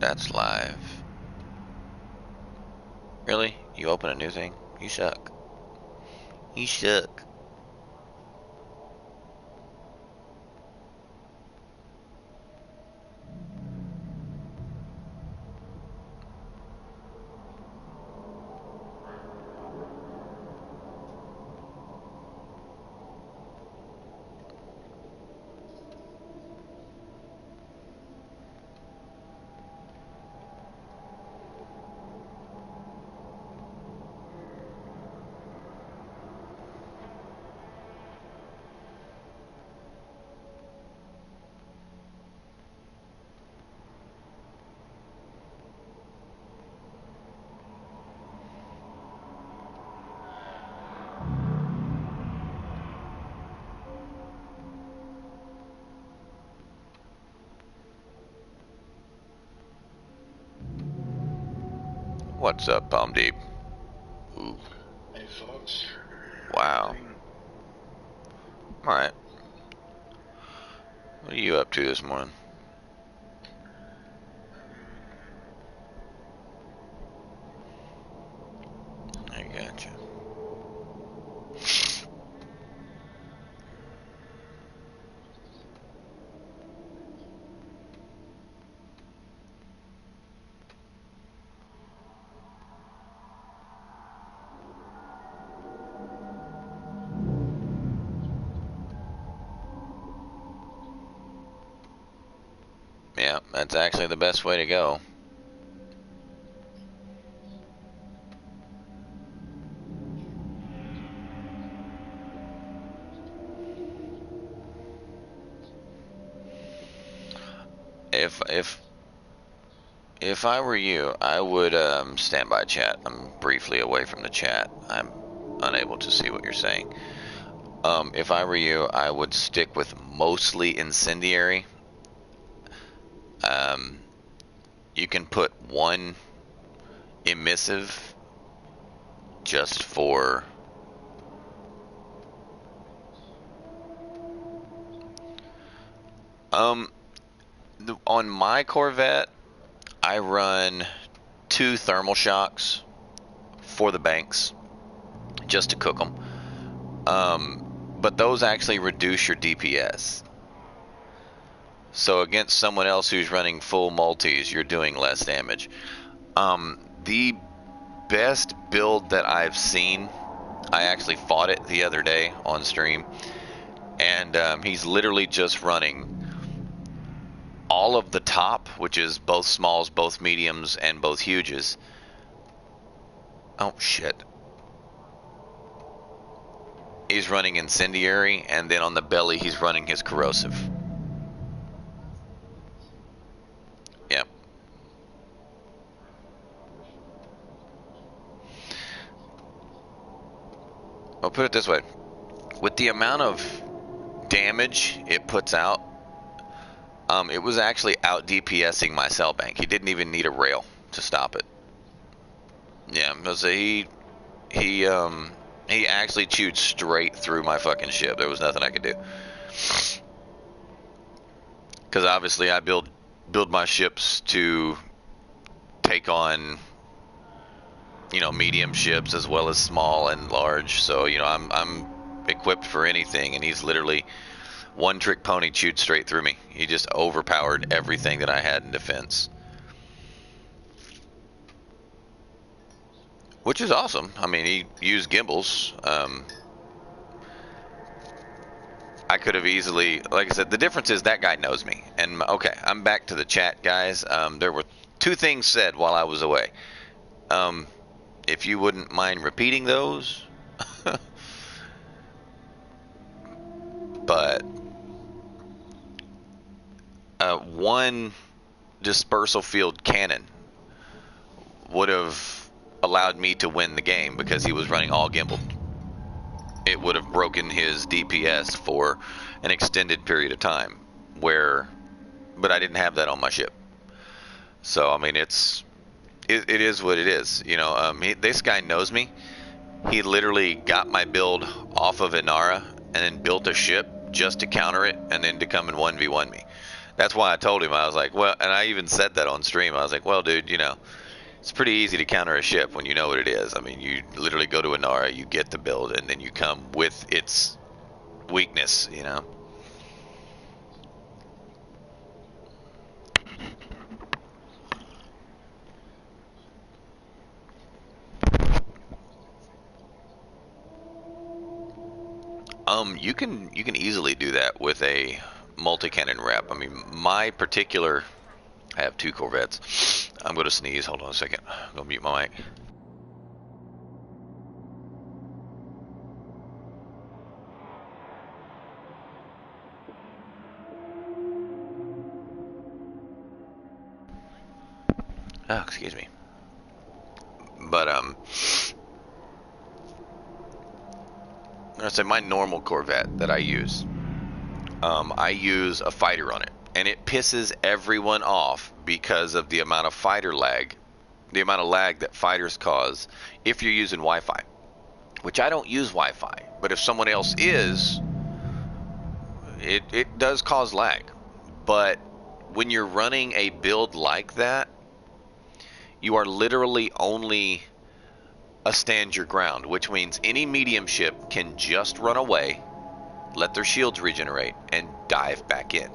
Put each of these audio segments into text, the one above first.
That's live. Really? You open a new thing? You suck. You suck. What's up, Palm Deep? Ooh. Hey, folks. Wow. Alright. What are you up to this morning? I gotcha. Yeah, that's actually the best way to go. If I were you, I would stand by chat. I'm briefly away from the chat. I'm unable to see what you're saying. If I were you, I would stick with mostly incendiary. You can put one emissive just for on my Corvette, I run 2 thermal shocks for the banks just to cook them. But those actually reduce your DPS. So against someone else who's running full multis, you're doing less damage. The best build that I've seen, I actually fought it the other day on stream, and he's literally just running all of the top, which is both smalls, both mediums, and both huges. Oh shit. He's running incendiary, and then on the belly he's running his corrosive. Yeah. I'll put it this way. With the amount of damage it puts out, it was actually out DPSing my cell bank. He didn't even need a rail to stop it. Yeah, because he actually chewed straight through my fucking ship. There was nothing I could do. Because obviously I build my ships to take on, you know, medium ships as well as small and large. So, you know, I'm equipped for anything, and he's literally one trick pony, chewed straight through me. He just overpowered everything that I had in defense. Which is awesome. I mean, he used gimbals. I could have easily, like I said, the difference is that guy knows me. And okay, I'm back to the chat, guys. There were 2 things said while I was away. If you wouldn't mind repeating those. But one dispersal field cannon would have allowed me to win the game because he was running all gimbal. It would have broken his DPS for an extended period of time, but I didn't have that on my ship. So I mean, it is what it is. You know, this guy knows me. He literally got my build off of Inara and then built a ship just to counter it and then to come and 1v1 me. That's why I told him, I was like, well, and I even said that on stream. I was like, well, dude, it's pretty easy to counter a ship when you know what it is. I mean, you literally go to Inara, you get the build, and then you come with its weakness. You can easily do that with a multi-cannon rep. I mean, I have two Corvettes. I'm going to sneeze. Hold on a second. I'm going to mute my mic. Oh, excuse me. But I'm gonna say my normal Corvette that I use a fighter on it, and it pisses everyone off because of the amount of lag that fighters cause if you're using Wi-Fi, which I don't use Wi-Fi, but if someone else is, it does cause lag. But when you're running a build like that, you are literally only a stand your ground, which means any medium ship can just run away, let their shields regenerate, and dive back in.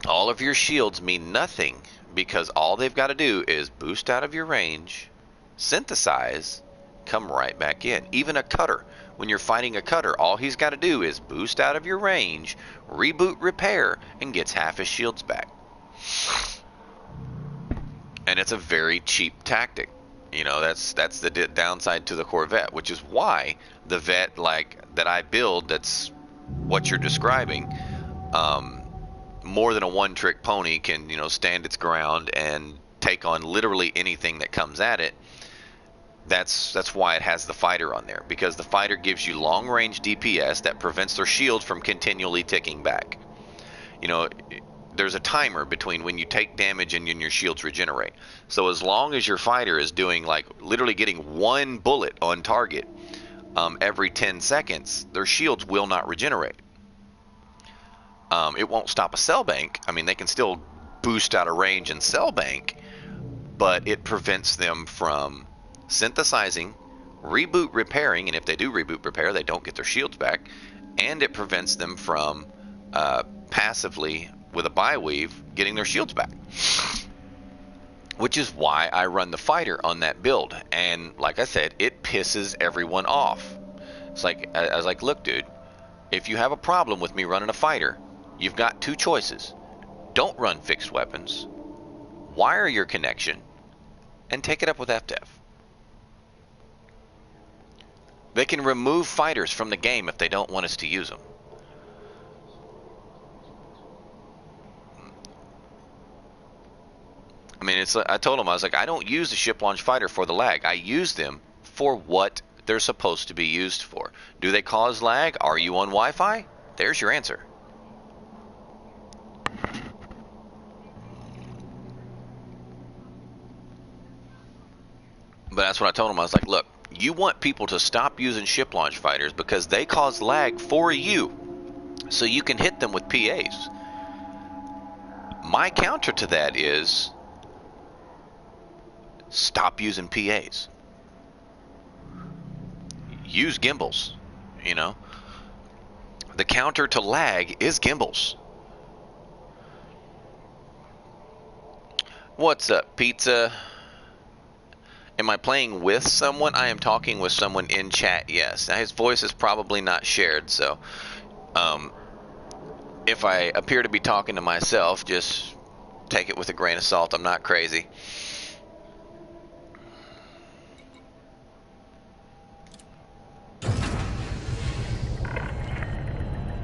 All of your shields mean nothing because all they've got to do is boost out of your range, synthesize, come right back in. Even a cutter, when you're fighting a cutter, all he's got to do is boost out of your range, reboot, repair, and gets half his shields back. And it's a very cheap tactic. That's the downside to the Corvette, which is why the vet that I build, that's what you're describing, more than a one-trick pony can, stand its ground and take on literally anything that comes at it. That's why it has the fighter on there, because the fighter gives you long-range DPS that prevents their shield from continually ticking back. There's a timer between when you take damage and your shields regenerate. So as long as your fighter is doing literally getting one bullet on target every 10 seconds, their shields will not regenerate. It won't stop a cell bank. I mean, they can still boost out of range and cell bank, but it prevents them from synthesizing, reboot, repairing, and if they do reboot, repair, they don't get their shields back, and it prevents them from passively, with a buy weave, getting their shields back. Which is why I run the fighter on that build. And like I said, it pisses everyone off. It's like, I was like, look, dude, if you have a problem with me running a fighter, you've got two choices. Don't run fixed weapons, wire your connection, and take it up with FDev. They can remove fighters from the game if they don't want us to use them. I mean, I told him, I was like, I don't use the ship launch fighter for the lag. I use them for what they're supposed to be used for. Do they cause lag? Are you on Wi-Fi? There's your answer. But that's what I told him. I was like, look, you want people to stop using ship launch fighters because they cause lag for you, so you can hit them with PAs. My counter to that is stop using PAs. Use gimbals. The counter to lag is gimbals. What's up, Pizza? Am I playing with someone? I am talking with someone in chat, yes. Now, his voice is probably not shared, so if I appear to be talking to myself, just take it with a grain of salt. I'm not crazy.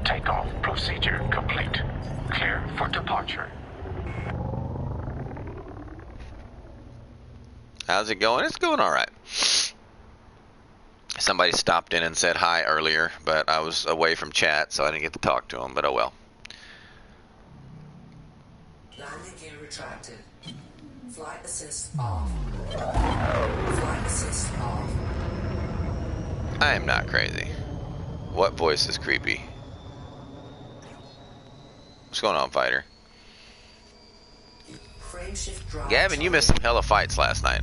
Takeoff procedure complete. Clear for departure. How's it going? It's going all right. Somebody stopped in and said hi earlier, but I was away from chat, so I didn't get to talk to him, but oh well. Landing gear retracted. Flight assist off. Flight assist off. I am not crazy. What voice is creepy? What's going on, fighter? Frameshift drive Gavin, you missed some hella fights last night.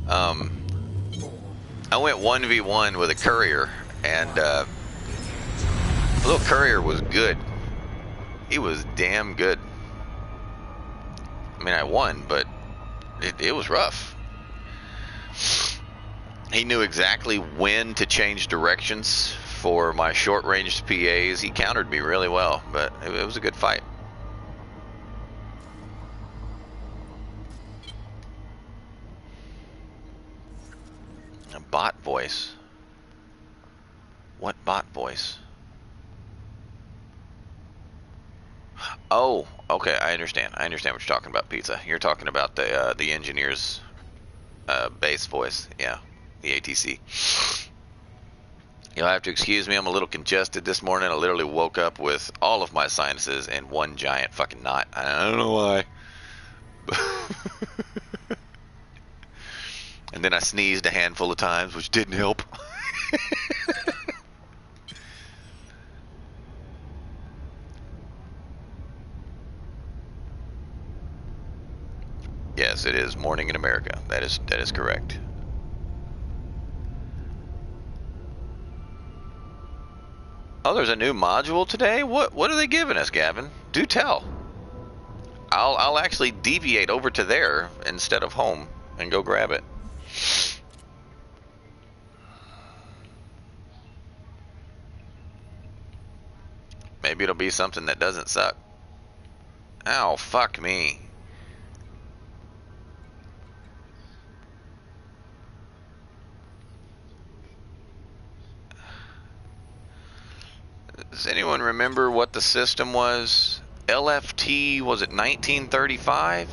I went 1v1 with a courier, and little courier was good. He was damn good. I mean, I won, but it was rough. He knew exactly when to change directions for my short-ranged PAs. He countered me really well, but it was a good fight. A bot voice? What bot voice? Oh, okay, I understand. I understand what you're talking about, Pizza. You're talking about the engineer's base voice. Yeah, the ATC. You'll have to excuse me, I'm a little congested this morning. I literally woke up with all of my sinuses in one giant fucking knot. I don't know why. And then I sneezed a handful of times, which didn't help. Yes, it is morning in America. That is correct. Oh, there's a new module today? What are they giving us, Gavin? Do tell. I'll actually deviate over to there instead of home and go grab it. Maybe it'll be something that doesn't suck. Ow, fuck me. Does anyone remember what the system was? LFT, was it 1935?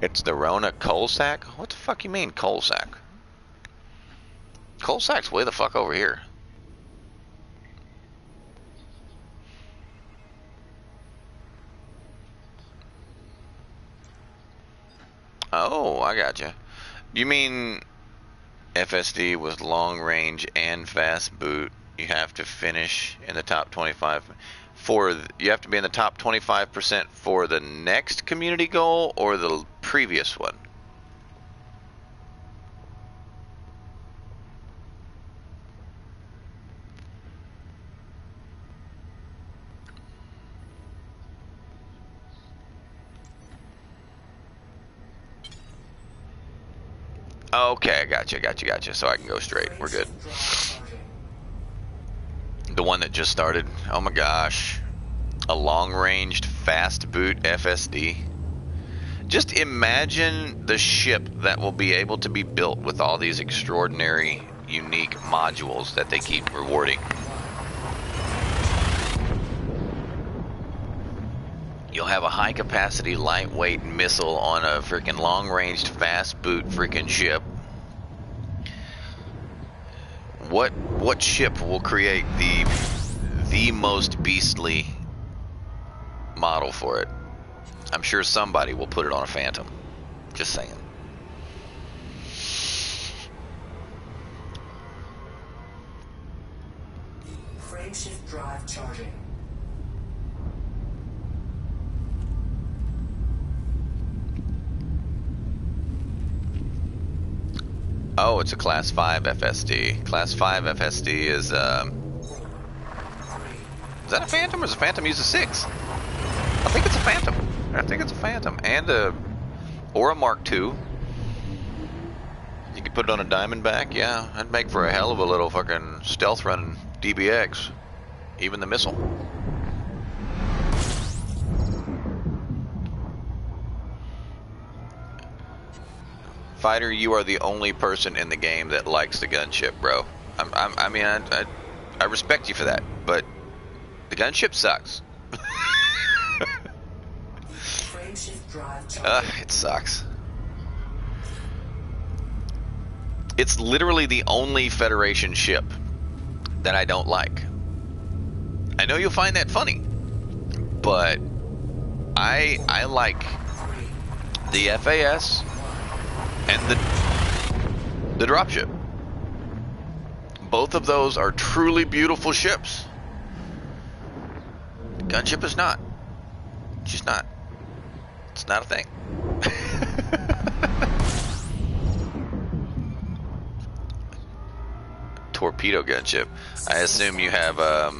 It's the Rona coal sack? What the fuck you mean coal sack? Coal sack's way the fuck over here. Oh, I gotcha. You mean FSD with long range and fast boot? You have to finish in the top 25 you have to be in the top 25% for the next community goal or the previous one? Okay, gotcha. So I can go straight. We're good. The one that just started. Oh my gosh. A long-ranged fast boot FSD. Just imagine the ship that will be able to be built with all these extraordinary, unique modules that they keep rewarding. You'll have a high-capacity, lightweight missile on a freaking long-ranged fast boot freaking ship. What ship will create the most beastly model for it? I'm sure somebody will put it on a Phantom. Just saying. Frameshift drive charging. Oh, it's a Class 5 FSD. Class 5 FSD is that a Phantom or is a Phantom use a 6? I think it's a Phantom. And or a Mark II. You could put it on a Diamondback, yeah. That'd make for a hell of a little fucking stealth run DBX. Even the missile. Fighter, you are the only person in the game that likes the gunship, bro. I respect you for that, but the gunship sucks. It sucks. It's literally the only Federation ship that I don't like. I know you'll find that funny, but I like the FAS and the dropship. Both of those are truly beautiful ships. Gunship is not. It's just not. It's not a thing. Torpedo gunship. I assume you have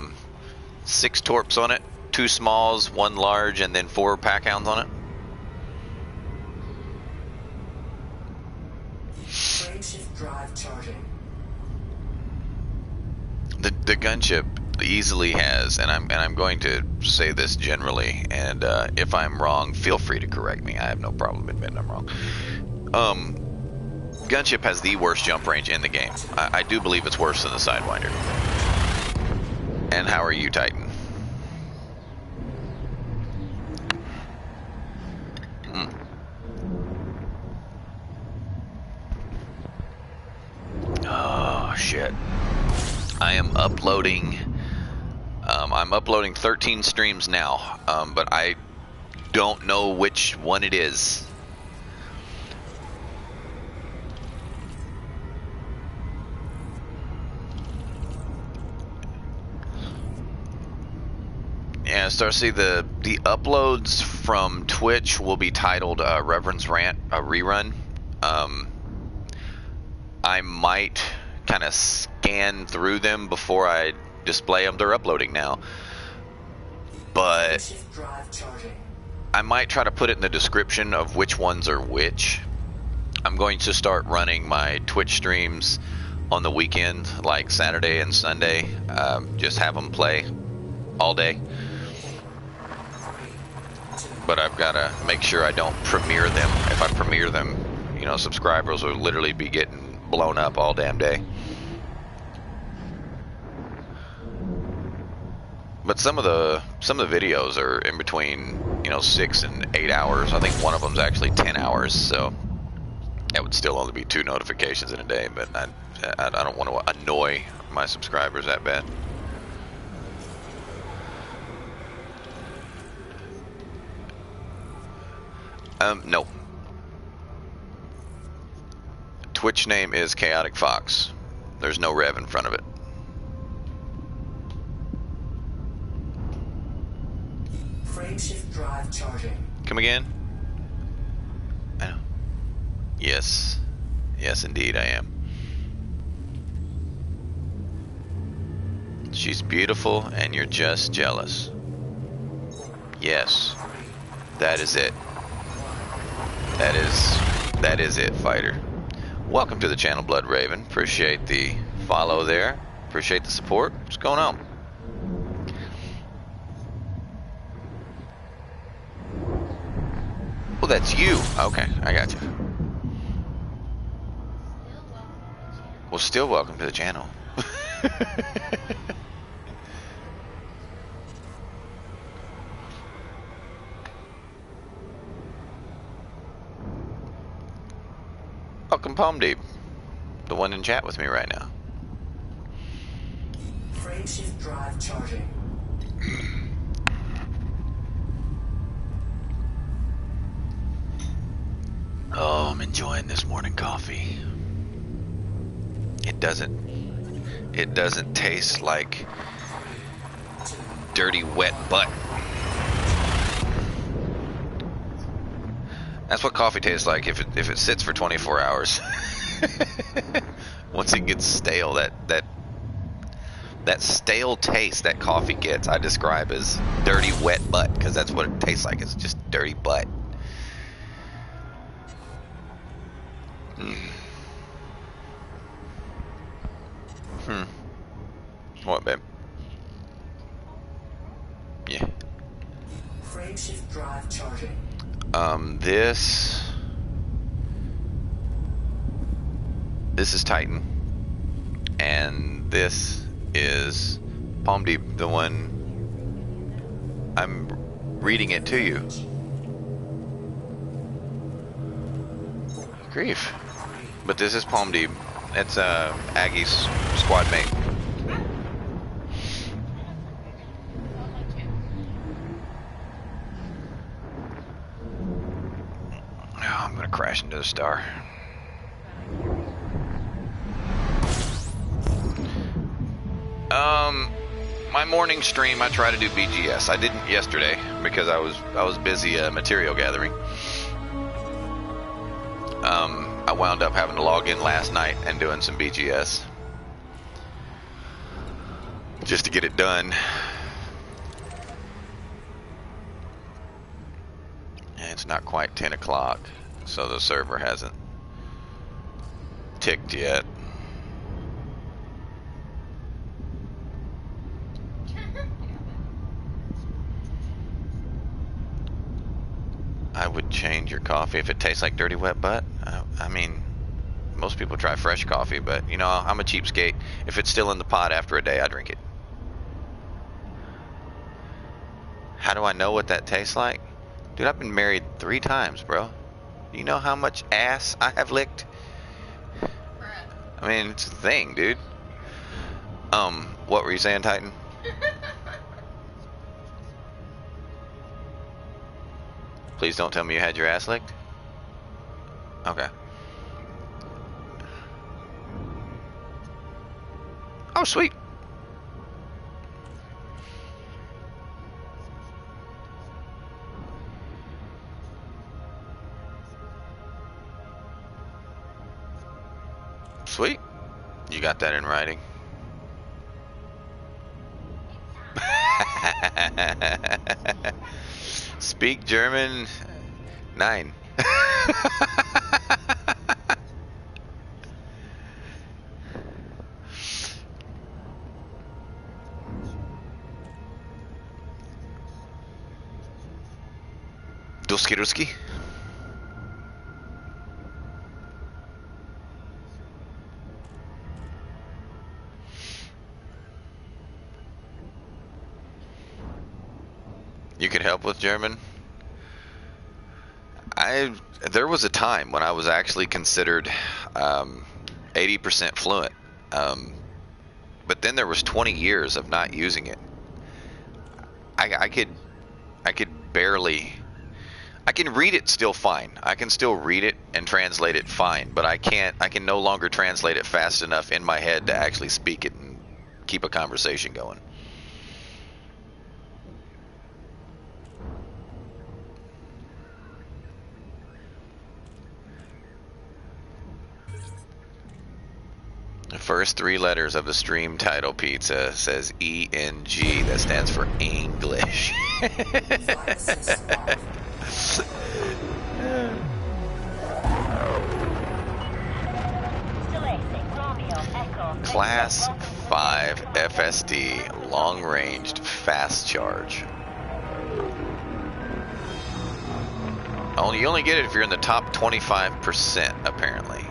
6 torps on it, 2 smalls, 1 large, and then 4 pack hounds on it. Frameshift drive charging. The gunship easily has, and I'm going to say this generally, and if I'm wrong, feel free to correct me. I have no problem admitting I'm wrong. Gunship has the worst jump range in the game. I do believe it's worse than the Sidewinder. And how are you, Titan? Oh shit! I am uploading. I'm uploading 13 streams now, but I don't know which one it is. Yeah, Starcy, the uploads from Twitch will be titled Reverend's Rant, a rerun. I might kind of scan through them before I display them. They're uploading now. But I might try to put it in the description of which ones are which. I'm going to start running my Twitch streams on the weekend, like Saturday and Sunday. Just have them play all day. But I've got to make sure I don't premiere them. If I premiere them, you know, subscribers will literally be getting blown up all damn day. But some of the videos are in between, you know, 6 and 8 hours. I think one of them's actually 10 hours, so that would still only be 2 notifications in a day. But I don't want to annoy my subscribers that bad. No. Twitch name is Chaotic Fox. There's no Rev in front of it. Frameshift drive charging. Come again? I know. Yes. Yes, indeed, I am. She's beautiful, and you're just jealous. Yes. That is it. That is it, fighter. Welcome to the channel, Blood Raven. Appreciate the follow there. Appreciate the support. What's going on? Oh, that's you. Okay, I got you. Well, still welcome to the channel. Welcome, Palm Deep, the one in chat with me right now. Frameshift drive charging. Oh, I'm enjoying this morning coffee. It doesn't taste like dirty, wet butt. That's what coffee tastes like if it sits for 24 hours. Once it gets stale, that stale taste that coffee gets, I describe as dirty, wet butt, because that's what it tastes like. It's just dirty butt. What, babe? Yeah. Frameshift drive charging. This is Titan, and this is Palm Deep, the one I'm reading it to you. Grief. But this is Palm Deep. It's Aggie's squad mate. Oh, I'm gonna crash into the star. My morning stream, I try to do BGS. I didn't yesterday because I was busy material gathering. I wound up having to log in last night and doing some BGS just to get it done. And it's not quite 10 o'clock, so the server hasn't ticked yet. I would change your coffee if it tastes like dirty wet butt. I mean, most people try fresh coffee, but you know, I'm a cheapskate. If it's still in the pot after a day, I drink it. How do I know what that tastes like? Dude, I've been married 3 times, bro. You know how much ass I have licked? I mean, it's a thing, dude. What were you saying, Titan? Please don't tell me you had your ass licked. Okay. Oh, sweet. Sweet. You got that in writing. Speak German 9. Duski. You could help with German? There was a time when I was actually considered 80% fluent, but then there was 20 years of not using it. I could barely. I can read it still fine. I can still read it and translate it fine, but I can no longer translate it fast enough in my head to actually speak it and keep a conversation going. The first 3 letters of the stream title, Pizza, says ENG. That stands for English. Class 5 FSD, long-ranged fast charge. Oh, you only get it if you're in the top 25%, apparently.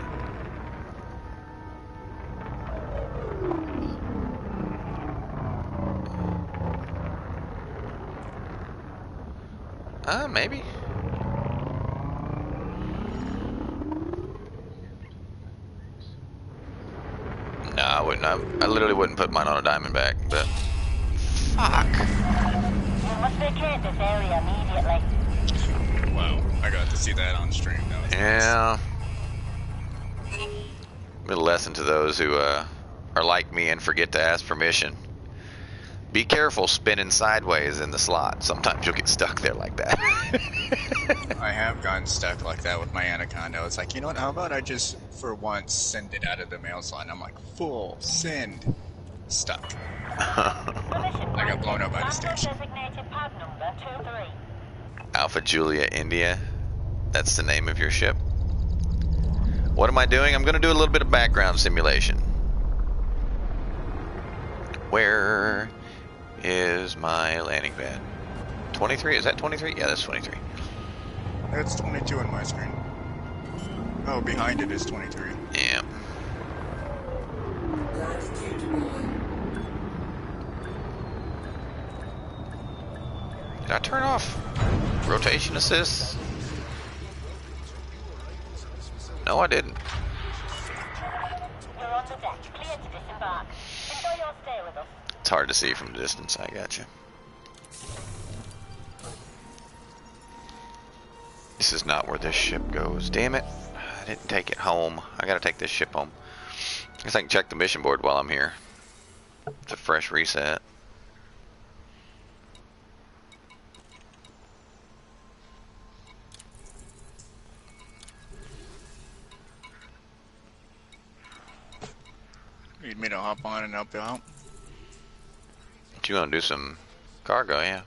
Maybe. No, I wouldn't. I literally wouldn't put mine on a Diamondback, but fuck. You must vacate this area immediately. Wow, I got to see that on stream. That was yeah. Nice. A lesson to those who are like me and forget to ask permission. Be careful spinning sideways in the slot. Sometimes you'll get stuck there like that. I have gotten stuck like that with my Anaconda. It's like, you know what, how about I just, for once, send it out of the mail slot? And I'm like, full send. Stuck. I got blown up by the station. Alpha Julia India. That's the name of your ship. What am I doing? I'm going to do a little bit of background simulation. Where is my landing pad? 23? Is that 23? Yeah, that's 23. That's 22 on my screen. Oh, behind it is 23. Yeah. Did I turn off rotation assist? No, I didn't. You're on the deck, clear to disembark. Enjoy your stay with us. It's hard to see from a distance, I gotcha. This is not where this ship goes. Damn it. I didn't take it home. I gotta take this ship home. I guess I can check the mission board while I'm here. It's a fresh reset. Need me to hop on and help you out? You gonna do some cargo, yeah.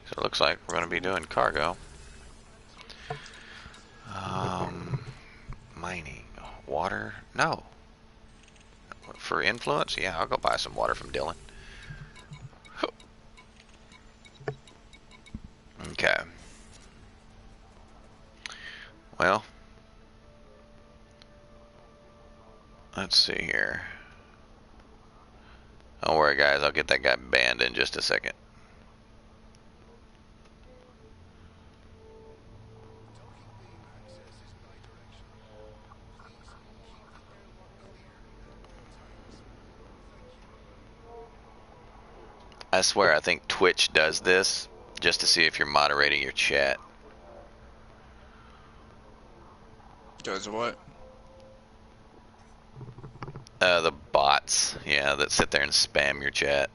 So it looks like we're gonna be doing cargo. Mining. Water? No. For influence? Yeah, I'll go buy some water from Dylan. Okay. Well, let's see here. Don't worry, guys. I'll get that guy banned in just a second. I swear, I think Twitch does this just to see if you're moderating your chat. Does what? The bots, yeah, that sit there and spam your chat.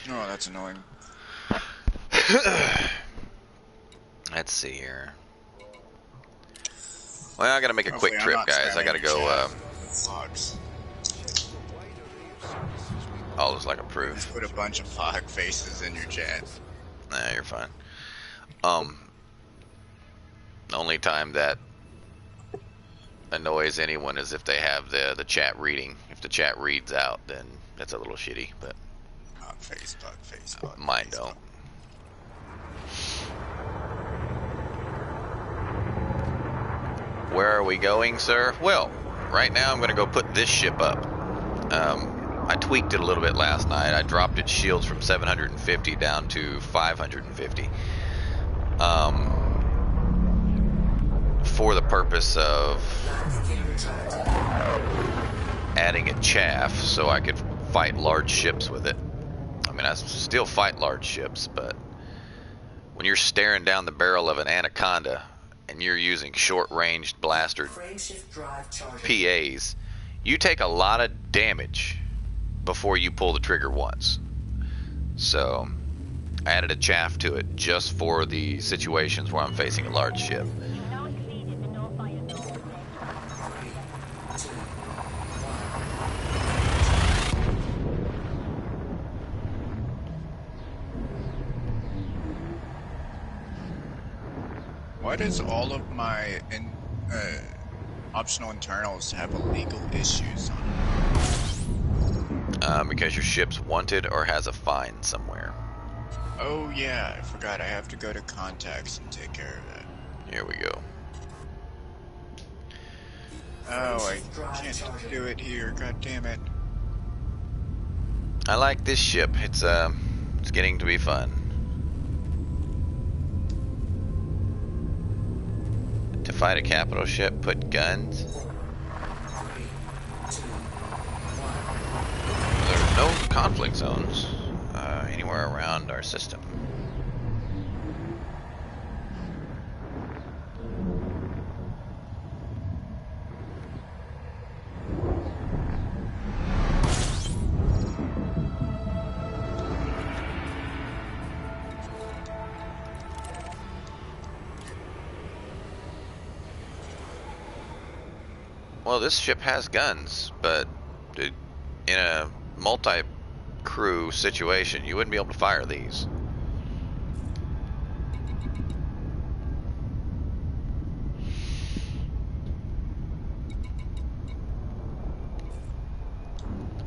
Oh, that's annoying. Let's see here. Well, I gotta make a Hopefully quick I'm trip, not guys. I spamming gotta your go. chat with fogs. All is like Just approved. put a bunch of fog faces in your chat. Nah, you're fine. The only time that annoys anyone is if they have the chat reading. If the chat reads out, then that's a little shitty. But Fog face, fog face, fog mine face, don't. Where are we going, sir? Well, right now I'm going to go put this ship up. I tweaked it a little bit last night. I dropped its shields from 750 down to 550. For the purpose of adding a chaff so I could fight large ships with it. I mean, I still fight large ships, but when you're staring down the barrel of an anaconda and you're using short-ranged blaster Frameshift drive charging. PAs, you take a lot of damage before you pull the trigger once. So I added a chaff to it just for the situations where I'm facing a large ship. You've now exceeded the no fire zone. Why does all of my optional internals have illegal issues on them? Because your ship's wanted or has a fine somewhere. Oh yeah, I forgot. I have to go to contacts and take care of that. Here we go. Oh, I can't do it here. God damn it. I like this ship. It's getting to be fun. To fight a capital ship, put guns. There's no conflict zones anywhere around our system. Well, this ship has guns, but in a multi-crew situation, you wouldn't be able to fire these.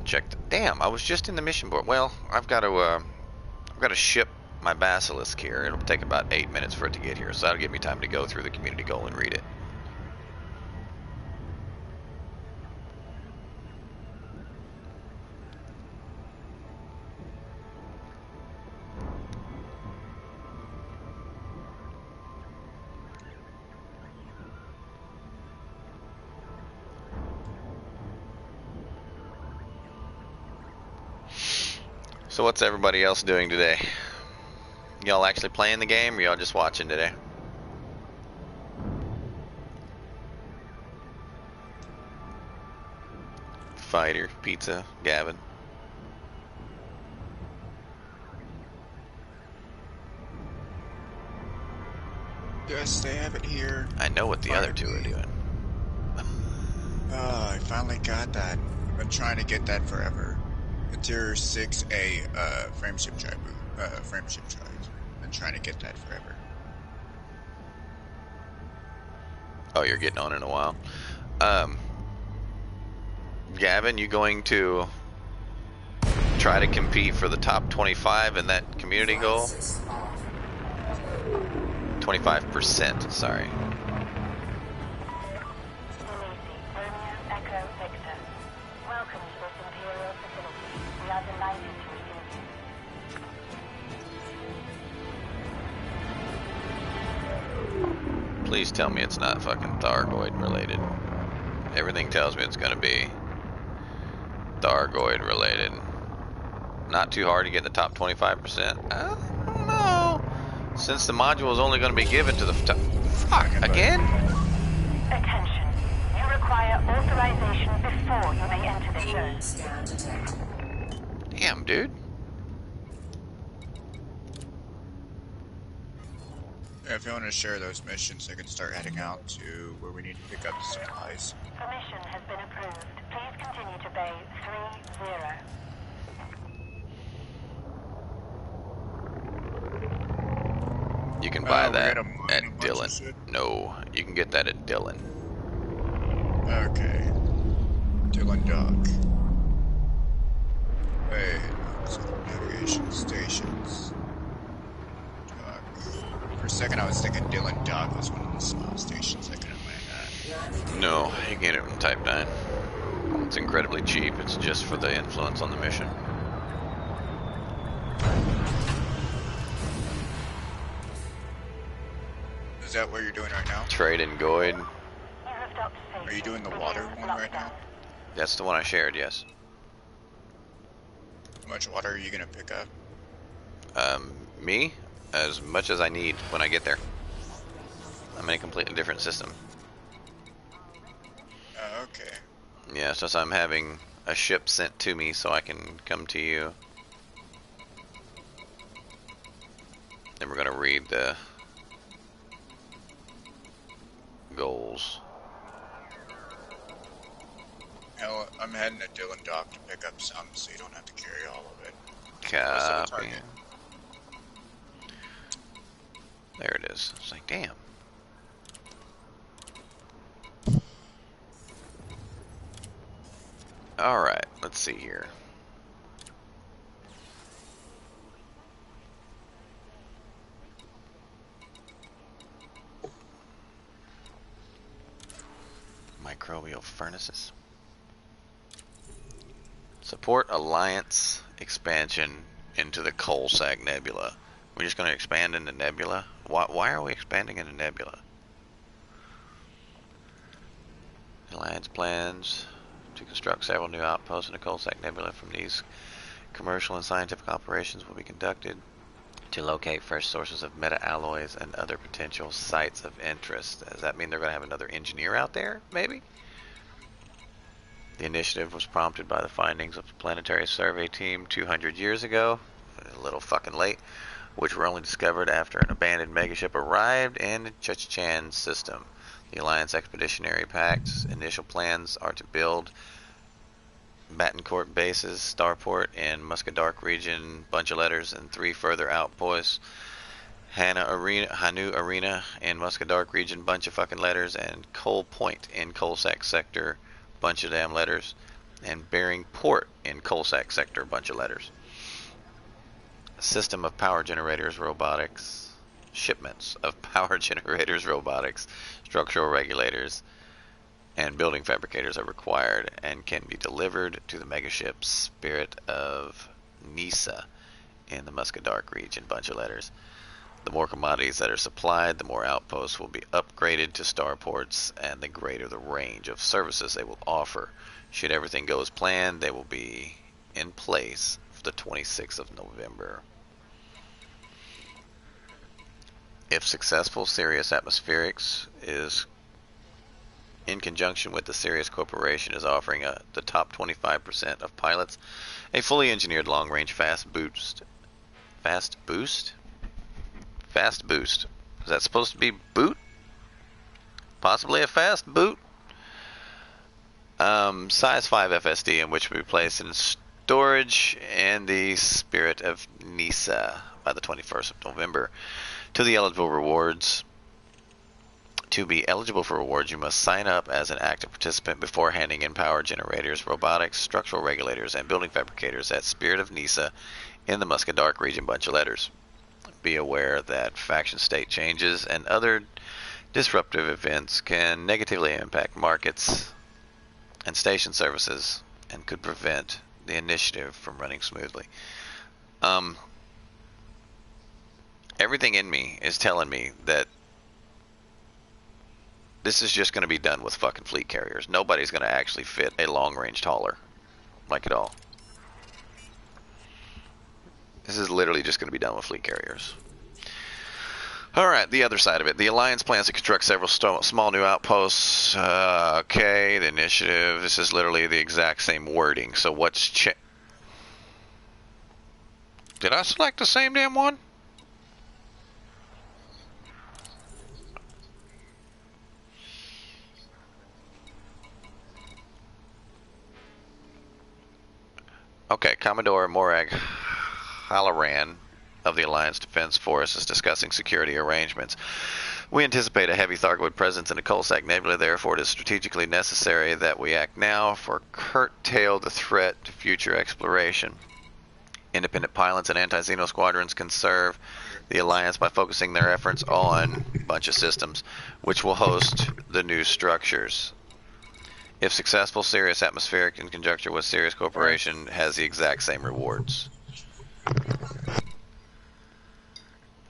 Checked. Damn, I was just in the mission board. Well, I've got to ship my basilisk here. It'll take about 8 minutes for it to get here, so that'll give me time to go through the community goal and read it. So what's everybody else doing today? Y'all actually playing the game, or y'all just watching today? Fighter, pizza, Gavin. Yes, they have it here. I know what the other two are doing. Oh, I finally got that. I've been trying to get that forever. The Tier 6A frameship drive. Been trying to get that forever. Oh, you're getting on in a while. Gavin, you going to try to compete for the top 25 in that community goal? 25%, sorry. Welcome to this Imperial facility. We are delighted to receive you. Please tell me it's not fucking Thargoid related. Everything tells me it's gonna be Thargoid related. Not too hard to get the top 25%. I don't know. Since the module is only gonna be given to the fuck again? Attention. You require authorization before you may enter the zone. Scan detected. Damn, dude. Yeah, if you want to share those missions, I can start heading out to where we need to pick up the supplies. Permission has been approved. Please continue to Bay 30. You can buy we that got a mine at a bunch of Dillon. shit? No, you can get that at Dillon. Okay. Dillon Dock. Wait, so navigation stations. Dock. For a second I was thinking Dillon Dock was one of the small stations I couldn't land at. No, you can get it from Type 9. It's incredibly cheap. It's just for the influence on the mission. Is that what you're doing right now? Trade and Goid. You have docked safely. Are you doing the water one right now? That's the one I shared, yes. How much water are you gonna pick up? Me? As much as I need when I get there. I'm in a completely different system. Okay. Yeah, so I'm having a ship sent to me so I can come to you. Then we're gonna read the goals. Hell, I'm heading to Dillon Dock to pick up some, so you don't have to carry all of it. Copy. There it is. It's like, damn. Alright, let's see here. Microbial furnaces. Support Alliance expansion into the Coalsack Nebula. We're just going to expand into Nebula? Why are we expanding into Nebula? Alliance plans to construct several new outposts in the Coalsack Nebula. From these, commercial and scientific operations will be conducted to locate fresh sources of meta-alloys and other potential sites of interest. Does that mean they're going to have another engineer out there, maybe? The initiative was prompted by the findings of the planetary survey team 200 years ago, a little fucking late, which were only discovered after an abandoned megaship arrived in the Chechchan system. The Alliance Expeditionary Pact's initial plans are to build Batancourt bases, Starport in Muscadark region, bunch of letters, and 3 further outposts. Hanu Arena in Muscadark region, bunch of fucking letters, and Coal Point in Coalsack sector, bunch of damn letters, and Bering Port in Coalsack sector, bunch of letters. A system of power generators, robotics, shipments of power generators, robotics, structural regulators, and building fabricators are required and can be delivered to the megaship Spirit of Nisa in the Muscadark region, bunch of letters. The more commodities that are supplied, the more outposts will be upgraded to starports, and the greater the range of services they will offer. Should everything go as planned, they will be in place for the 26th of November. If successful, Sirius Atmospherics is in conjunction with the Sirius Corporation, is offering the top 25% of pilots a fully engineered long-range fast boost. Fast boost? Fast boost. Is that supposed to be boot? Possibly a fast boot? Size 5 FSD, in which will be placed in storage in the Spirit of Nisa by the 21st of November. To the eligible rewards. To be eligible for rewards, you must sign up as an active participant before handing in power generators, robotics, structural regulators, and building fabricators at Spirit of Nisa in the Muscadark region. Bunch of letters. Be aware that faction state changes and other disruptive events can negatively impact markets and station services and could prevent the initiative from running smoothly. Everything in me is telling me that this is just going to be done with fucking fleet carriers. Nobody's going to actually fit a long-range hauler, like at all. This is literally just going to be done with fleet carriers. Alright, the other side of it. The Alliance plans to construct several small new outposts. Okay, the initiative. This is literally the exact same wording. So what's Did I select the same damn one? Okay, Commodore Morag Halloran of the Alliance Defense Force is discussing security arrangements. We anticipate a heavy Thargoid presence in the Coalsack Nebula, therefore it is strategically necessary that we act now for curtail the threat to future exploration. Independent pilots and anti-Xeno squadrons can serve the Alliance by focusing their efforts on a bunch of systems, which will host the new structures. If successful, Sirius Atmospheric in conjunction with Sirius Corporation has the exact same rewards.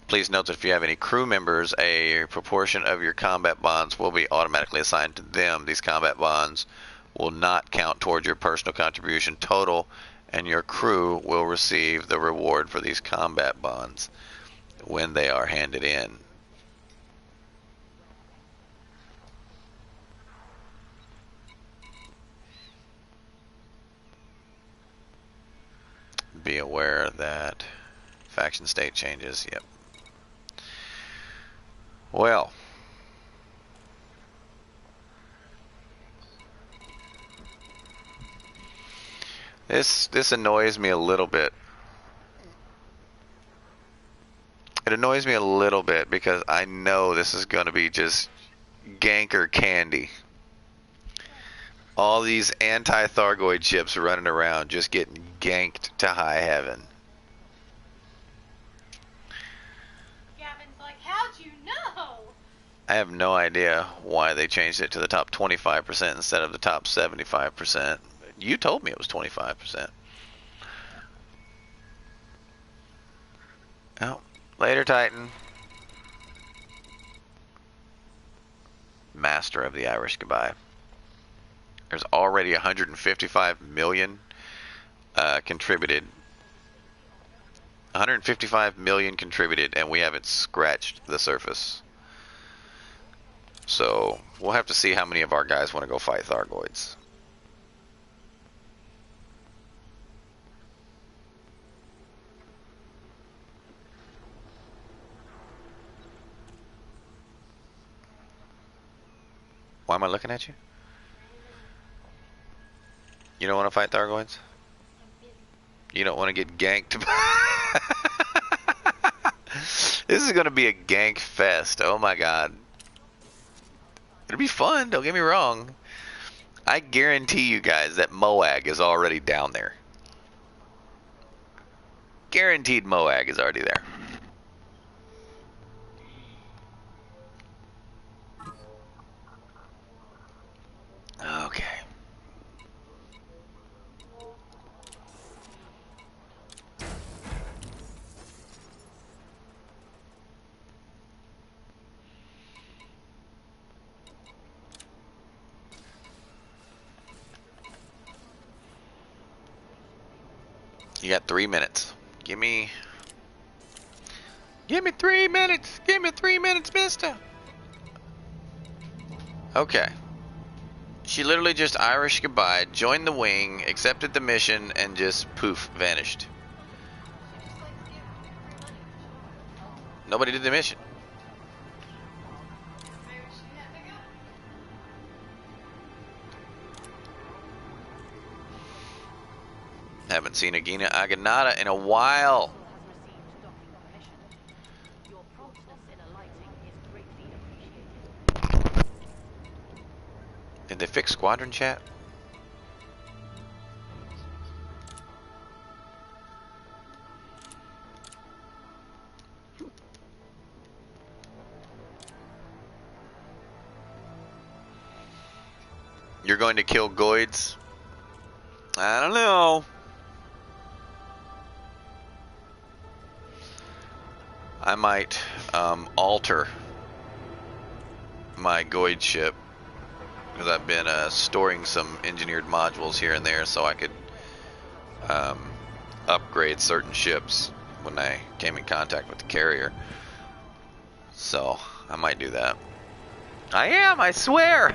Please note that if you have any crew members, a proportion of your combat bonds will be automatically assigned to them. These combat bonds will not count towards your personal contribution total, and your crew will receive the reward for these combat bonds when they are handed in. Be aware that faction state changes. Yep. Well, this annoys me a little bit. It annoys me a little bit because I know this is going to be just ganker candy. All these anti-Thargoid ships running around just getting ganked to high heaven. Gavin's like, how'd you know? I have no idea why they changed it to the top 25% instead of the top 75%. You told me it was 25%. Oh, later, Titan. Master of the Irish goodbye. There's already 155 million contributed. 155 million contributed, and we haven't scratched the surface. So we'll have to see how many of our guys want to go fight Thargoids. Why am I looking at you? You don't want to fight Thargoids? You don't want to get ganked? This is going to be a gank fest. Oh my god. It'll be fun, don't get me wrong. I guarantee you guys that Moag is already down there. Guaranteed Moag is already there. Okay. You got 3 minutes. Give me 3 minutes. Give me 3 minutes, mister. Okay. She literally just Irish goodbye, joined the wing, accepted the mission, and just poof, vanished. Nobody did the mission. Haven't seen Agina Aganada in a while. Did they fix squadron chat? You're going to kill Goids? I don't know. I might alter my Goid ship, because I've been storing some engineered modules here and there so I could upgrade certain ships when I came in contact with the carrier. So I might do that. I am, I swear.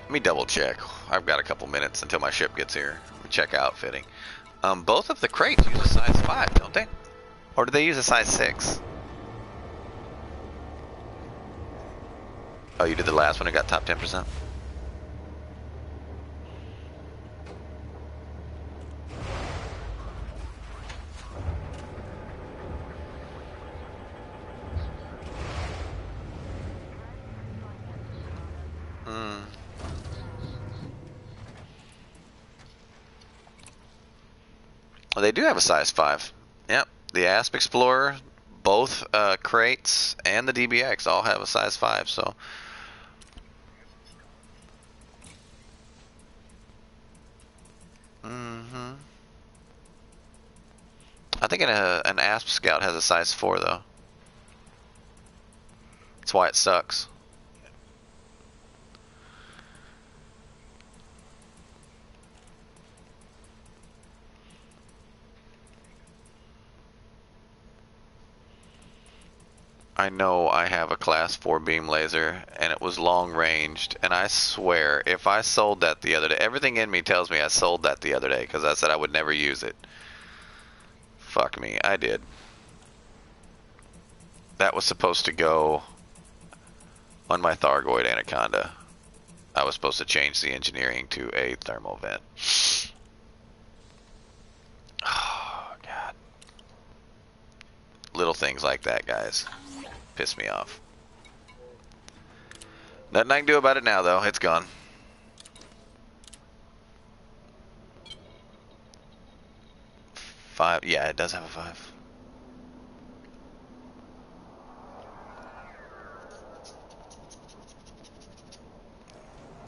Let me double check. I've got a couple minutes until my ship gets here. Let me check outfitting. Both of the crates use a size 5, don't they? Or do they use a size 6? Oh, you did the last one and got top 10%? Well, they do have a size 5. Yep, the Asp Explorer, both crates, and the DBX all have a size 5, so... I think an Asp Scout has a size 4, though. That's why it sucks. I know I have a class 4 beam laser and it was long ranged, and I swear if I sold that the other day, everything in me tells me I sold that the other day because I said I would never use it. Fuck me, I did. That was supposed to go on my Thargoid Anaconda. I was supposed to change the engineering to a thermal vent. Oh god. Little things like that, guys. Piss me off. Nothing I can do about it now, though. It's gone. Five. Yeah, it does have a 5.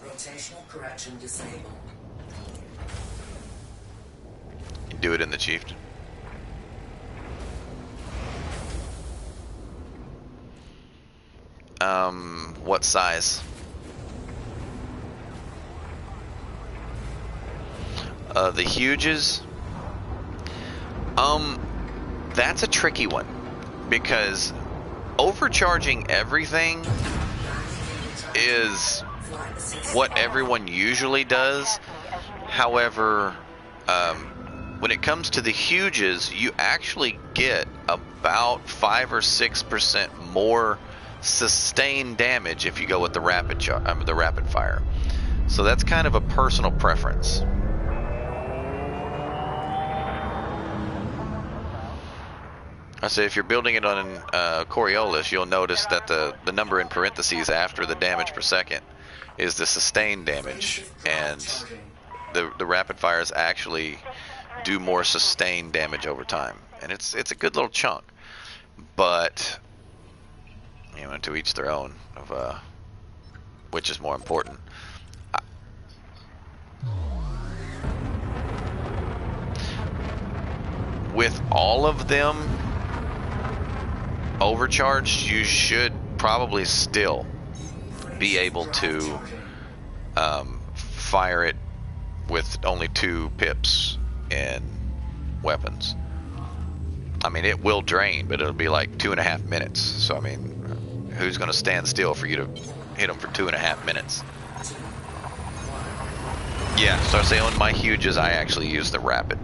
Rotational correction disabled. You do it in the Chieftain. What size? The huges? That's a tricky one, because overcharging everything is what everyone usually does. However, when it comes to the huges, you actually get about 5 or 6% more sustained damage if you go with the rapid fire. So that's kind of a personal preference. I say if you're building it on Coriolis, you'll notice that the number in parentheses after the damage per second is the sustained damage, and the rapid fires actually do more sustained damage over time, and it's a good little chunk. But you know, to each their own of which is more important. With all of them overcharged, you should probably still be able to fire it with only 2 pips in weapons. I mean, it will drain, but it'll be like 2.5 minutes. So, I mean, who's going to stand still for you to hit them for 2.5 minutes? Yeah, so I say on my huges, I actually use the rapid.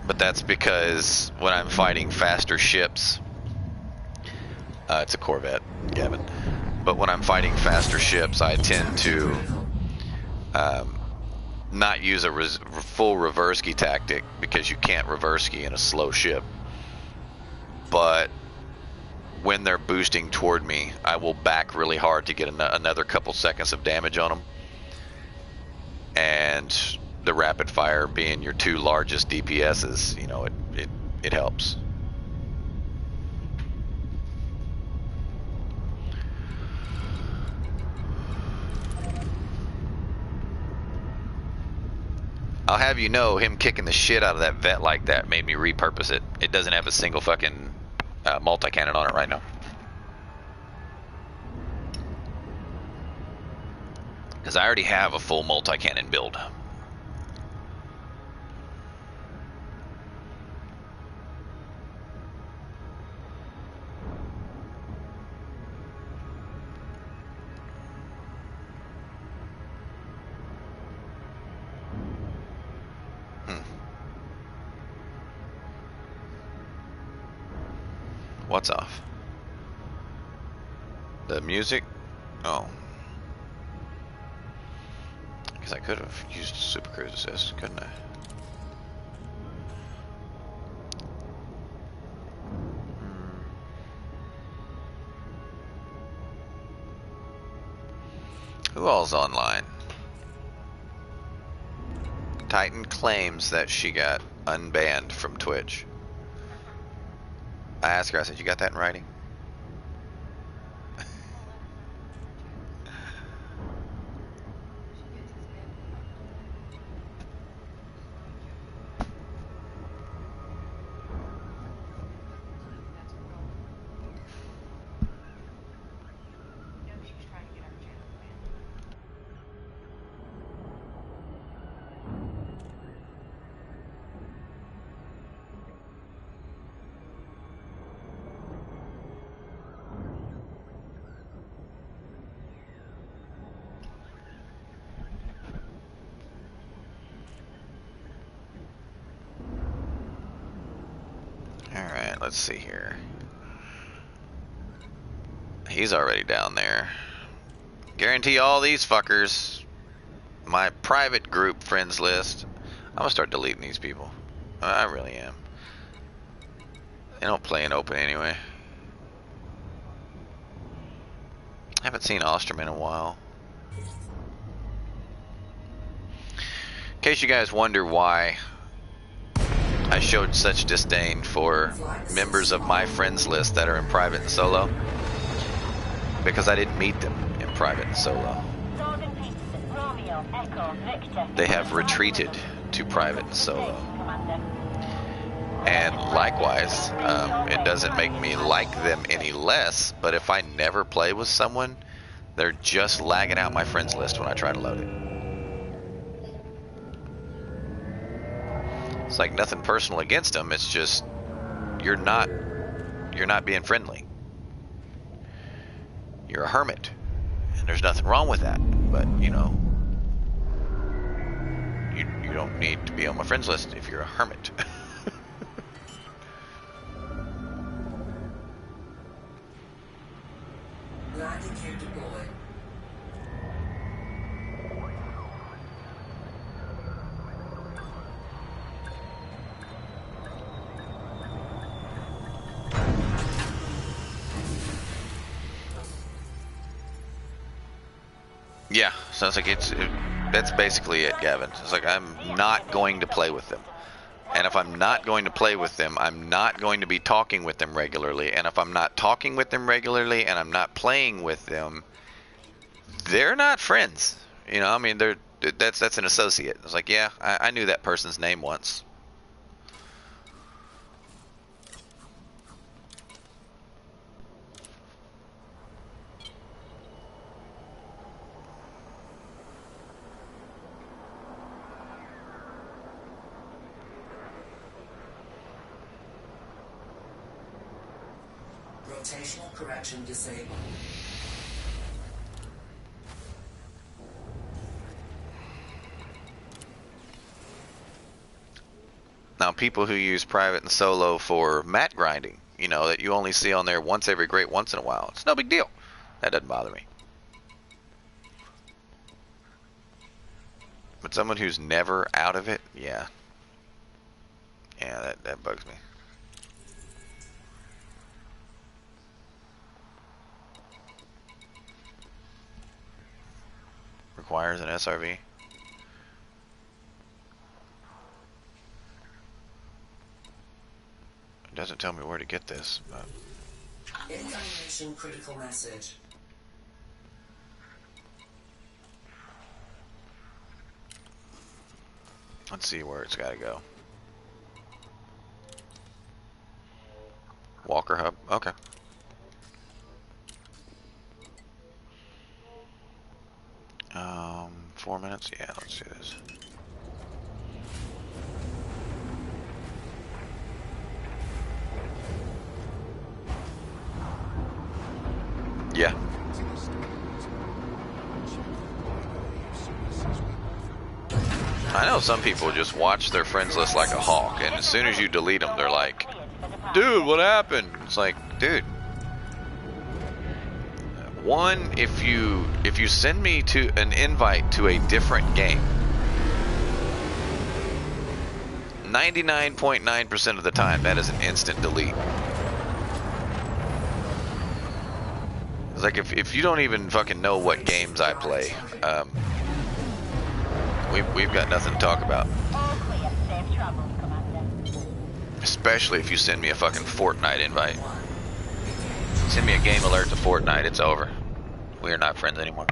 But that's because when I'm fighting faster ships, it's a Corvette, Gavin. But when I'm fighting faster ships, I tend to not use a full reverse ski tactic because you can't reverse ski in a slow ship. But when they're boosting toward me, I will back really hard to get another couple seconds of damage on them. And the rapid fire being your two largest DPSs, you know, it helps. I'll have you know, him kicking the shit out of that vet like that made me repurpose it. It doesn't have a single fucking multi-cannon on it right now. Because I already have a full multi-cannon build. What's off? The music? Oh. Because I could have used Super Cruise Assist, couldn't I? Who all's online? Titan claims that she got unbanned from Twitch. I asked her, I said, you got that in writing? Alright, let's see here. He's already down there. Guarantee all these fuckers. My private group friends list. I'm gonna start deleting these people. I really am. They don't play in open anyway. Haven't seen Ostrom in a while. In case you guys wonder why I showed such disdain for members of my friends list that are in private and solo, because I didn't meet them in private and solo. They have retreated to private and solo. And likewise, it doesn't make me like them any less, but if I never play with someone, they're just lagging out my friends list when I try to load it. It's like nothing personal against them, it's just you're not being friendly. You're a hermit, and there's nothing wrong with that, but you know, you don't need to be on my friends list if you're a hermit. Landing gear deployed. Yeah, sounds like that's basically it, Gavin. It's like I'm not going to play with them. And if I'm not going to play with them, I'm not going to be talking with them regularly. And if I'm not talking with them regularly and I'm not playing with them, they're not friends. You know, I mean, that's an associate. It's like, yeah, I knew that person's name once. Rotational correction disabled. Now, people who use private and solo for mat grinding, you know, that you only see on there once every great once in a while, it's no big deal. That doesn't bother me. But someone who's never out of it, yeah. Yeah, that bugs me. Requires an SRV. It doesn't tell me where to get this, but... Incarnation critical message. Let's see where it's got to go. Walker Hub. Okay. Um, 4 minutes? Yeah, let's do this. Yeah. I know some people just watch their friends list like a hawk, and as soon as you delete them, they're like, dude, what happened? It's like, dude. One, if you send me to an invite to a different game, 99.9% of the time, that is an instant delete. It's like if you don't even fucking know what games I play, we've got nothing to talk about. Especially if you send me a fucking Fortnite invite. Send me a game alert to Fortnite, it's over. We are not friends anymore.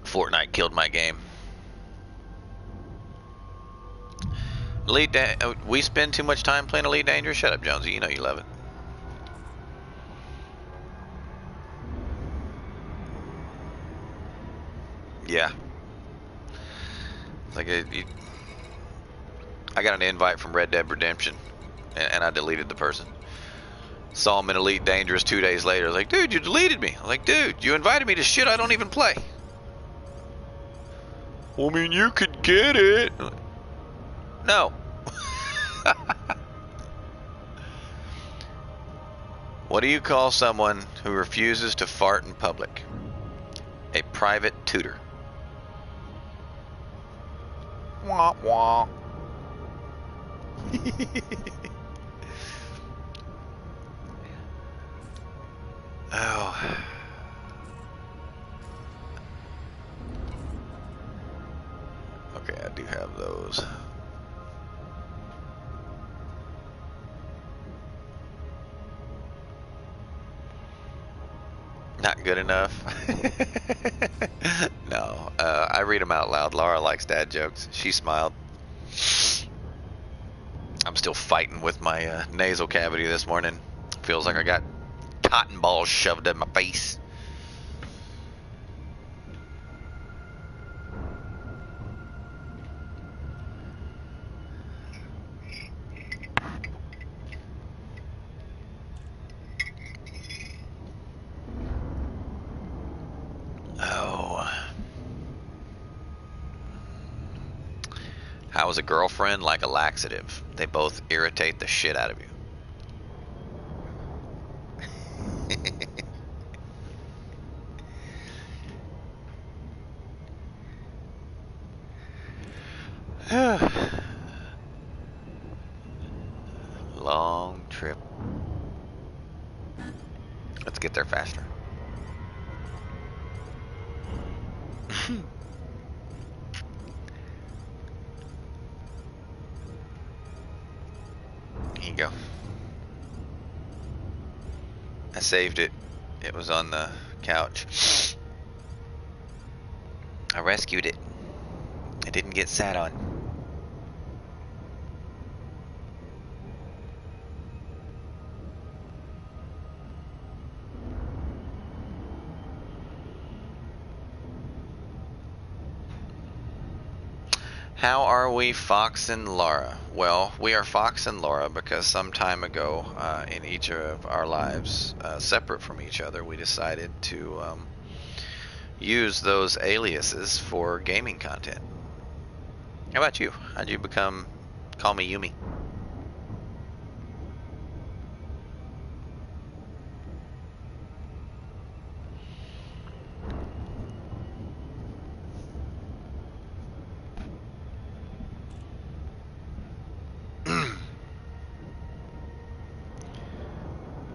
Fortnite killed my game. We spend too much time playing Elite Dangerous? Shut up, Jonesy. You know you love it. Yeah. Like I got an invite from Red Dead Redemption, and I deleted the person. Saw him in Elite Dangerous 2 days later. I was like, dude, you deleted me. I was like, dude, you invited me to shit I don't even play. Well, I mean, you could get it. No. What do you call someone who refuses to fart in public? A private tutor. Wah wah. Oh. Okay, I do have those. Not good enough. No, I read them out loud. Laura likes dad jokes. She smiled. I'm still fighting with my nasal cavity this morning. Feels like I got cotton balls shoved in my face. How is a girlfriend like a laxative? They both irritate the shit out of you. Long trip. Let's get there faster. Here you go. I saved it. It was on the couch. I rescued it. It didn't get sat on. How are we, Fox and Laura? Well, we are Fox and Laura because some time ago, in each of our lives, separate from each other, we decided to use those aliases for gaming content. How about you? How'd you call me Yumi?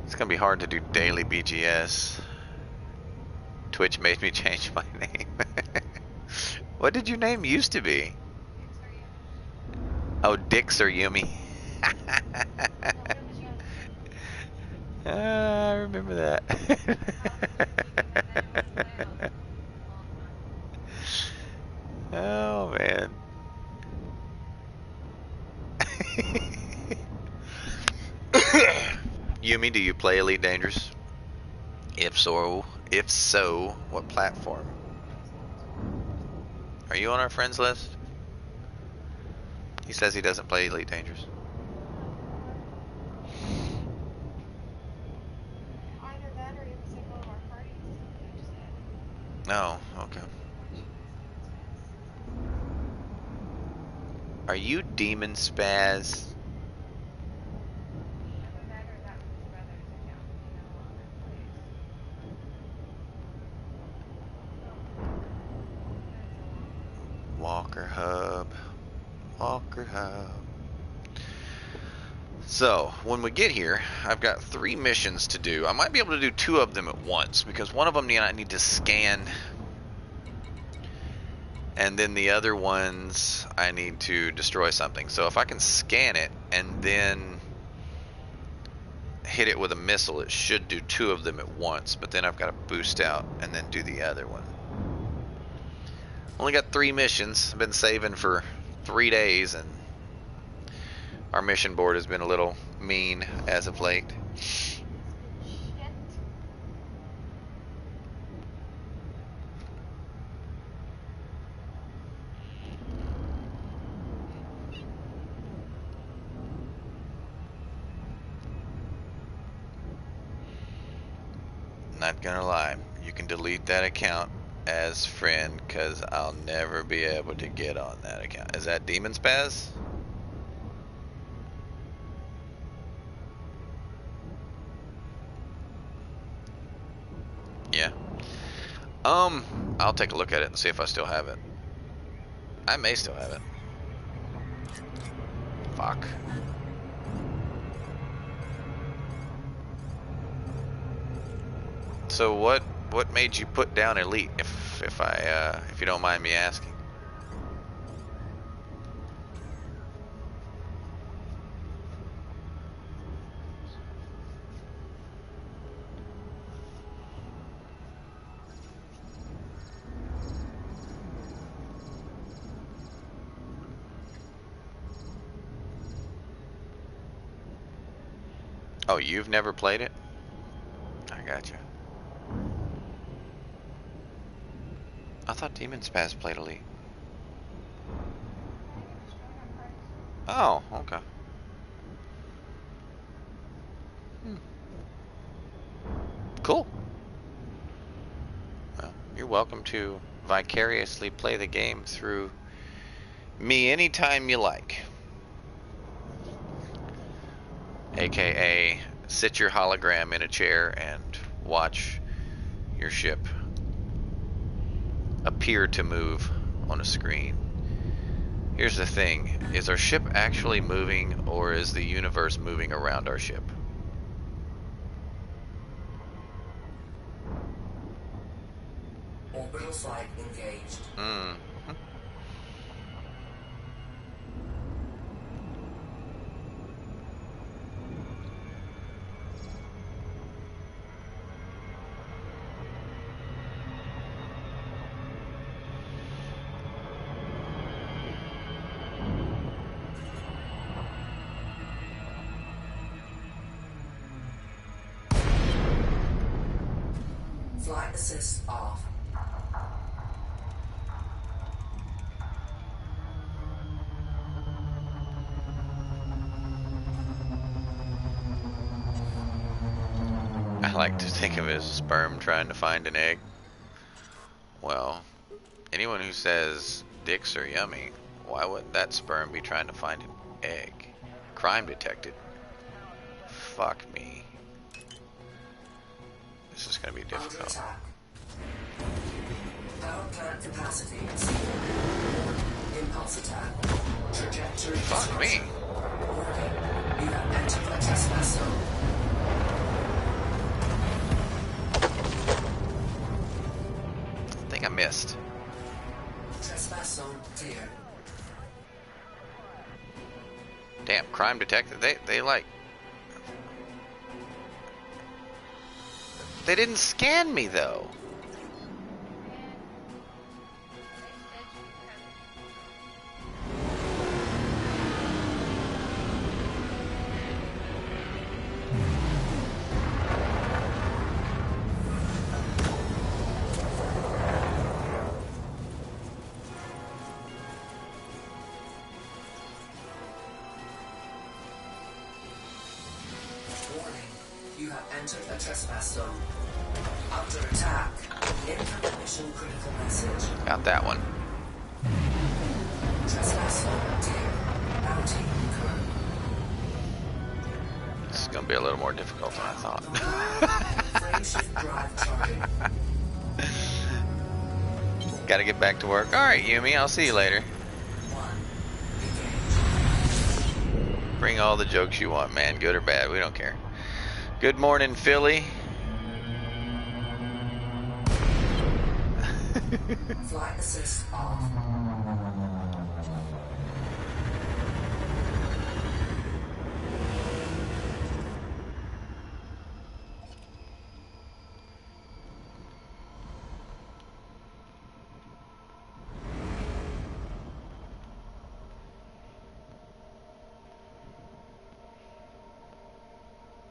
It's gonna be hard to do daily BGS. Twitch made me change my name. What did your name used to be? Oh, Dix or Yumi. I remember that. Oh man. Yumi, do you play Elite Dangerous? If so, what platform? Are you on our friends list? He says he doesn't play Elite Dangerous. Either that or he was in one of our parties. No, okay. Are you Demon Spaz? Either that or that was his brother's account. Walker Hub. Walker Hub. So, when we get here, I've got 3 missions to do. I might be able to do 2 of them at once, because one of them I need to scan, and then the other ones I need to destroy something. So if I can scan it and then hit it with a missile, it should do 2 of them at once, but then I've got to boost out and then do the other one. Only got 3 missions. I've been saving for 3 days, and our mission board has been a little mean as of late. Shit. Not gonna lie, you can delete that account as friend, cause I'll never be able to get on that account. Is that Demon Spaz? Yeah. I'll take a look at it and see if I still have it. I may still have it. Fuck. So what made you put down Elite, if you don't mind me asking? Oh, you've never played it? I gotcha. I thought Demon Spaz played Elite. Oh, okay. Cool. Well, you're welcome to vicariously play the game through me anytime you like. AKA, sit your hologram in a chair and watch your ship appear to move on a screen. Here's the thing, is our ship actually moving, or is the universe moving around our ship? Orbital flight engaged. Flight assist off. To think of it as a sperm trying to find an egg. Well, anyone who says dicks are yummy, why would that sperm be trying to find an egg? Crime detected. Fuck me. This is gonna be Under difficult. attack. Power plant capacity exceeded. Impulse attack. Trajectory Fuck me. disruption. Warning. You have entered a trespass zone. I think I missed. Trespass zone clear. Damn, crime detected. They like. They didn't scan me though. Warning. You have entered a trespass zone. Under attack. Incoming mission critical message. Got that one. Trespass zone clear. Bounty incurred. This is gonna be a little more difficult than I thought. Frame shift drive charging. Gotta get back to work. Alright, Yumi, I'll see you later. 1. Engage. Bring all the jokes you want, man. Good or bad, we don't care. Good morning, Philly. Flight assist off.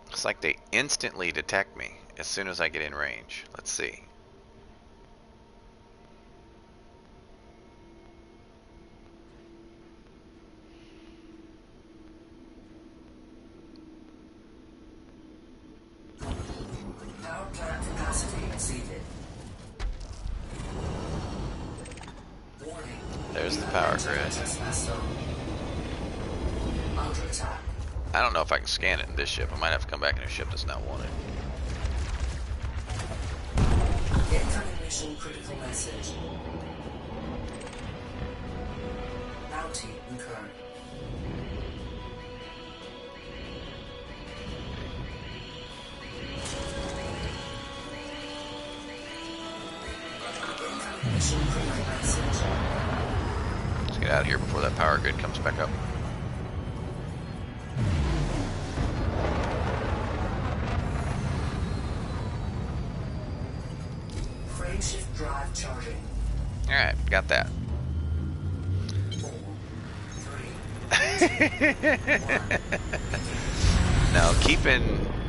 It's like they instantly detect me as soon as I get in range. Let's see. Power plant capacity exceeded. Warning. There's the power grid. Trespass zone. Under attack. I don't know if I can scan it in this ship. I might have to come back in a ship that's not wanted. Incoming mission critical message. Bounty incurred. Incoming mission critical message. Let's get out of here before that power grid comes back up. Frame shift drive charging. Alright, got that. 4, 3, Now,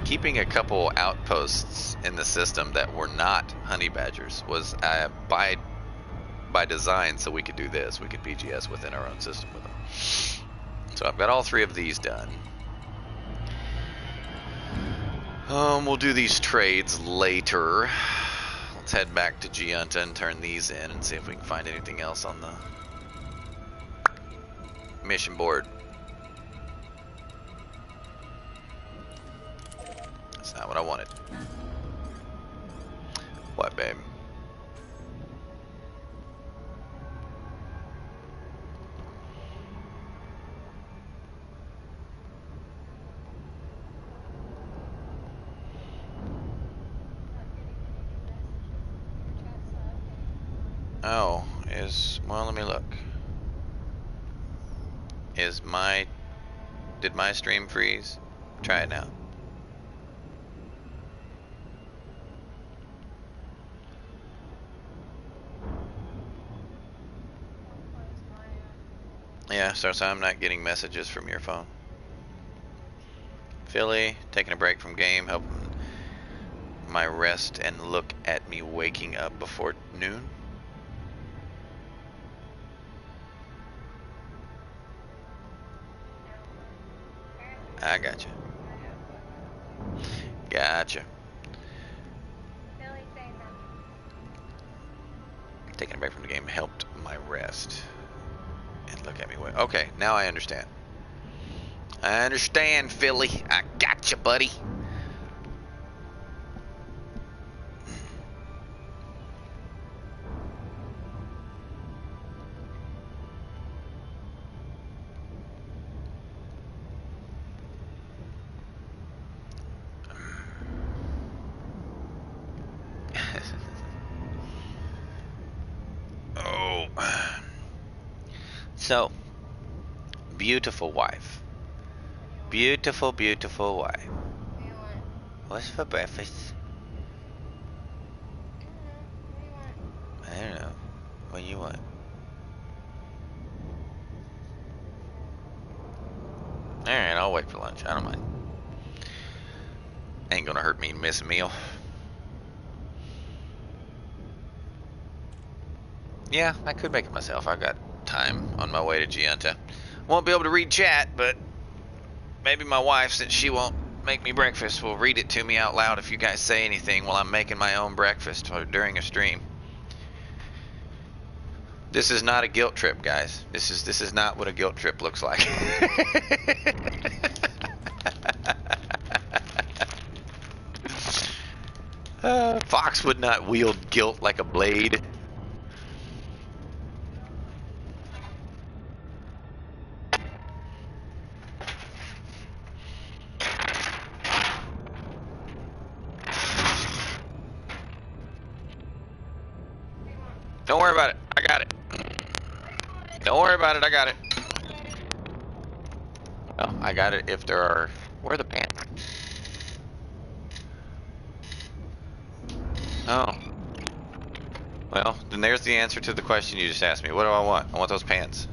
keeping a couple outposts in the system that were not honey badgers was by design, so we could do this. We could BGS within our own system with them. So I've got all 3 of these done. We'll do these trades later. Let's head back to Giunta and turn these in and see if we can find anything else on the mission board. That's not what I wanted. What, babe? Oh, well, let me look. Did my stream freeze? Try it now. Yeah, so I'm not getting messages from your phone. Philly, taking a break from game, helping my rest and look at me waking up before noon. I gotcha. Gotcha. Taking a break from the game helped my rest. And look at me. Okay, now I understand. I understand, Philly. I got you, buddy. Oh. So, beautiful wife. Beautiful, beautiful wife. What do you want? What's for breakfast? I don't know. What do you want? I don't know. What do you want? Alright, I'll wait for lunch. I don't mind. Ain't gonna hurt me to miss a meal. Yeah, I could make it myself. I've got time on my way to Gianta. Won't be able to read chat, but maybe my wife, since she won't make me breakfast, will read it to me out loud if you guys say anything while I'm making my own breakfast or during a stream. This is not a guilt trip, guys. This is not what a guilt trip looks like. Fox would not wield guilt like a blade. Don't worry about it. I got it. Don't worry about it. I got it. Oh, I got it if there are... Where are the pants? Oh. Well, then there's the answer to the question you just asked me. What do I want? I want those pants.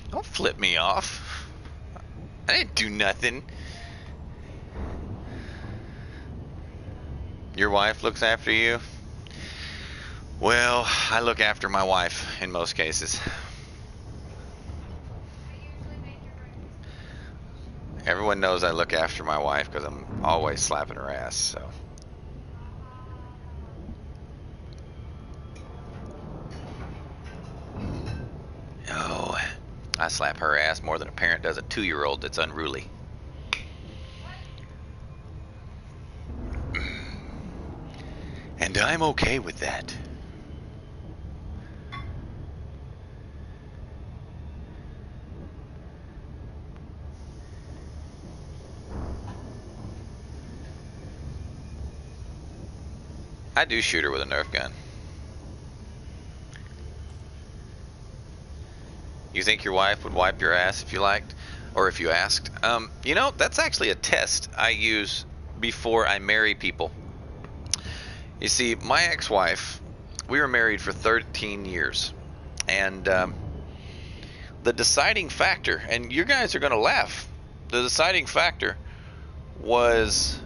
Don't flip me off. I didn't do nothing. Your wife looks after you? Well, I look after my wife in most cases. I usually make your breakfast. Everyone knows I look after my wife because I'm always slapping her ass, so. Oh, I slap her ass more than a parent does a 2-year-old that's unruly. And I'm okay with that. I do shoot her with a Nerf gun. You think your wife would wipe your ass if you liked? Or if you asked? You know, that's actually a test I use before I marry people. You see, my ex-wife, we were married for 13 years. And the deciding factor, and you guys are going to laugh, the deciding factor was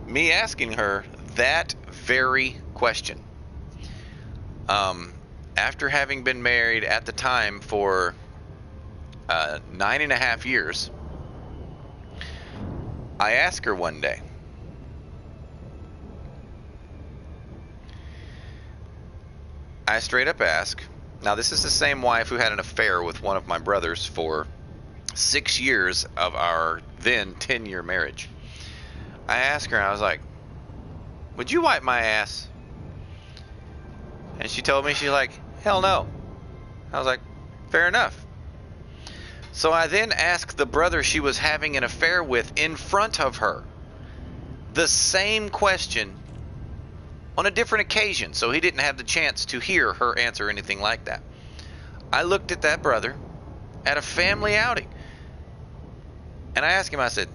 me asking her that very question. After having been married at the time for 9.5 years, I asked her one day, I straight up asked, now this is the same wife who had an affair with one of my brothers for 6 years of our then 10-year marriage. I asked her, I was like, would you wipe my ass? And she told me, she's like, hell no. I was like, fair enough. So I then asked the brother she was having an affair with in front of her the same question on a different occasion, so he didn't have the chance to hear her answer anything like that. I looked at that brother at a family outing, and I asked him, I said,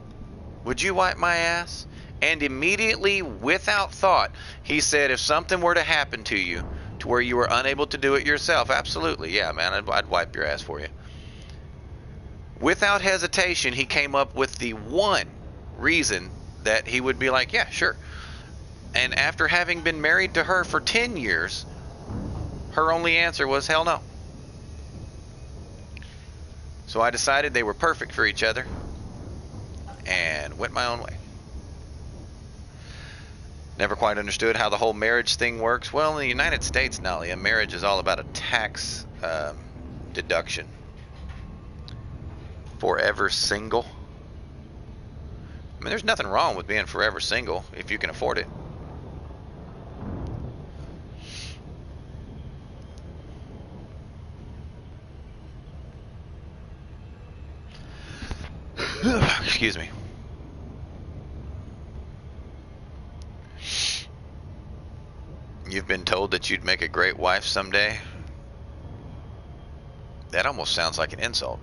would you wipe my ass? And immediately, without thought, he said, if something were to happen to you, to where you were unable to do it yourself, absolutely, yeah, man, I'd wipe your ass for you. Without hesitation, he came up with the one reason that he would be like, yeah, sure. And after having been married to her for 10 years, her only answer was, hell no. So I decided they were perfect for each other. and went my own way. Never quite understood how the whole marriage thing works. Well, in the United States, Nalia, marriage is all about a tax deduction. Forever single. I mean, there's nothing wrong with being forever single if you can afford it. Excuse me. You've been told that you'd make a great wife someday? That almost sounds like an insult.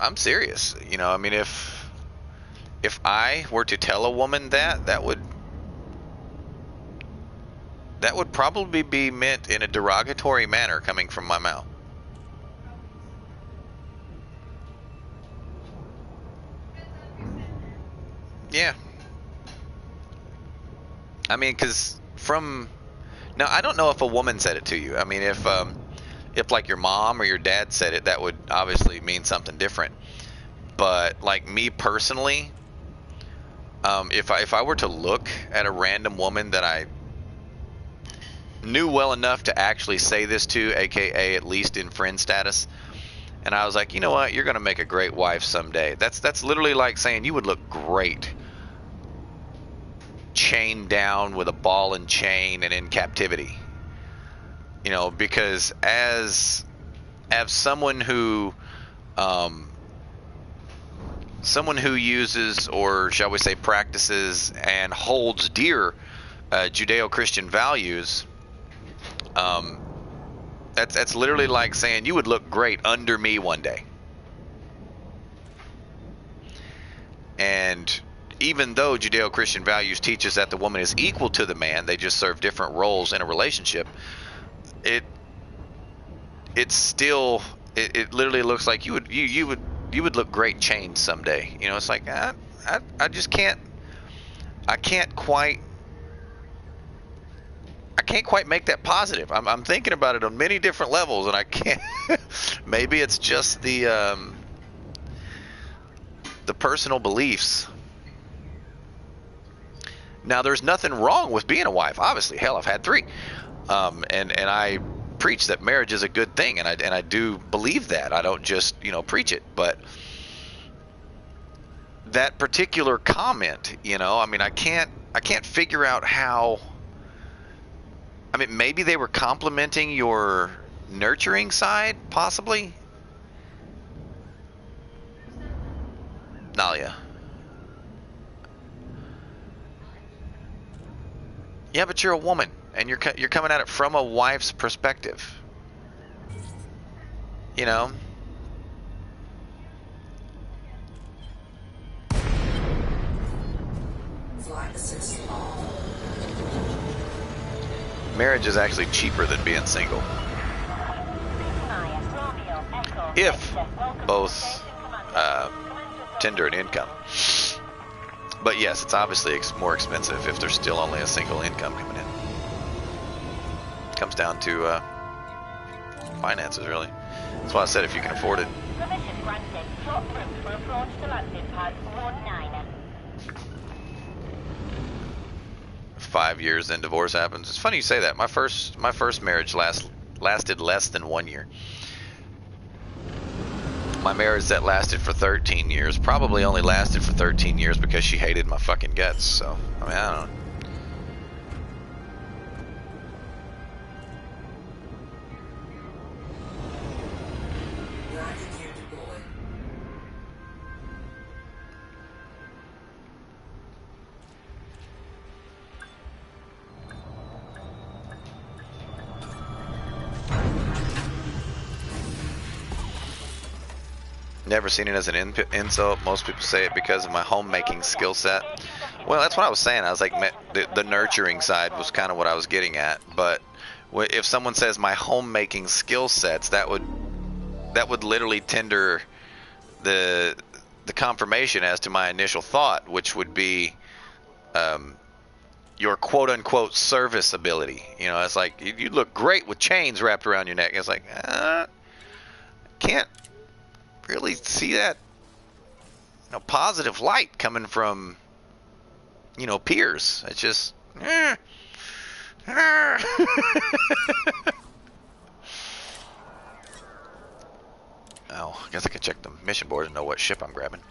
I'm serious. You know, I mean, if I were to tell a woman that would probably be meant in a derogatory manner coming from my mouth. Yeah. I mean, because now I don't know if a woman said it to you. I mean, if like your mom or your dad said it, that would obviously mean something different. But like me personally, if I were to look at a random woman that I knew well enough to actually say this to, aka at least in friend status, and I was like, you know what, you're gonna make a great wife someday. That's literally like saying you would look great chained down with a ball and chain and in captivity. You know, because as someone who uses, or shall we say practices and holds dear Judeo-Christian values, that's literally like saying you would look great under me one day. And even though Judeo-Christian values teach us that the woman is equal to the man, they just serve different roles in a relationship. It literally looks like you would look great chained someday. You know, it's like I just can't quite make that positive. I'm thinking about it on many different levels, and I can't. Maybe it's just the personal beliefs. Now, there's nothing wrong with being a wife. Obviously, hell, I've had 3, and I preach that marriage is a good thing, and I do believe that. I don't just preach it, but that particular comment, I mean, I can't figure out how. I mean, maybe they were complimenting your nurturing side, possibly. Nalia. Yeah, but you're a woman, and you're coming at it from a wife's perspective. You know? Flight assist on. Marriage is actually cheaper than being single. If both tender an income. But yes, it's obviously more expensive if there's still only a single income coming in. It comes down to finances, really. That's why I said if you can afford it. Permission granted. Top route for approach to landing pad 19. 5 years, then divorce happens. It's funny you say that. My first marriage lasted less than 1 year. My marriage that lasted for 13 years probably only lasted for 13 years because she hated my fucking guts. So, I mean, I don't know. Landing gear deployed. Never seen it as an insult. Most people say it because of my homemaking skill set. Well, that's what I was saying. I was like, the nurturing side was kind of what I was getting at. But if someone says my homemaking skill sets, that would literally tender the confirmation as to my initial thought, which would be your quote unquote service ability. You know, it's like you look great with chains wrapped around your neck. It's like really see that positive light coming from peers. It's just Oh, I guess I could check the mission board and know what ship I'm grabbing.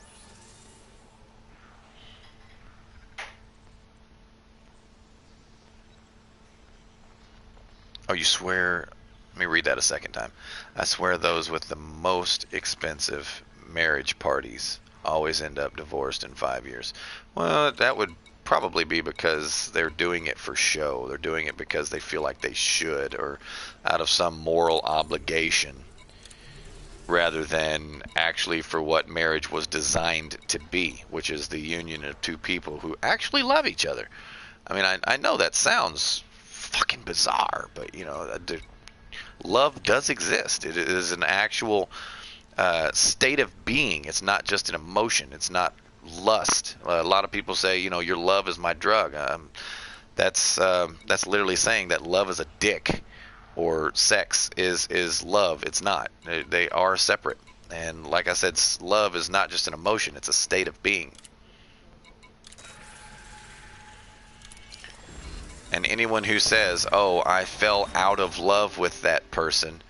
Oh, you swear... Let me read that a second time. I swear those with the most expensive marriage parties always end up divorced in 5 years. Well, that would probably be because they're doing it for show. They're doing it because they feel like they should, or out of some moral obligation, rather than actually for what marriage was designed to be, which is the union of two people who actually love each other. I mean, I know that sounds fucking bizarre, but love does exist. It is an actual state of being. It's not just an emotion. It's not lust. A lot of people say, your love is my drug. That's literally saying that love is a dick, or sex is love. It's not. They are separate. And like I said, love is not just an emotion. It's a state of being. And anyone who says, "Oh, I fell out of love with that person,"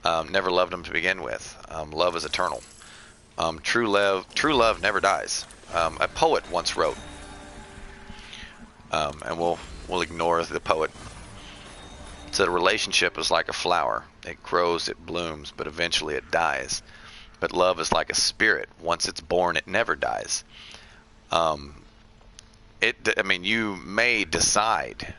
never loved them to begin with. Love is eternal. True love never dies. A poet once wrote, and we'll ignore the poet. It said a relationship is like a flower. It grows, it blooms, but eventually it dies. But love is like a spirit. Once it's born, it never dies. You may decide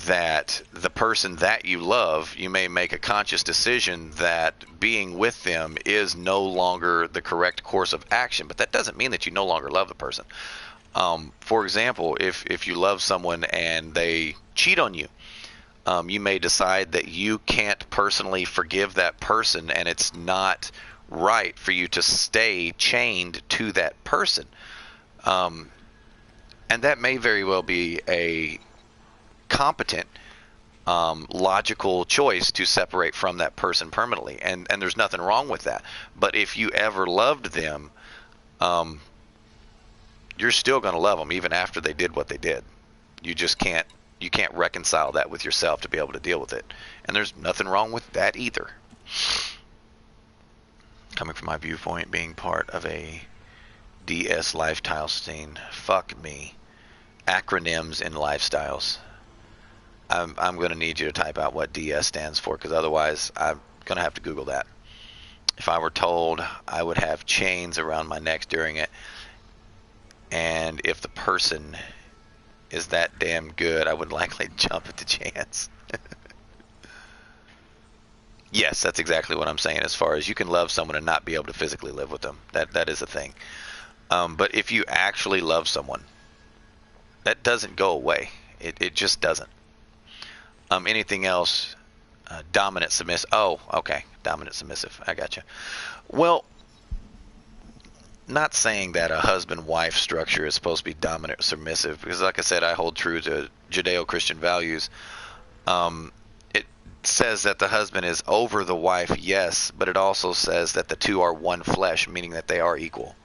that the person that you love, you may make a conscious decision that being with them is no longer the correct course of action, but that doesn't mean that you no longer love the person. For example, if you love someone and they cheat on you, you may decide that you can't personally forgive that person, and it's not right for you to stay chained to that person. And that may very well be a competent, logical choice to separate from that person permanently, and there's nothing wrong with that. But if you ever loved them, you're still going to love them even after they did what they did. You can't reconcile that with yourself to be able to deal with it, and there's nothing wrong with that either. Coming from my viewpoint, being part of a DS lifestyle scene, fuck me. Acronyms in lifestyles. I'm going to need you to type out what DS stands for, because otherwise I'm going to have to Google that. If I were told I would have chains around my neck during it, and if the person is that damn good, I would likely jump at the chance. Yes, that's exactly what I'm saying, as far as you can love someone and not be able to physically live with them. That is a thing. But if you actually love someone, that doesn't go away. It just doesn't. Anything else? Dominant, submissive. Oh, okay. Dominant, submissive. I got you. Well, not saying that a husband-wife structure is supposed to be dominant or submissive, because like I said, I hold true to Judeo-Christian values. It says that the husband is over the wife, yes, but it also says that the two are one flesh, meaning that they are equal.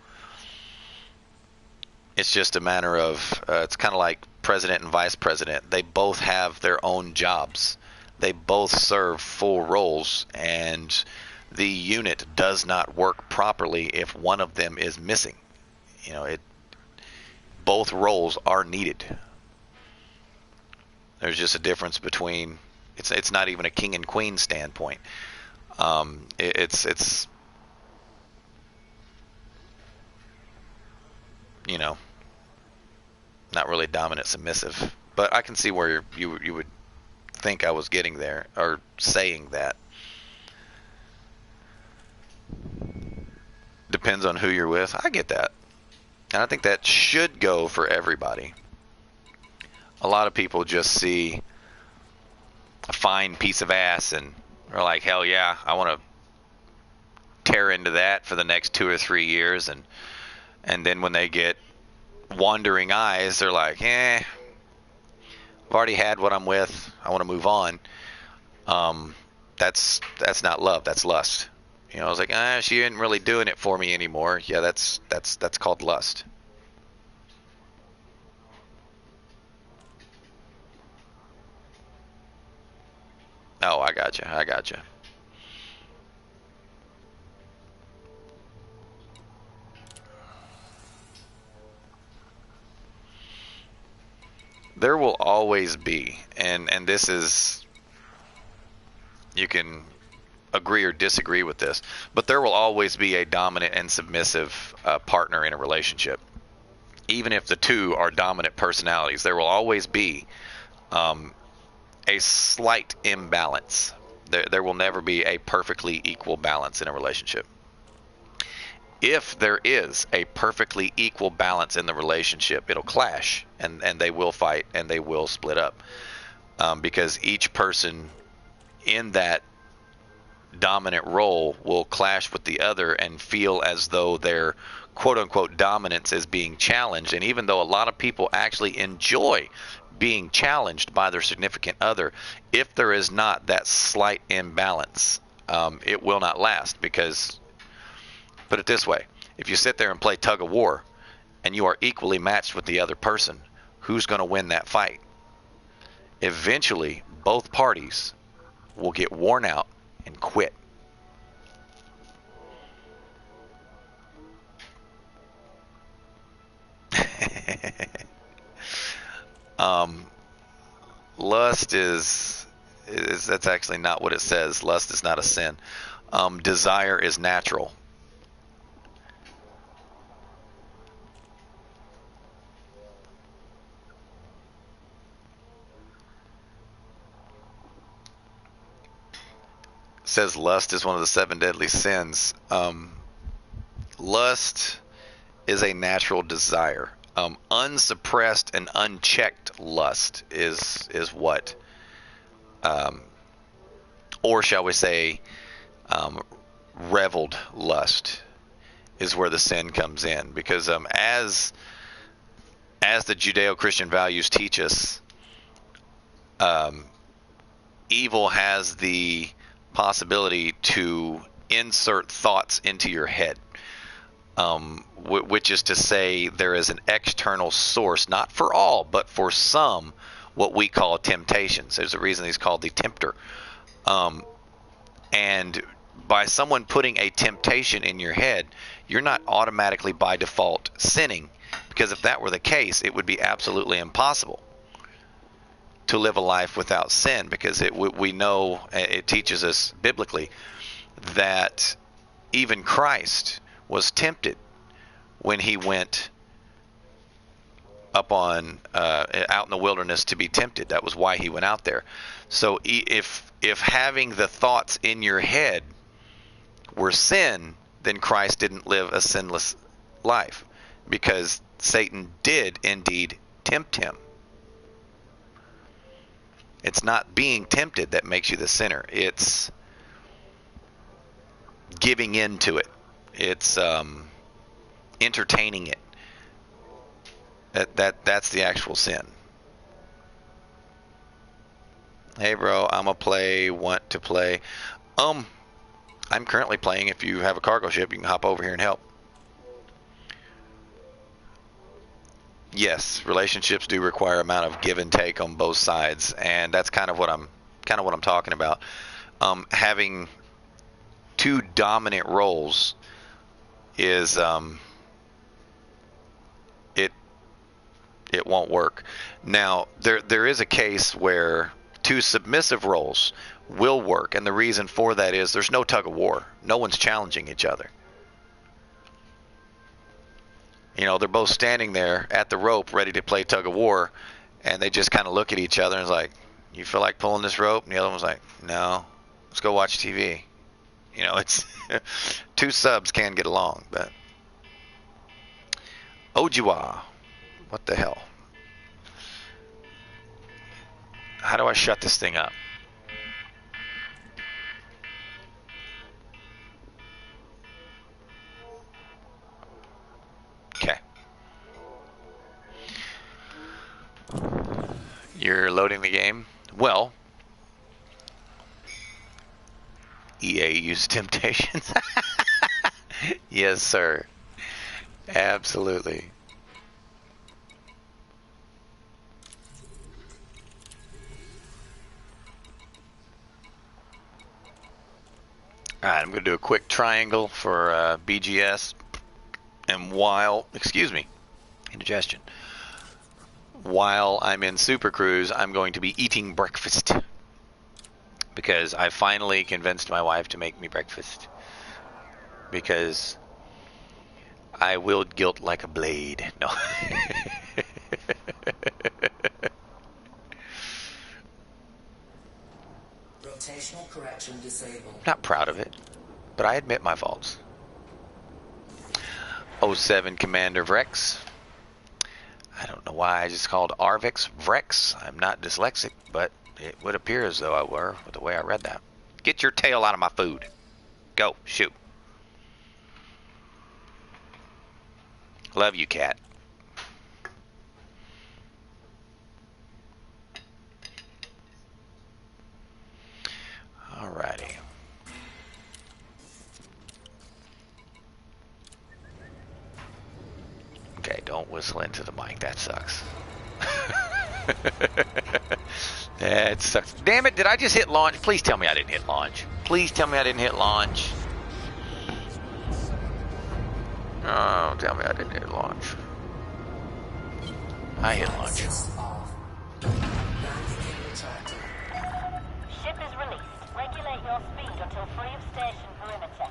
It's just a matter of, it's kind of like president and vice president. They both have their own jobs. They both serve full roles, and the unit does not work properly if one of them is missing. Both roles are needed. There's just a difference between, it's not even a king and queen standpoint. It's not really dominant submissive, but I can see where you would think I was getting there, or saying that. Depends on who you're with. I get that, and I think that should go for everybody. A lot of people just see a fine piece of ass and are like, hell yeah, I want to tear into that for the next 2 or 3 years, and then when they get wandering eyes, they're like, I've already had what I'm with, I want to move on. That's not love, that's lust. You know, I was like, she isn't really doing it for me anymore. Yeah, that's called lust. Oh, I gotcha. I gotcha. There will always be, and this is, you can agree or disagree with this, but there will always be a dominant and submissive partner in a relationship. Even if the two are dominant personalities, there will always be a slight imbalance. There will never be a perfectly equal balance in a relationship. If there is a perfectly equal balance in the relationship, it'll clash, and they will fight, and they will split up, because each person in that dominant role will clash with the other and feel as though their quote unquote dominance is being challenged. And even though a lot of people actually enjoy being challenged by their significant other, if there is not that slight imbalance, it will not last. Because, put it this way, if you sit there and play tug of war and you are equally matched with the other person, who's going to win that fight? Eventually, both parties will get worn out and quit. Lust is that's actually not what it says. Lust is not a sin. Desire is natural. It says lust is one of the 7 deadly sins. Lust is a natural desire. Unsuppressed and unchecked lust is what, or shall we say, reveled lust is where the sin comes in. Because as the Judeo-Christian values teach us, evil has the possibility to insert thoughts into your head, which is to say there is an external source, not for all, but for some, what we call temptations. There's a reason he's called the tempter. And by someone putting a temptation in your head, you're not automatically by default sinning, because if that were the case, it would be absolutely impossible to live a life without sin, because we know it teaches us biblically that even Christ was tempted when he went up on out in the wilderness to be tempted. That was why he went out there. So if having the thoughts in your head were sin, then Christ didn't live a sinless life, because Satan did indeed tempt him. It's not being tempted that makes you the sinner. It's giving in to it. It's entertaining it. That's the actual sin. Hey bro, want to play. I'm currently playing. If you have a cargo ship, you can hop over here and help. Yes, relationships do require a amount of give and take on both sides, and that's kind of what I'm talking about. Having two dominant roles is it won't work. Now there is a case where two submissive roles will work, and the reason for that is there's no tug of war. No one's challenging each other. You know, they're both standing there at the rope ready to play tug of war, and they just kind of look at each other and it's like, you feel like pulling this rope? And the other one's like, no, let's go watch TV. You know, it's two subs can get along, but Ojua, what the hell? How do I shut this thing up? Okay. You're loading the game? Well, EA use Temptations. Yes, sir. Absolutely. Alright, I'm going to do a quick triangle for BGS. And while, excuse me, indigestion. While I'm in Super Cruise, I'm going to be eating breakfast. Because I finally convinced my wife to make me breakfast. Because I willed guilt like a blade. No. Rotational correction disabled. Not proud of it, but I admit my faults. 07 Commander Vrex. I don't know why I just called Arvix Vrex. I'm not dyslexic, but it would appear as though I were with the way I read that. Get your tail out of my food. Go, shoot. Love you, cat. Alrighty. Okay, don't whistle into the mic. That sucks. That sucks. Damn it, did I just hit launch? Please tell me I didn't hit launch. Please tell me I didn't hit launch. Oh, tell me I didn't hit launch. I hit launch. Assist off. Landing gear retracted. Ship is released. Regulate your speed until free of station perimeter.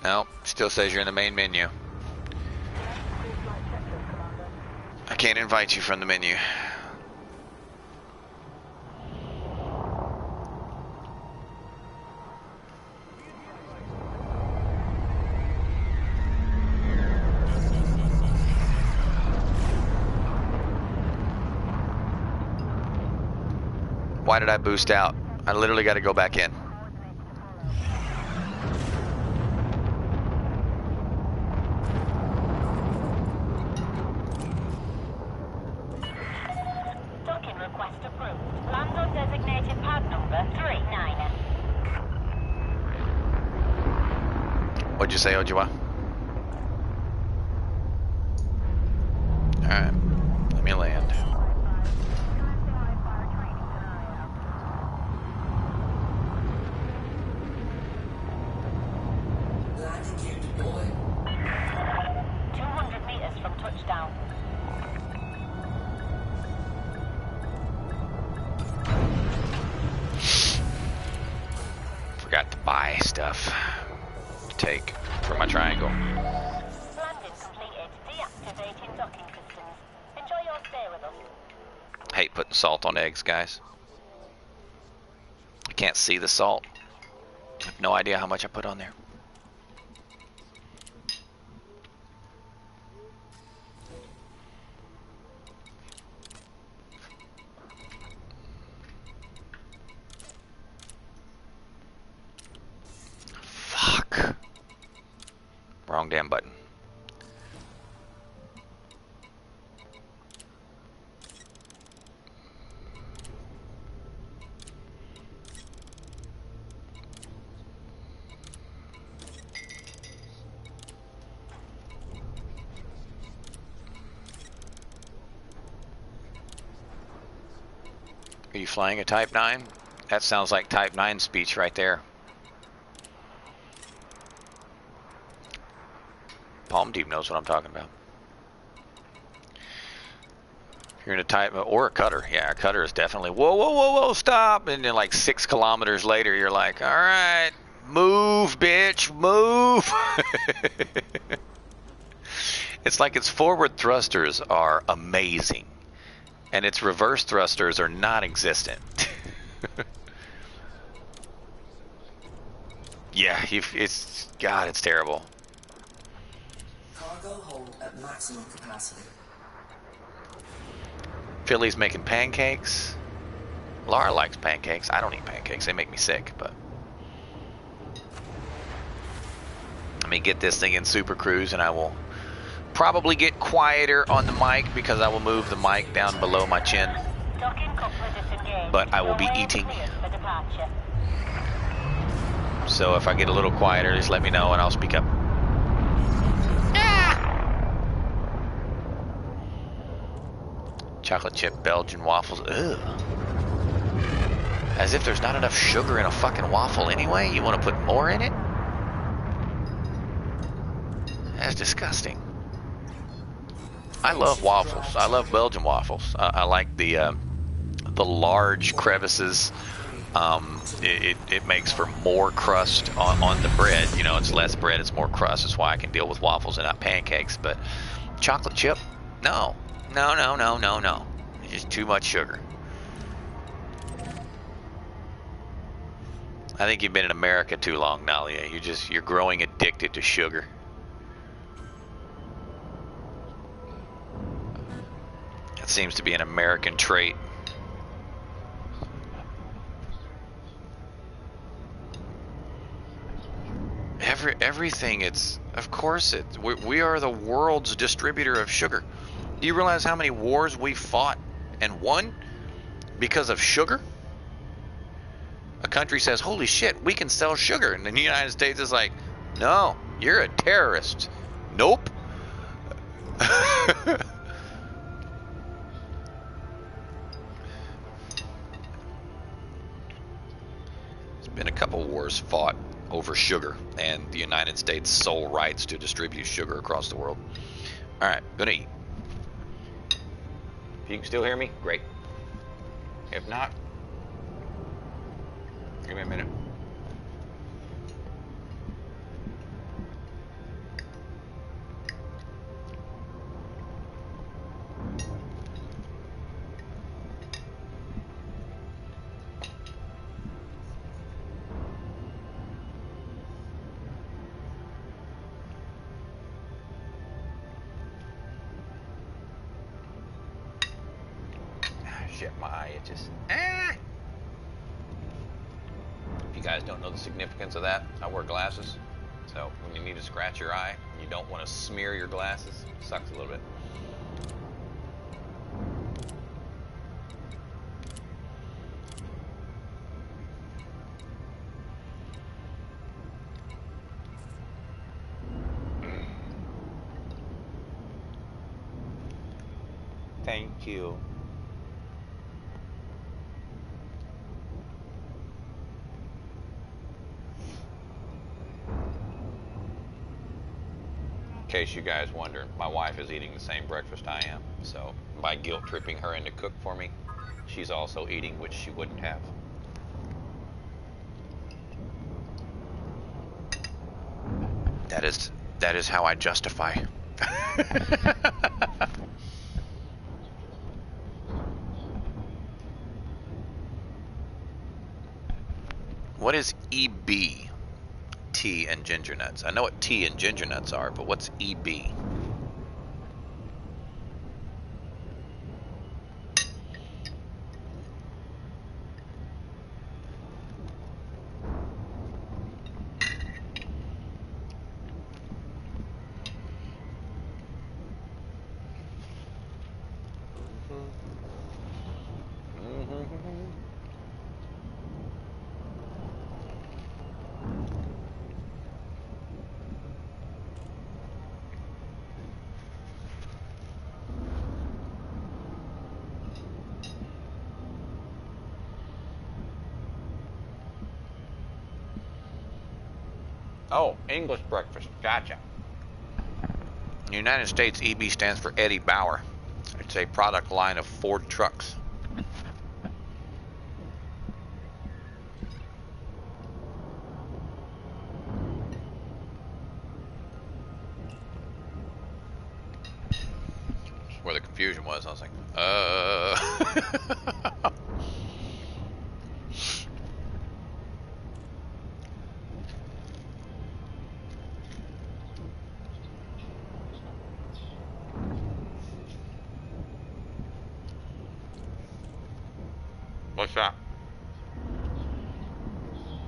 No, still says you're in the main menu. I can't invite you from the menu. Why did I boost out? I literally got to go back in. Docking request approved. Land on designated pad number 39. What'd you say, Ojiwa? Alright. Let me land. Landing gear deployed. 200 meters from touchdown. Forgot to buy stuff to take for my triangle. Landing completed. Deactivating docking systems. Enjoy your stay with us. Hate putting salt on eggs, guys. I can't see the salt. I have no idea how much I put on there. Fuck. Wrong damn button. Are you flying a Type 9? That sounds like Type 9 speech right there. Palm Deep knows what I'm talking about. You're in a Type, or a Cutter. Yeah, a Cutter is definitely, whoa, whoa, whoa, whoa, stop. And then like 6 kilometers later, you're like, all right, move, bitch, move. It's like its forward thrusters are amazing. And its reverse thrusters are non-existent. Yeah, it's God, it's terrible. Cargo hold at maximum capacity. Philly's making pancakes. Laura likes pancakes. I don't eat pancakes. They make me sick, but let me get this thing in Super Cruise and I will probably get quieter on the mic because I will move the mic down below my chin. Docking coupler disengaged. But I will be Runway eating. cleared for departure. So if I get a little quieter, just let me know and I'll speak up. Chocolate chip Belgian waffles. Ugh. As if there's not enough sugar in a fucking waffle anyway. You want to put more in it? That's disgusting. I love waffles. I love Belgian waffles. I like the large crevices. It makes for more crust on the bread. You know, it's less bread, it's more crust. That's why I can deal with waffles and not pancakes. But chocolate chip, no, no, no, no, no, no. It's just too much sugar. I think you've been in America too long, Nalia. You're growing addicted to sugar. That seems to be an American trait. Everything, of course we are the world's distributor of sugar. Do you realize how many wars we fought and won because of sugar? A country says, holy shit, we can sell sugar. And then the United States is like, no, you're a terrorist. Nope. There's been a couple wars fought over sugar and the United States' sole rights to distribute sugar across the world. All right, gonna eat. If you can still hear me, great. If not, give me a minute. Shit, my eye itches. If you guys don't know the significance of that, I wear glasses. So when you need to scratch your eye, and you don't want to smear your glasses, it sucks a little bit. Thank you. In case you guys wonder, my wife is eating the same breakfast I am. So by guilt tripping her into cook for me, she's also eating, which she wouldn't have. That is how I justify. What is EB? Tea and ginger nuts. I know what tea and ginger nuts are, but what's EB? Oh, English breakfast. Gotcha. In the United States, EB stands for Eddie Bauer. It's a product line of Ford trucks. That's where the confusion was. I was like, What's that?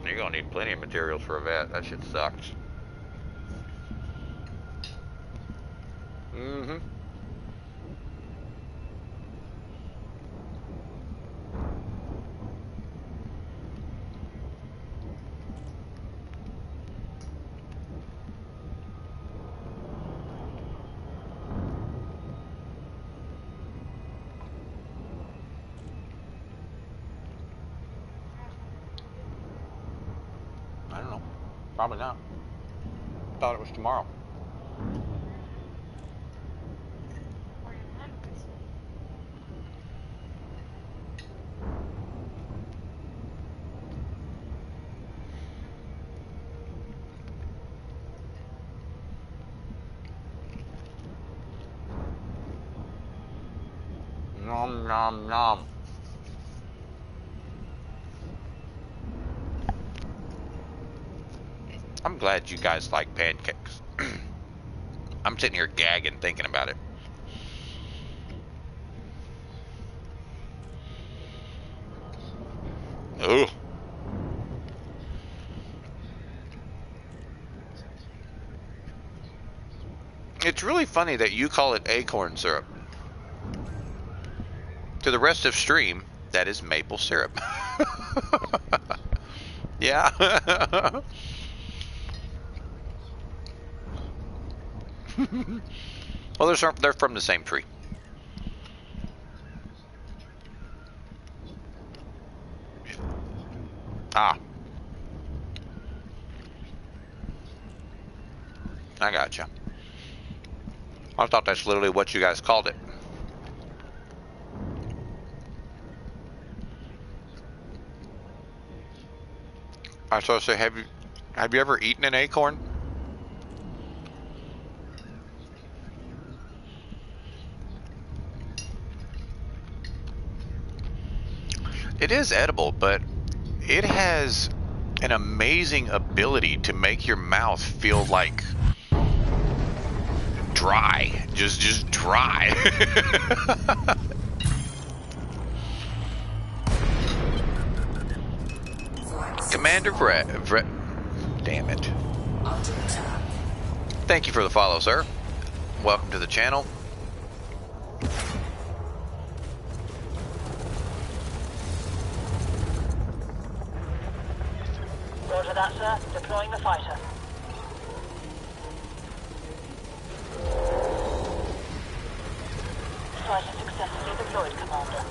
You're gonna need plenty of materials for a vet. That shit sucks. Mm-hmm. Probably not. Thought it was tomorrow. Or your anniversary. Nom nom nom. I'm glad you guys like pancakes. I'm sitting here gagging thinking about it. Ugh. It's really funny that you call it acorn syrup. To the rest of stream, that is maple syrup. Yeah. Well, they're from the same tree. Ah. I gotcha. I thought that's literally what you guys called it. I was supposed to say, have you ever eaten an acorn? It is edible, but it has an amazing ability to make your mouth feel like dry, just dry. Commander Vret, damn it. Under attack. Thank you for the follow, sir. Welcome to the channel. Roger that, sir. Deploying the fighter. Fighter successfully deployed, Commander.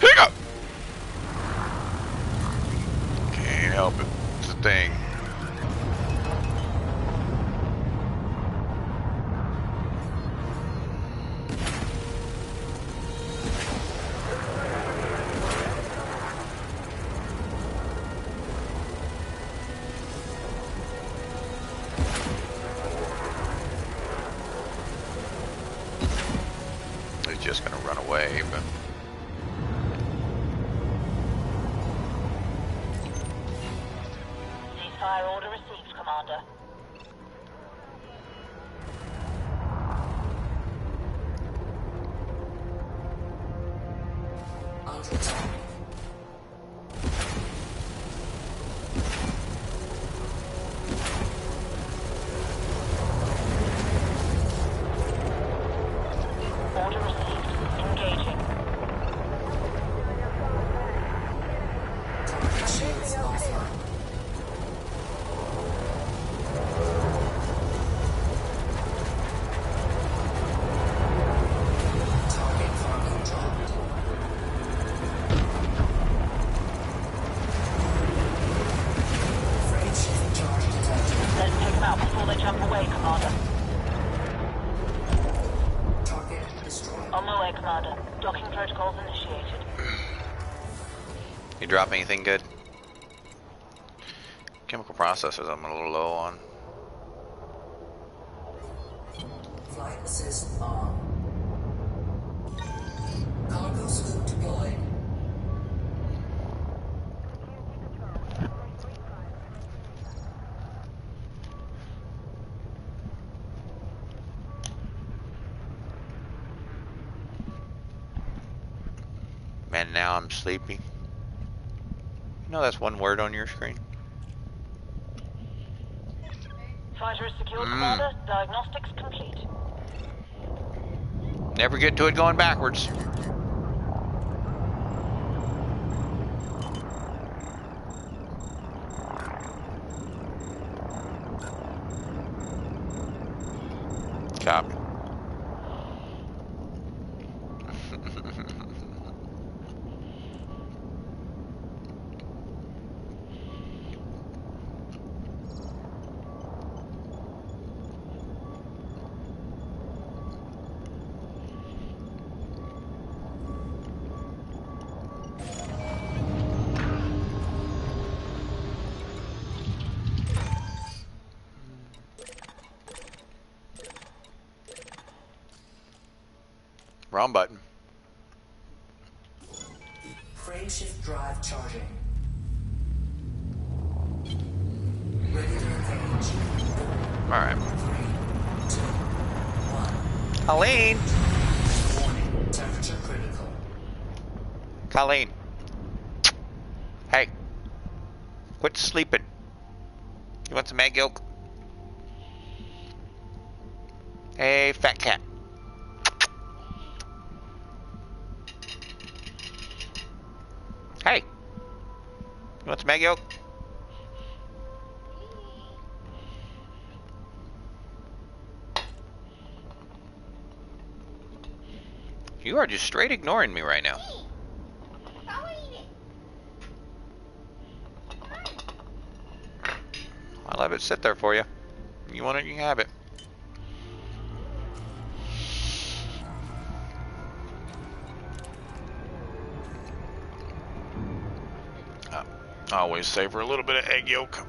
Pick up! Can't help it. It's a thing. He's just gonna run away, but Ceasefire order received, Commander. Under attack. Order received. Engaging. Target shields offline. Target cargo dropped. Freight ship charge detected. Let's take them out before they jump away, Commander. Target destroyed. On my way, Commander. Docking protocols initiated. you drop anything good? Chemical processors I'm a little low on. Flight assist on. Cargo scoop deployed. Man, now I'm sleepy. You know that's one word on your screen? Fighter is secured, Commander. Diagnostics complete. Never get to it going backwards. Copy. Wrong button. Frameshift drive charging. Ready to engage. Alright. 3, 2, 1. Colleen! Warning. Temperature critical. Colleen. Hey. Quit sleeping. You want some egg yolk? Hey, fat cat. Hey. You want some egg yolk? You are just straight ignoring me right now. I'll have it sit there for you. You want it, you can have it. I always savor a little bit of egg yolk.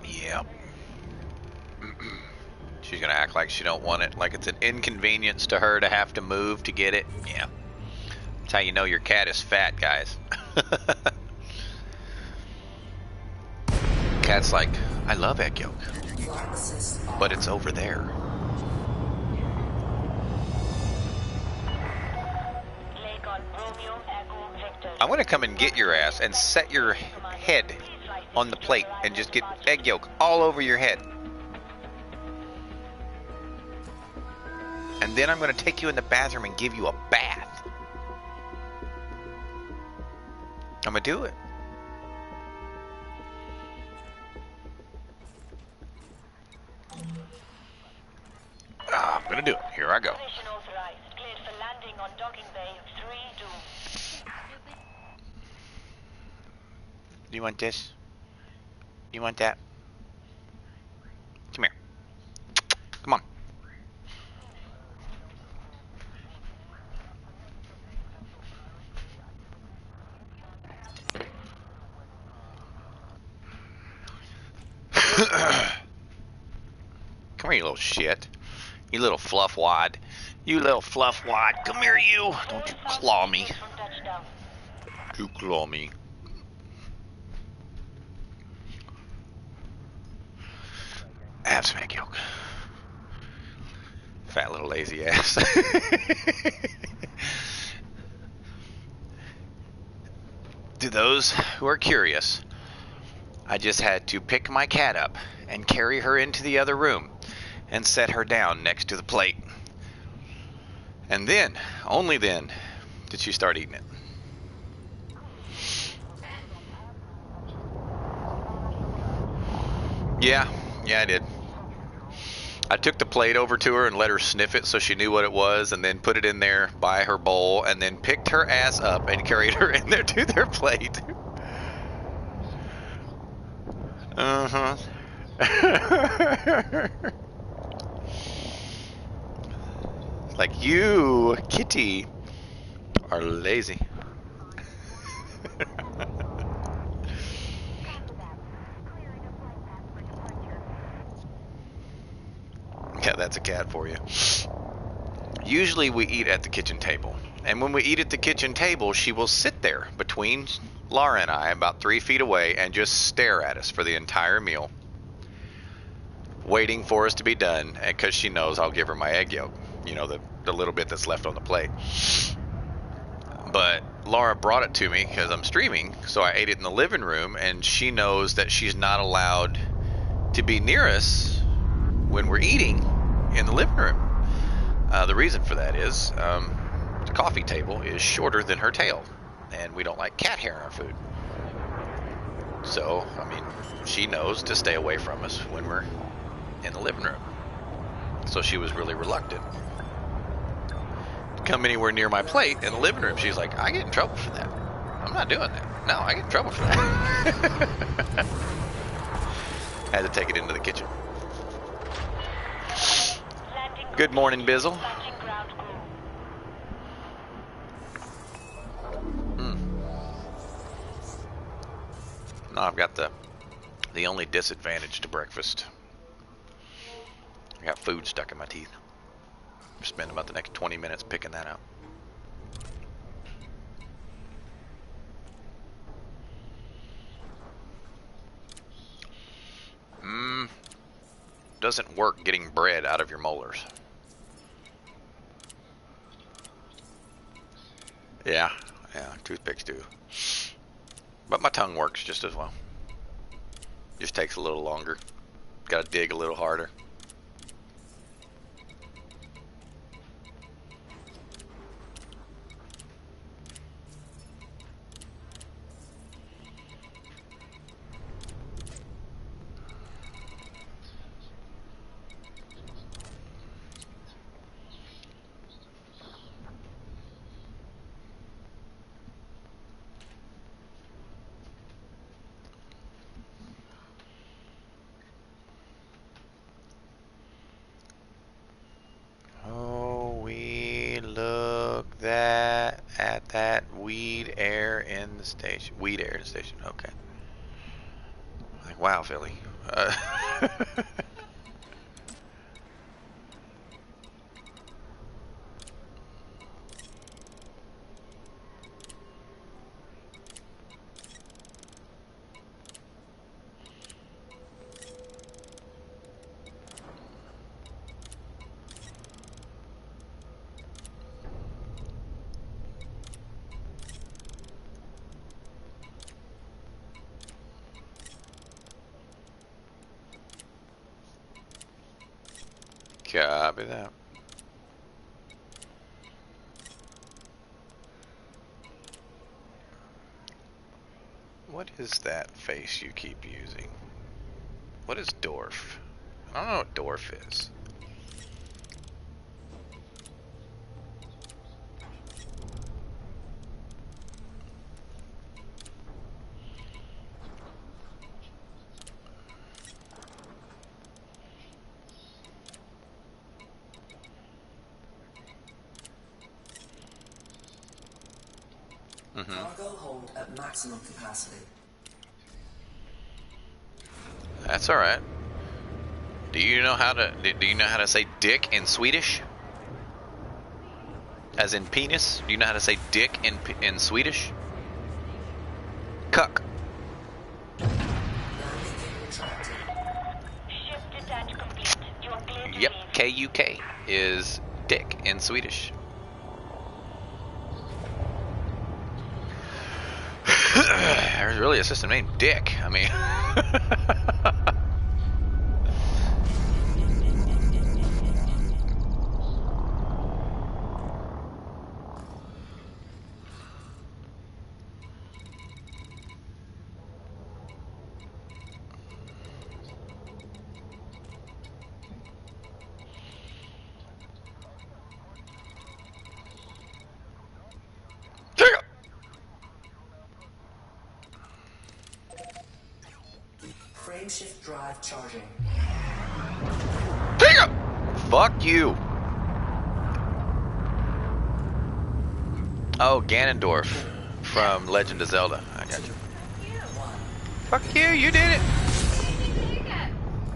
Yep. She's gonna act like she don't want it, like it's an inconvenience to her to have to move to get it. Yeah. That's how you know your cat is fat, guys. Cat's like, I love egg yolk, but it's over there. I'm gonna come and get your ass and set your head on the plate and just get egg yolk all over your head. And then I'm gonna take you in the bathroom and give you a bath. I'm gonna do it. I'm gonna do it. Here I go. Do you want this? You want that? Come here. Come on. Come here, you little shit. You little fluff wad. You little fluff wad. Come here, you. Don't you claw me. You claw me. Have some egg yolk. Fat little lazy ass. To those who are curious, I just had to pick my cat up and carry her into the other room and set her down next to the plate. And then, only then, did she start eating it. Yeah, I did. I took the plate over to her and let her sniff it so she knew what it was, and then put it in there by her bowl, and then picked her ass up and carried her in there to their plate. Uh-huh. Like, you, kitty, are lazy. Yeah, that's a cat for you. Usually we eat at the kitchen table. And when we eat at the kitchen table, she will sit there between Laura and I, about 3 feet away, and just stare at us for the entire meal, waiting for us to be done, because she knows I'll give her my egg yolk, you know, the little bit that's left on the plate. But Laura brought it to me because I'm streaming, so I ate it in the living room, and she knows that she's not allowed to be near us when we're eating in the living room. The reason for that is the coffee table is shorter than her tail, and we don't like cat hair in our food. So, I mean, she knows to stay away from us when we're in the living room. So she was really reluctant to come anywhere near my plate in the living room. She's like, I get in trouble for that. I'm not doing that. No, I get in trouble for that. Had to take it into the kitchen. Good morning, Bizzle. No, I've got the only disadvantage to breakfast. I got food stuck in my teeth. Spend about the next 20 minutes picking that out. Doesn't work getting bread out of your molars. Yeah, toothpicks do. But my tongue works just as well. Just takes a little longer. Gotta dig a little harder. Weed air in the station. Okay. Like, wow, Philly. Copy that. What is that face you keep using? What is dwarf? I don't know what dwarf is. Cargo hold at maximum capacity. That's all right. Do you know how to say dick in Swedish? As in penis? Do you know how to say dick in Swedish? Cuck. Yep, K-U-K is dick in Swedish. There's really a system named Dick. I mean... Frameshift drive charging. Fuck you. Oh, Ganondorf from Legend of Zelda. I got you. Fuck you, you did it.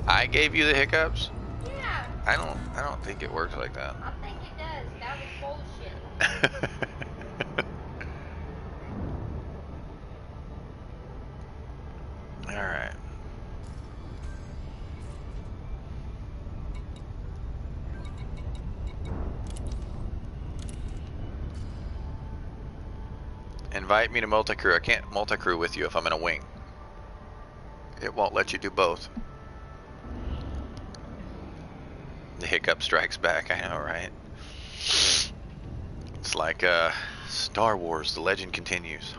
I gave you the hiccups? Yeah. I don't think it works like that. I think it does. Alright. Invite me to multi-crew. I can't multi-crew with you if I'm in a wing. It won't let you do both. The hiccup strikes back, I know, right? It's like Star Wars, the legend continues.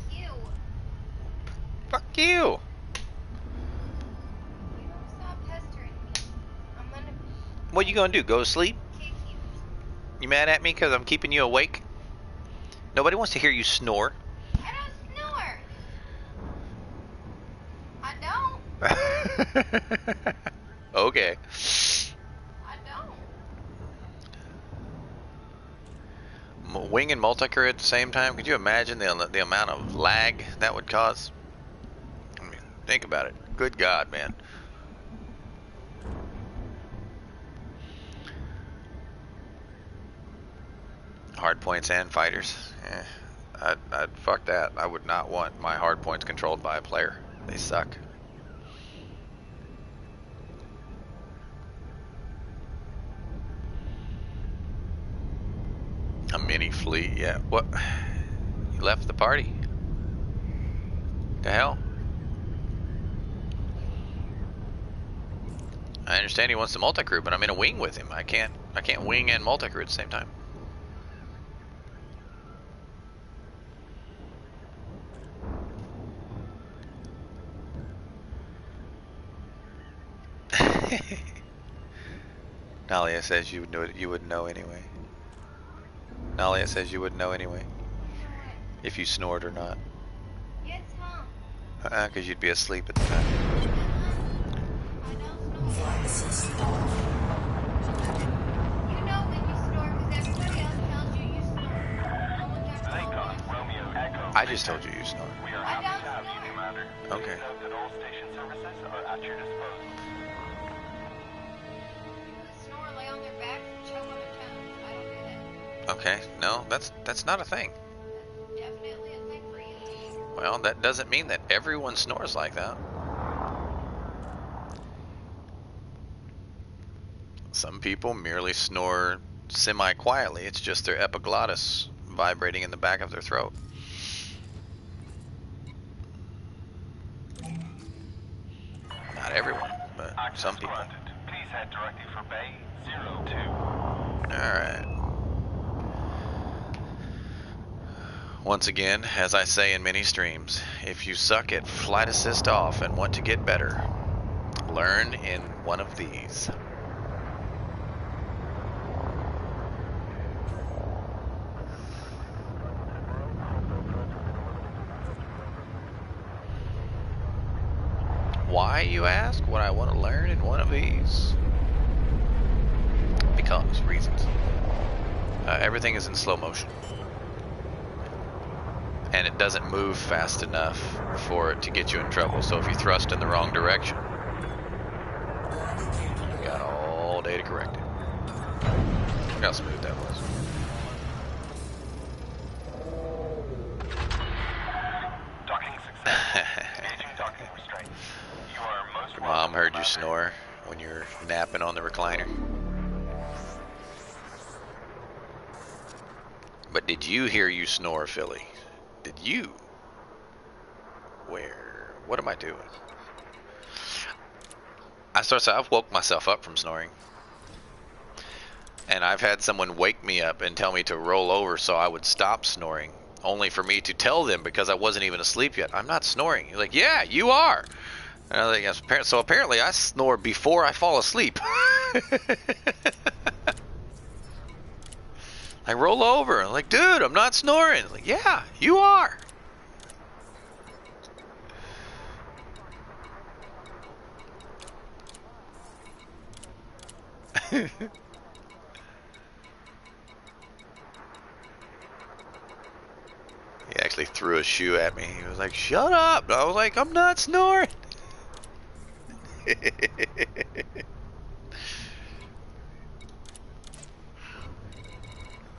You. Fuck you! You don't stop pestering me. I'm gonna What you gonna do, go to sleep? kick you. You mad at me because I'm keeping you awake? Nobody wants to hear you snore. I don't snore. I don't. Okay. I don't. Wing and multi-crew at the same time? Could you imagine the amount of lag that would cause? I mean, think about it. Good God, man. Hard points and fighters. I'd fuck that. I would not want my hard points controlled by a player. They suck. A mini fleet, yeah. What? You left the party? The hell? I understand he wants the multi-crew, but I'm in a wing with him. I can't wing and multi-crew at the same time. Nalia says you wouldn't know anyway. Nalia says you wouldn't know anyway if you snored or not. Yes, Mom. Because you'd be asleep at the time. I don't snore. Flight assist off. You know when you snore because everybody else tells you you snore. No one's ever told Lagos, me. Romeo, Echo. I just told you you snore. We are I happy don't to have you, snore. Commander. Okay. Please note that all station services are at your disposal. People snore, lay on their backs, and choke on their toes. I don't do that. Okay, no, that's not a thing. That's definitely a thing for you. Well, that doesn't mean that everyone snores like that. Some people merely snore semi-quietly. It's just their epiglottis vibrating in the back of their throat. Not everyone, but Access some people. granted. Please head directly for Bay 02. Alright. Once again, as I say in many streams, if you suck at flight assist off and want to get better, learn in one of these. Why, you ask? Would I want to learn in one of these? Because reasons. Everything is in slow motion. And it doesn't move fast enough for it to get you in trouble. So if you thrust in the wrong direction, you got all day to correct it. Look how smooth that was. Docking successful. Engaging docking restraints. You are most Your welcome, mom heard you Commander. snore when you're napping on the recliner. But did you hear you snore, Philly? Did you? Where? What am I doing? I've woke myself up from snoring. And I've had someone wake me up and tell me to roll over so I would stop snoring, only for me to tell them because I wasn't even asleep yet, I'm not snoring. You're like, yeah, you are. And I was like, so apparently I snore before I fall asleep. Like, roll over. I'm like, dude, I'm not snoring. Like, yeah, you are. He actually threw a shoe at me. He was like, shut up. And I was like, I'm not snoring.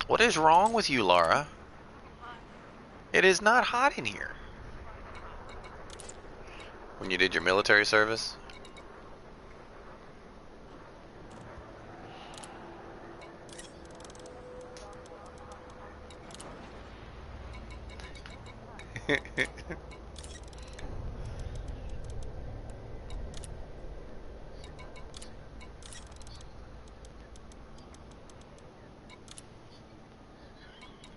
What is wrong with you, Laura? It is not hot in here. When you did your military service?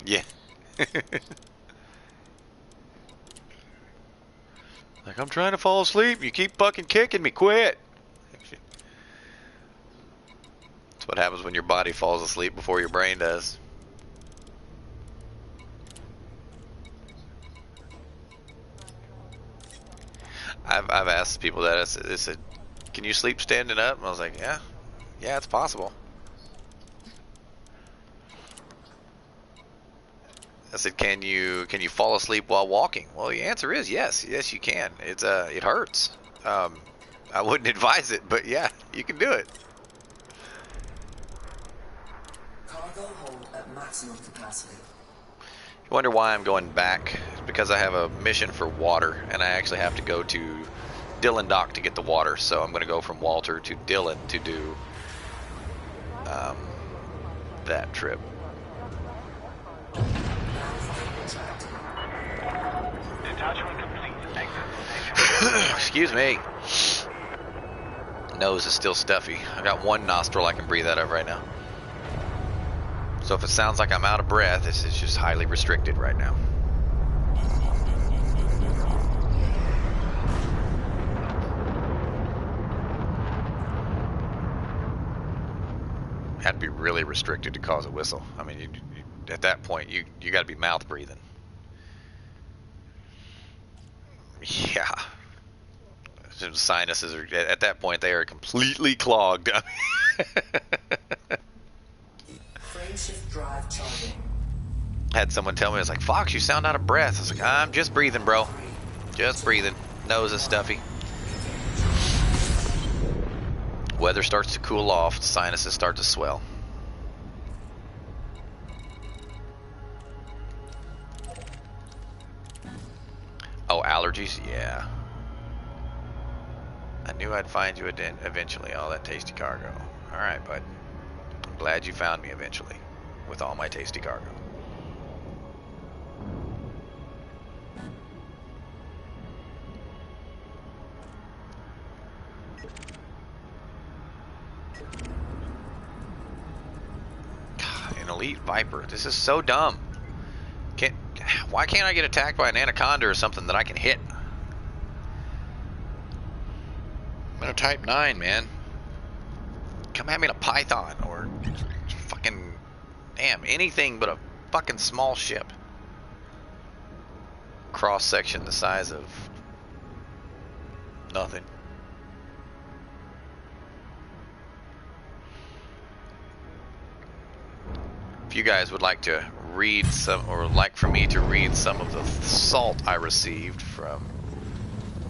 Yeah. Like, I'm trying to fall asleep. You keep fucking kicking me. Quit. That's what happens when your body falls asleep before your brain does. I've asked people that. They said, can you sleep standing up? And I was like, yeah. Yeah, it's possible. I said, can you fall asleep while walking? Well, the answer is yes. Yes, you can. It hurts. I wouldn't advise it, but yeah, you can do it. Cargo hold at maximum capacity. You wonder why I'm going back? It's because I have a mission for water, and I actually have to go to Dillon Dock to get the water. So I'm going to go from Walter to Dillon to do that trip. Detachment complete. Exit. Excuse me. Nose is still stuffy. I got one nostril I can breathe out of right now. So if it sounds like I'm out of breath, it's just highly restricted right now. Had to be really restricted to cause a whistle. I mean, at that point, you got to be mouth breathing. Yeah. Sinuses are, at that point, they are completely clogged. Frame shift drive charging. Had someone tell me, it's like, Fox, you sound out of breath. I was like, I'm just breathing, bro. Just breathing. Nose is stuffy. Weather starts to cool off, sinuses start to swell. Oh, allergies? Yeah. I knew I'd find you eventually. All that tasty cargo. Alright, bud. I'm glad you found me eventually. With all my tasty cargo. An elite viper. This is so dumb. Why can't I get attacked by an anaconda or something that I can hit? I'm in a Type 9, man. Come at me in a Python or fucking... Damn, anything but a fucking small ship. Cross section the size of... nothing. If you guys would like to read some, or like for me to read some of the salt I received from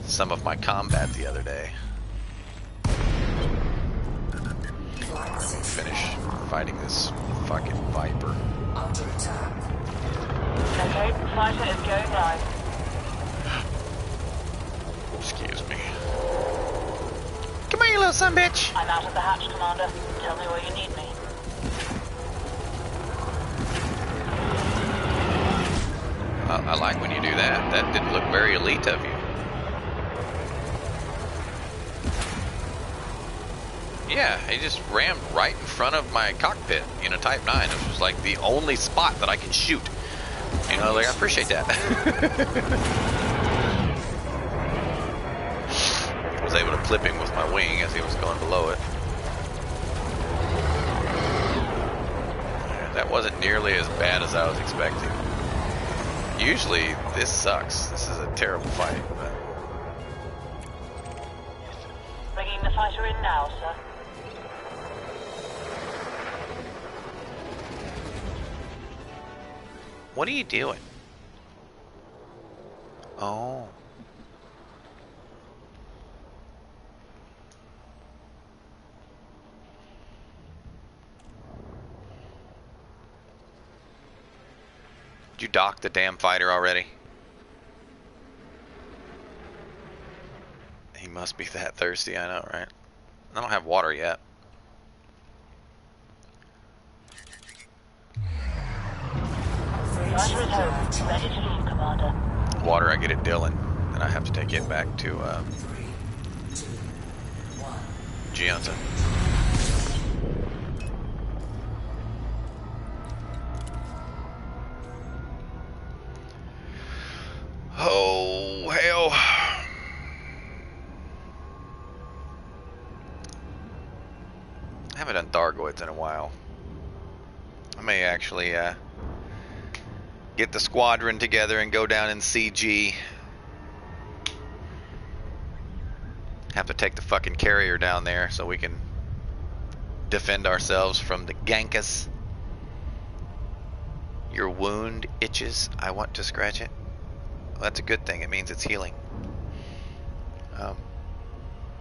some of my combat the other day. Finish fighting this fucking viper. Under attack. Okay, fighter is going live. Excuse me. Come here, you little son bitch. I'm out of the hatch, Commander. Tell me where you need me. I like when you do that. That didn't look very elite of you. Yeah, he just rammed right in front of my cockpit in a Type 9. It was like the only spot that I can shoot. You know, like, I appreciate that. I was able to clip him with my wing as he was going below it. Yeah, that wasn't nearly as bad as I was expecting. Usually, this sucks. This is a terrible fight. But... Bringing the fighter in now, sir. What are you doing? Oh. Did you dock the damn fighter already? He must be that thirsty, I know, right? I don't have water yet. Fighter is home. Ready to leave, Commander. Water, I get it Dylan. And I have to take it back to, 3, 2, 1. Giunta. Oh, hell. I haven't done Thargoids in a while. I may actually get the squadron together and go down in CG. Have to take the fucking carrier down there so we can defend ourselves from the Gankas. Your wound itches. I want to scratch it. Well, that's a good thing. It means it's healing.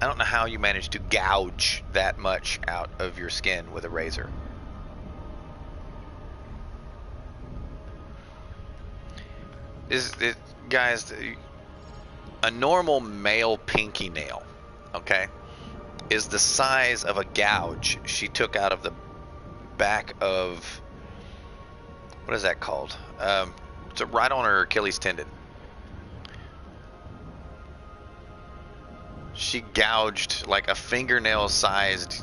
I don't know how you manage to gouge that much out of your skin with a razor. Guys, a normal male pinky nail, okay, is the size of a gouge she took out of the back of, what is that called? It's right on her Achilles tendon. She gouged like a fingernail-sized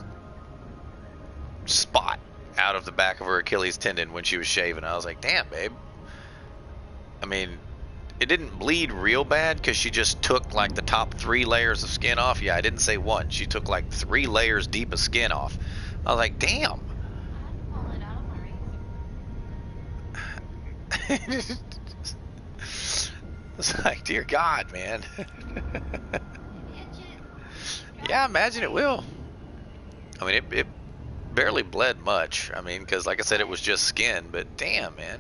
spot out of the back of her Achilles tendon when she was shaving. I was like, damn, babe. I mean, it didn't bleed real bad because she just took like the top 3 layers of skin off. Yeah, I didn't say 1. She took like 3 layers deep of skin off. I was like, damn. It's like, dear God, man. Yeah, I imagine it will. I mean, it barely bled much. I mean, because like I said, it was just skin. But damn, man.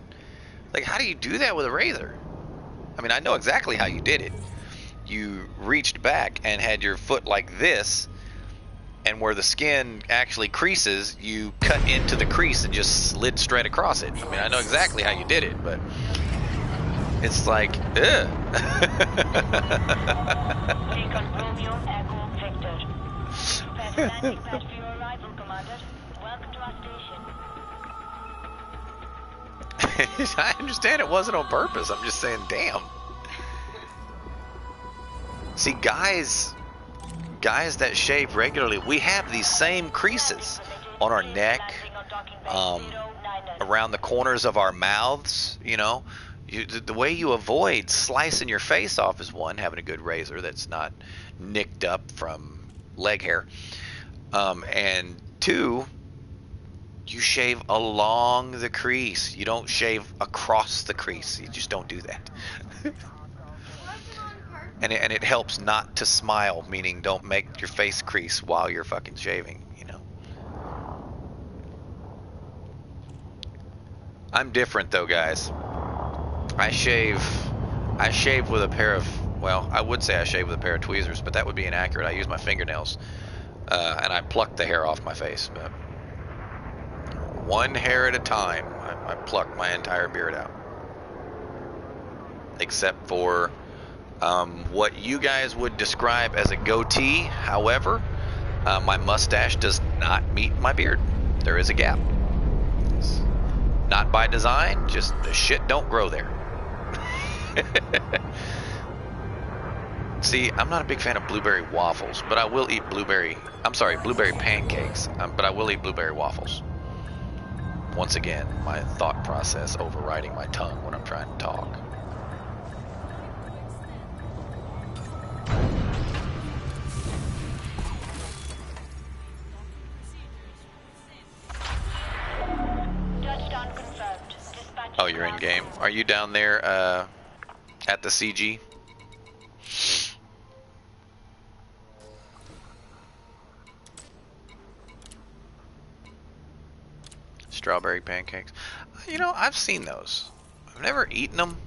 Like, how do you do that with a razor? I mean, I know exactly how you did it. You reached back and had your foot like this, and where the skin actually creases, you cut into the crease and just slid straight across it. I mean, I know exactly how you did it, but it's like, ugh. Take on Romeo Echo Victor. Prepare the landing pad for your arrival, Commander. Welcome to our station. I understand it wasn't on purpose. I'm just saying, damn. See, guys that shave regularly, we have these same creases on our neck, around the corners of our mouths, you know. The way you avoid slicing your face off is, 1, having a good razor that's not nicked up from leg hair, and 2, you shave along the crease. You don't shave across the crease. You just don't do that. And it helps not to smile, meaning don't make your face crease while you're fucking shaving, you know. I'm different though, guys. I shave with a pair of, well, I would say I shave with a pair of tweezers, but that would be inaccurate. I use my fingernails, and I pluck the hair off my face. But 1 hair at a time, I pluck my entire beard out. Except for what you guys would describe as a goatee. However, my mustache does not meet my beard. There is a gap. It's not by design, just the shit don't grow there. See, I'm not a big fan of blueberry waffles, but I will eat blueberry pancakes, but I will eat blueberry waffles. Once again, my thought process overriding my tongue when I'm trying to talk. Touchdown fun game. Are you down there at the CG? Strawberry pancakes. You know, I've seen those. I've never eaten them.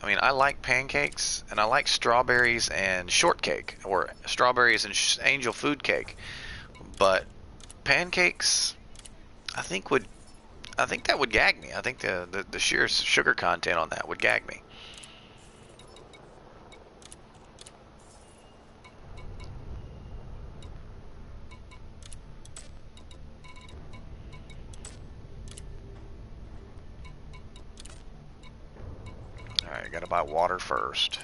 I mean, I like pancakes, and I like strawberries and shortcake, or strawberries and angel food cake. But pancakes, I think that would gag me. I think the sheer sugar content on that would gag me. Alright, gotta buy water first.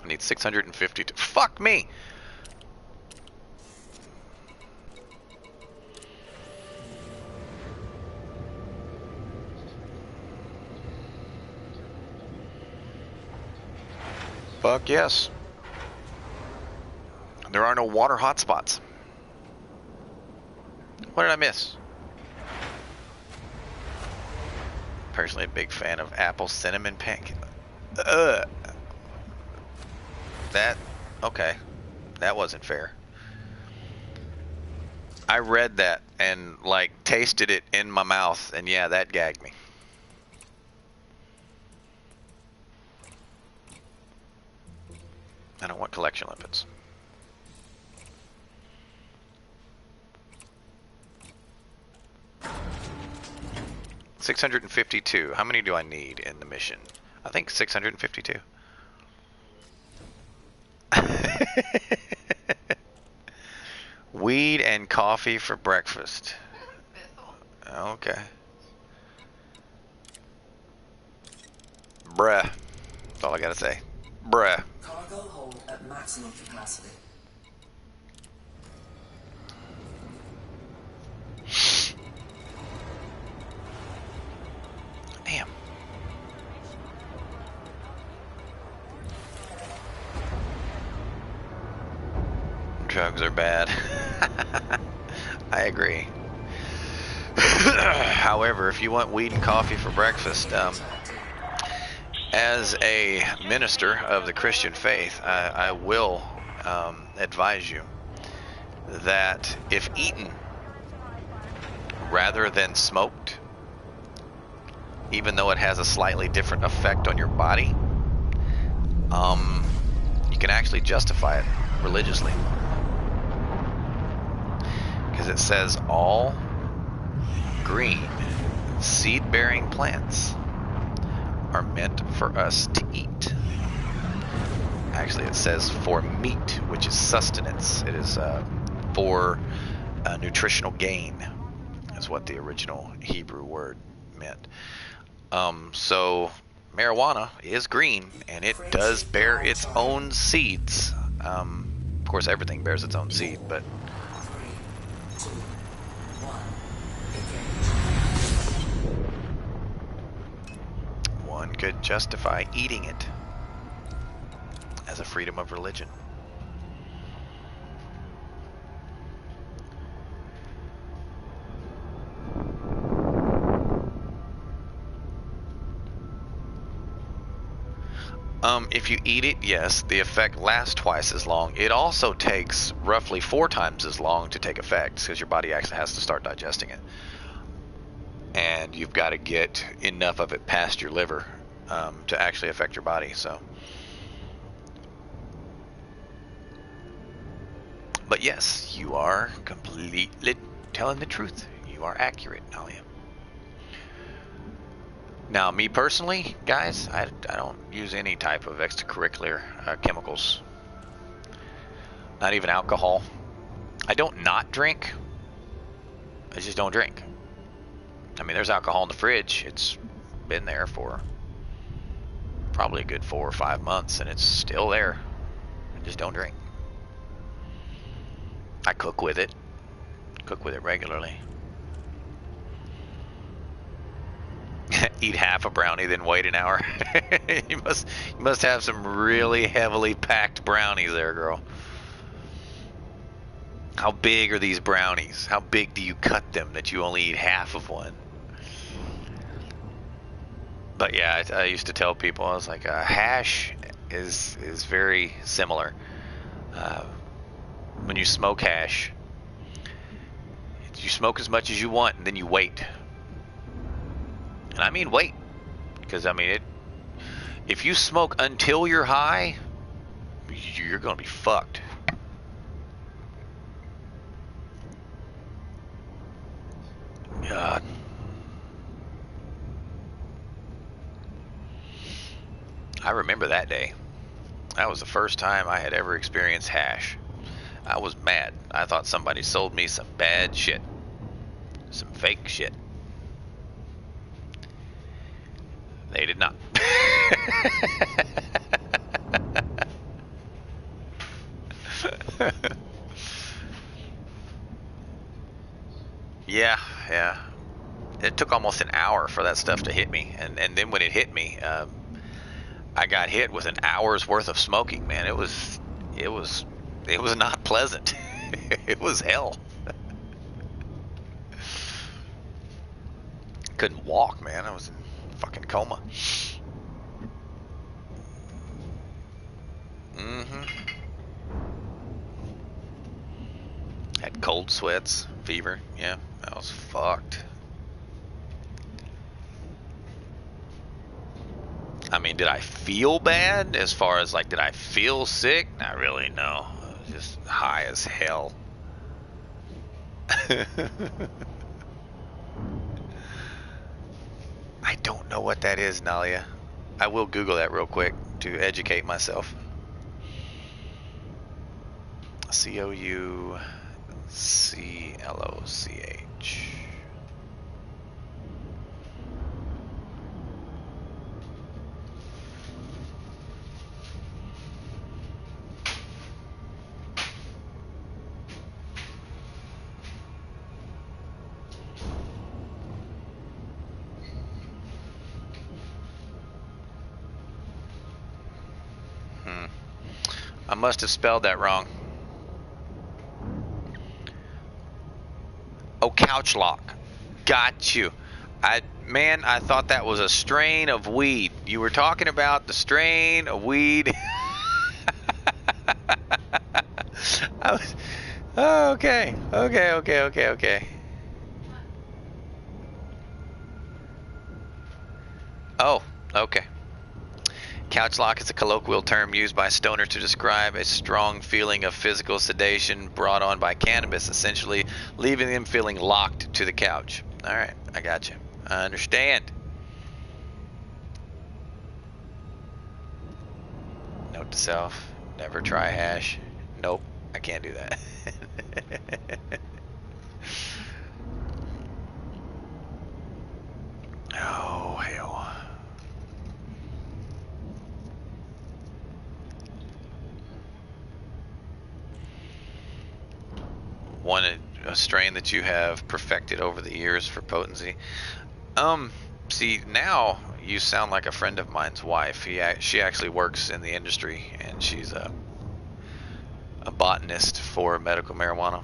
I need 650 to... Fuck me! Fuck yes. There are no water hotspots. What did I miss? Personally a big fan of apple cinnamon pancake. Okay. That wasn't fair. I read that and like tasted it in my mouth, and yeah, that gagged me. I don't want collection limpets. $652. How many do I need in the mission? I think 652. Weed and coffee for breakfast. Okay. Bruh. That's all I gotta say. Bruh. Cargo hold at maximum capacity. Damn. Drugs are bad. I agree. However, if you want weed and coffee for breakfast, as a minister of the Christian faith, I will advise you that if eaten rather than smoked, even though it has a slightly different effect on your body, you can actually justify it religiously. Because it says all green seed-bearing plants are meant for us to eat. Actually, it says for meat, which is sustenance. It is for nutritional gain, is what the original Hebrew word meant. So marijuana is green, and it does bear its own seeds. Of course, everything bears its own seed, but 3, 2, 1, one could justify eating it as a freedom of religion. If you eat it, yes, the effect lasts twice as long. It also takes roughly 4 times as long to take effect because your body actually has to start digesting it. And you've got to get enough of it past your liver to actually affect your body. So, but yes, you are completely telling the truth. You are accurate, Alia. Now, me personally, guys, I don't use any type of extracurricular chemicals. Not even alcohol. I don't not drink. I just don't drink. I mean, there's alcohol in the fridge. It's been there for probably a good 4 or 5 months, and it's still there. I just don't drink. I cook with it. Cook with it regularly. Eat half a brownie, then wait an hour. you must have some really heavily packed brownies there, girl. How big are these brownies? How big do you cut them that you only eat half of one? But yeah, I used to tell people, I was like, hash is very similar. Uh, when you smoke hash, you smoke as much as you want, and then you wait. And I mean wait, because I mean if you smoke until you're high, you're gonna be fucked. God. I remember that day. That was the first time I had ever experienced hash. I was mad. I thought somebody sold me some bad shit. Some fake shit. They did not. Yeah, yeah. It took almost an hour for that stuff to hit me, and then when it hit me, I got hit with an hour's worth of smoking. Man, it was not pleasant. It was hell. Couldn't walk, man. I was in fucking coma. Mm-hmm. Had cold sweats, fever. Yeah, I was fucked. I mean, did I feel bad as far as like, did I feel sick? Not really, no. I was just high as hell. I don't know what that is, Nalia. I will Google that real quick to educate myself. Coucloch. I must have spelled that wrong. Oh, couchlock. Got you. I thought that was a strain of weed. You were talking about the strain of weed. I was, oh, okay. Oh, okay. Couchlock is a colloquial term used by stoners to describe a strong feeling of physical sedation brought on by cannabis, essentially leaving them feeling locked to the couch. All right, I got you. I understand. Note to self, never try hash. Nope, I can't do that. Oh, hell. One, a strain that you have perfected over the years for potency. See, now you sound like a friend of mine's wife. She actually works in the industry, and she's a botanist for medical marijuana.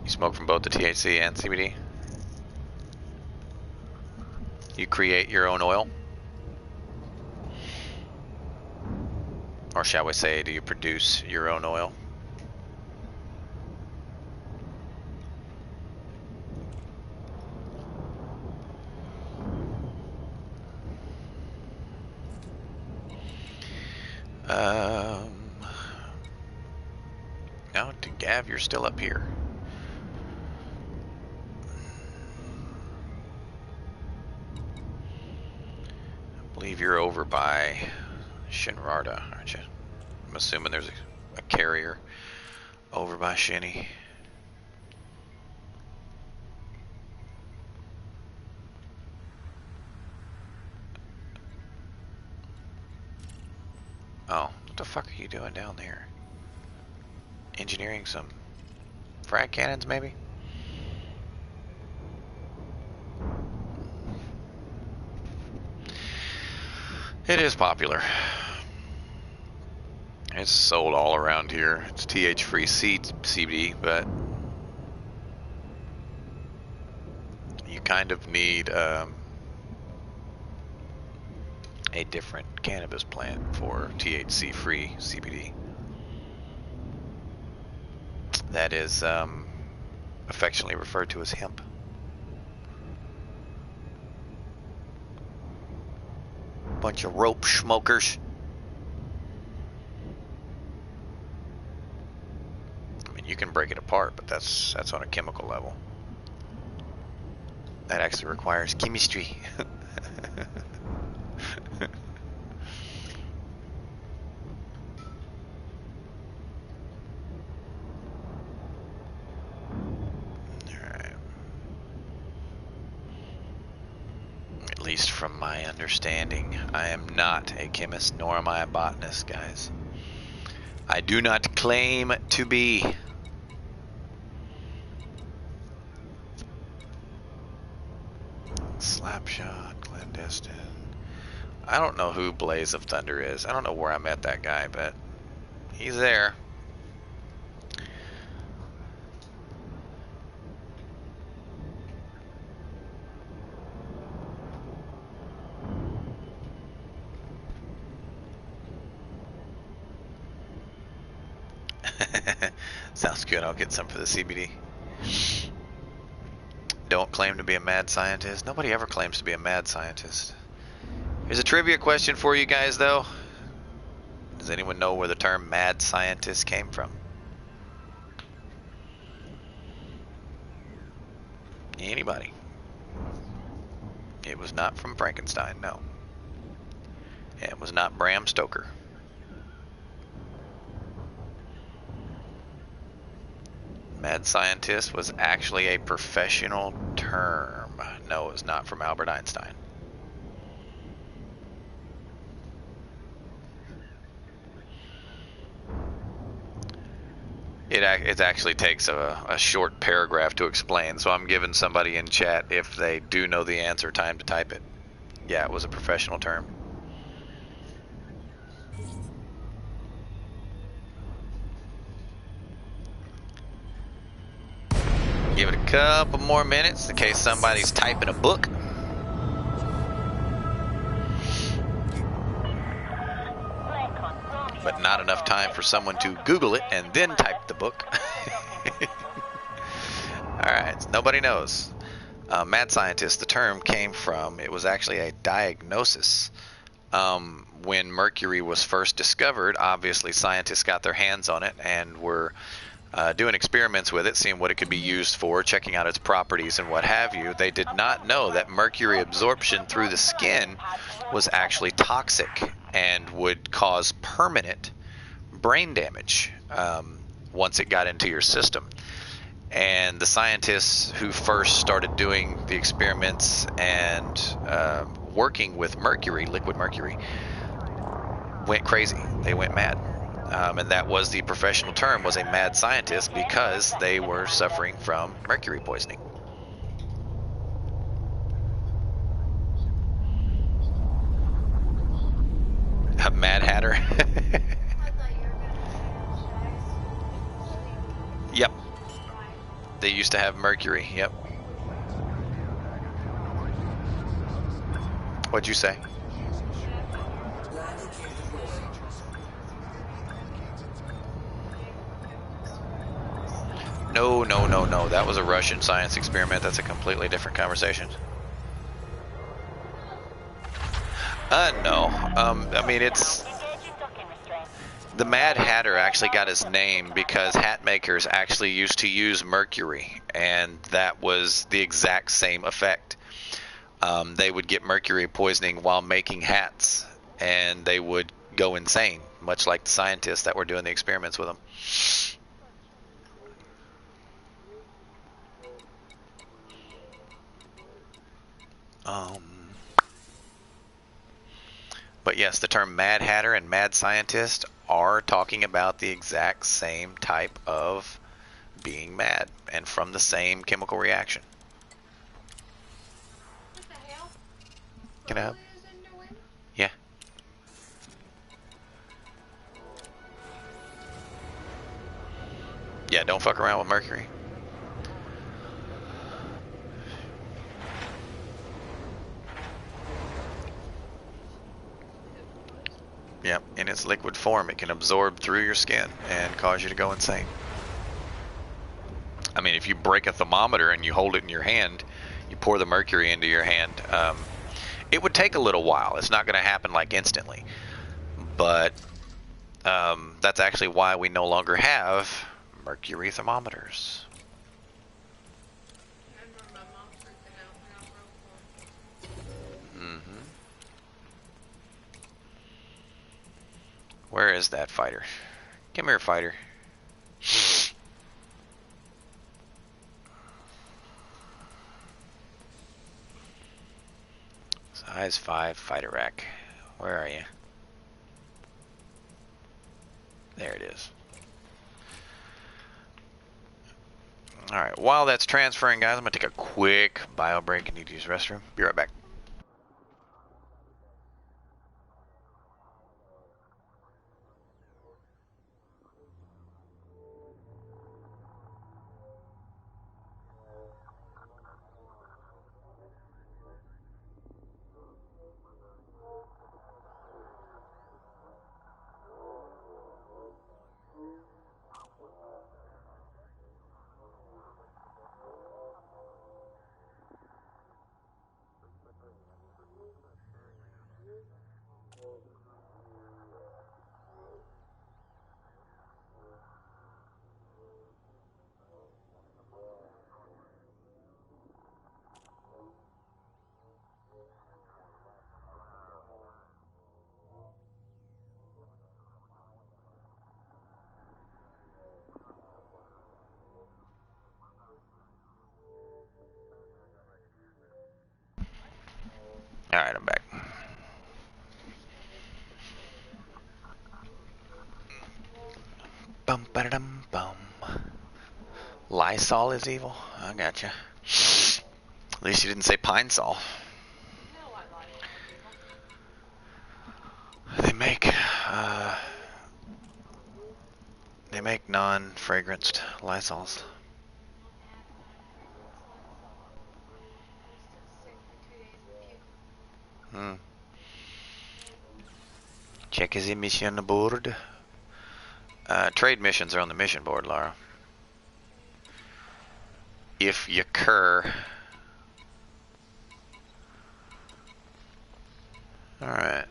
You smoke from both the THC and CBD. You create your own oil, or shall we say, do you produce your own oil? No, Gav, you're still up here. I believe you're over by Shinrarda, aren't you? I'm assuming there's a carrier over by Shinny. Oh, what the fuck are you doing down there? Engineering some frag cannons, maybe? It is popular. It's sold all around here. It's TH-free CBD, but you kind of need a different cannabis plant for THC-free CBD. That is affectionately referred to as hemp. Bunch of rope smokers. I mean, you can break it apart, but that's on a chemical level. That actually requires chemistry. Alright. At least from my understanding, I am not a chemist, nor am I a botanist, guys. I do not claim to be. Slapshot, clandestine. I don't know who Blaze of Thunder is. I don't know where I met that guy, but he's there. Sounds good. I'll get some for the CBD. Don't claim to be a mad scientist. Nobody ever claims to be a mad scientist. Here's a trivia question for you guys, though. Does anyone know where the term mad scientist came from? Anybody? It was not from Frankenstein, no. It was not Bram Stoker. Mad scientist was actually a professional term. No, it was not from Albert Einstein. It actually takes a short paragraph to explain, so I'm giving somebody in chat, if they do know the answer, time to type it. Yeah, it was a professional term. Give it a couple more minutes in case somebody's typing a book. But not enough time for someone to Google it and then type the book. Alright, so nobody knows. Mad scientist, the term came from, it was actually a diagnosis. When mercury was first discovered, obviously scientists got their hands on it and were doing experiments with it, seeing what it could be used for, checking out its properties and what have you. They did not know that mercury absorption through the skin was actually toxic and would cause permanent brain damage once it got into your system. And the scientists who first started doing the experiments and working with mercury, liquid mercury, went crazy. They went mad. And that was the professional term, was a mad scientist, because they were suffering from mercury poisoning. A Mad Hatter. I thought you were gonna Yep. Right. They used to have mercury. Yep. What'd you say? Landing gear deployed. No, no, no, no. That was a Russian science experiment. That's a completely different conversation. No. I mean, it's... The Mad Hatter actually got his name because hat makers actually used to use mercury, and that was the exact same effect. They would get mercury poisoning while making hats, and they would go insane, much like the scientists that were doing the experiments with them. But yes, the term Mad Hatter and Mad Scientist are talking about the exact same type of being mad and from the same chemical reaction. What the hell? Can I help? Roll is in the wind? Yeah. Yeah, don't fuck around with mercury. Yep, in its liquid form, it can absorb through your skin and cause you to go insane. I mean, if you break a thermometer and you hold it in your hand, you pour the mercury into your hand, it would take a little while. It's not going to happen like instantly. But that's actually why we no longer have mercury thermometers. I remember my mom freaking out when I broke one. Mm-hmm. Where is that fighter? Come here, fighter. Size 5 fighter rack. Where are you? There it is. Alright, while that's transferring, guys, I'm going to take a quick bio break and need to use the restroom. Be right back. Alright, I'm back. Bum ba dum bum. Lysol is evil? I gotcha. At least you didn't say Pine Sol. No, I like it. They make non-fragranced Lysols. Hmm. Check the mission board. Trade missions are on the mission board, Laura. If you cur. Alright.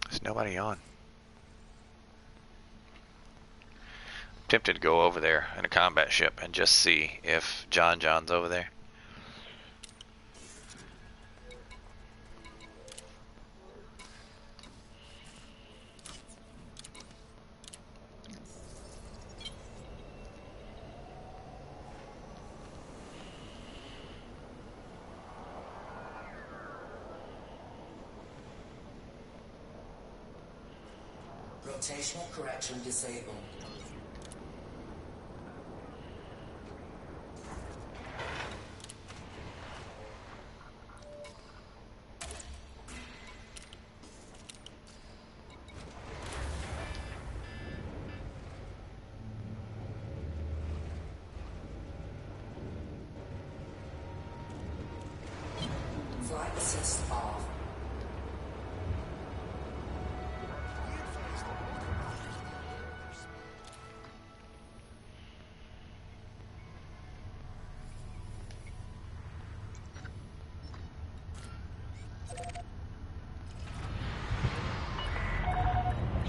There's nobody on. I'm tempted to go over there in a combat ship and just see if John's over there. Rotational correction disabled. Flight assist off.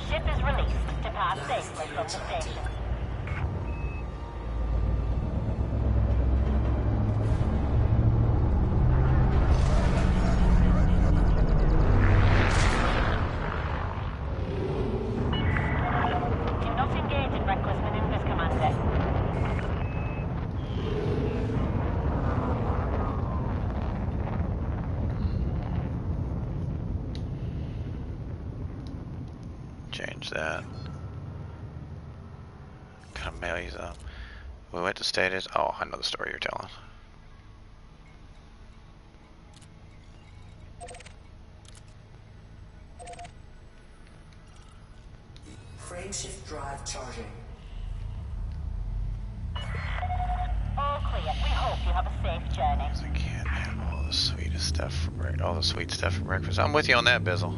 Ship is released to pass safely from the station. change that. Gotta mail these up. We went to status. Oh, I know the story you're telling. Frameshift drive charging. All clear. We hope you have a safe journey. I can't have all the sweetest stuff for all the sweet stuff for breakfast. I'm with you on that, Bizzle.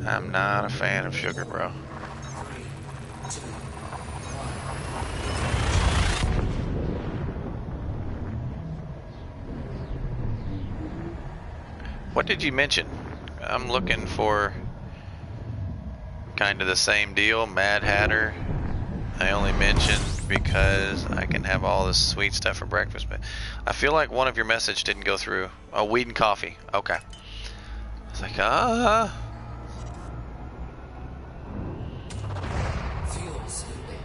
I'm not a fan of sugar, bro. 3, 2, 1. What did you mention? I'm looking for kind of the same deal, Mad Hatter. I only mentioned because I can have all this sweet stuff for breakfast, but I feel like one of your message didn't go through. Oh, weed and coffee. Okay. It's like, Fuel scooping.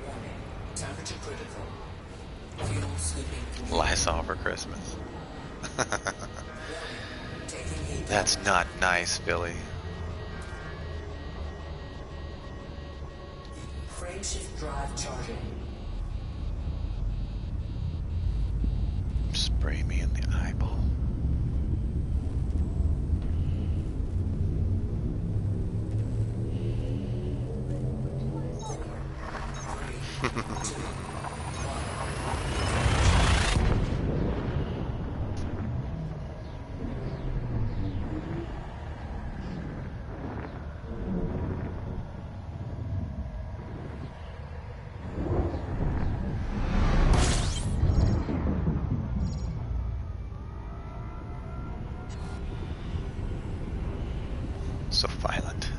Warning. Temperature critical. Fuel scooping complete. Lysol for Christmas. Taking heat. That's not nice, Billy. Frameshift drive charging. Spray me in the eyeball. So violent.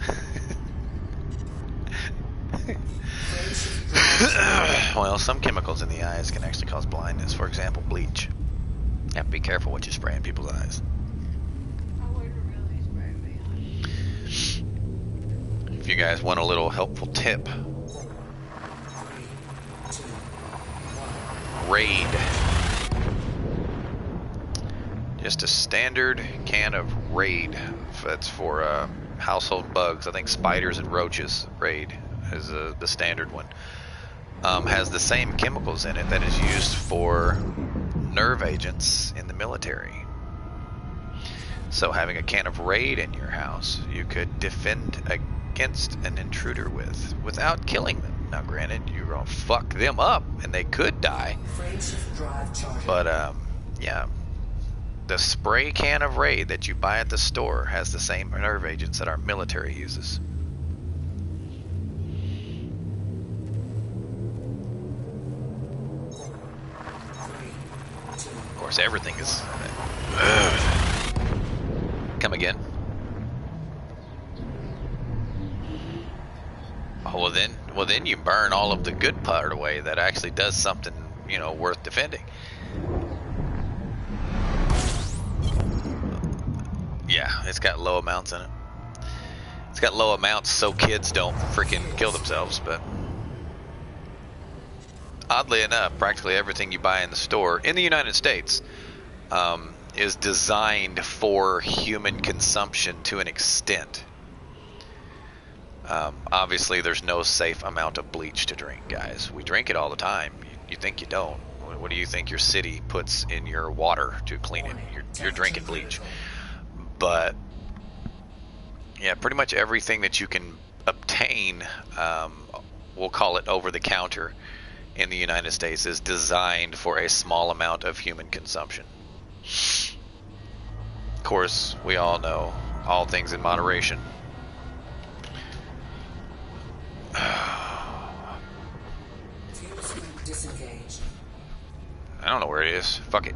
Well, some chemicals in the eyes can actually cause blindness. For example, bleach. You have to be careful what you spray in people's eyes. I wouldn't really spray me. If you guys want a little helpful tip, 3, 2, 1. Raid. Just a standard can of Raid. That's for household bugs. I think spiders and roaches. Raid is the standard one. Has the same chemicals in it that is used for nerve agents in the military. So having a can of Raid in your house, you could defend against an intruder without killing them. Now granted, you're gonna fuck them up and they could die. Frameshift drive charging. But yeah. The spray can of Raid that you buy at the store has the same nerve agents that our military uses. Of course, everything is. Come again? Oh, well then you burn all of the good part away that actually does something, you know, worth defending. Yeah, it's got low amounts in it. It's got low amounts so kids don't freaking kill themselves, but oddly enough, practically everything you buy in the store in the United States is designed for human consumption to an extent. Obviously, there's no safe amount of bleach to drink, guys. We drink it all the time. You think you don't? What do you think your city puts in your water to clean it? You're drinking bleach. But yeah, pretty much everything that you can obtain, we'll call it over the counter in the United States, is designed for a small amount of human consumption. Of course, we all know all things in moderation. Fuel scoop disengaged. I don't know where it is. Fuck it.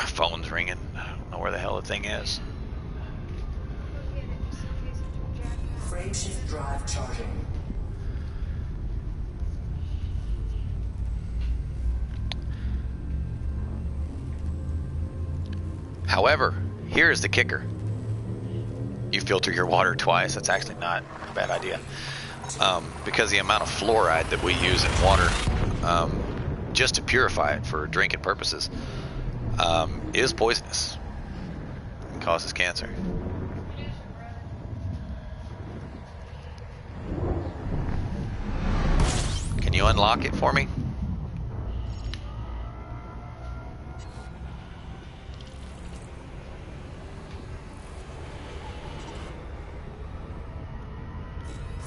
Phone's ringing. I don't know where the hell the thing is. Go get it, just in case it's your jacket. Frameshift drive charging. However, here's the kicker. you filter your water twice. That's actually not a bad idea. Because the amount of fluoride that we use in water, just to purify it for drinking purposes, is poisonous. It causes cancer. Can you unlock it for me?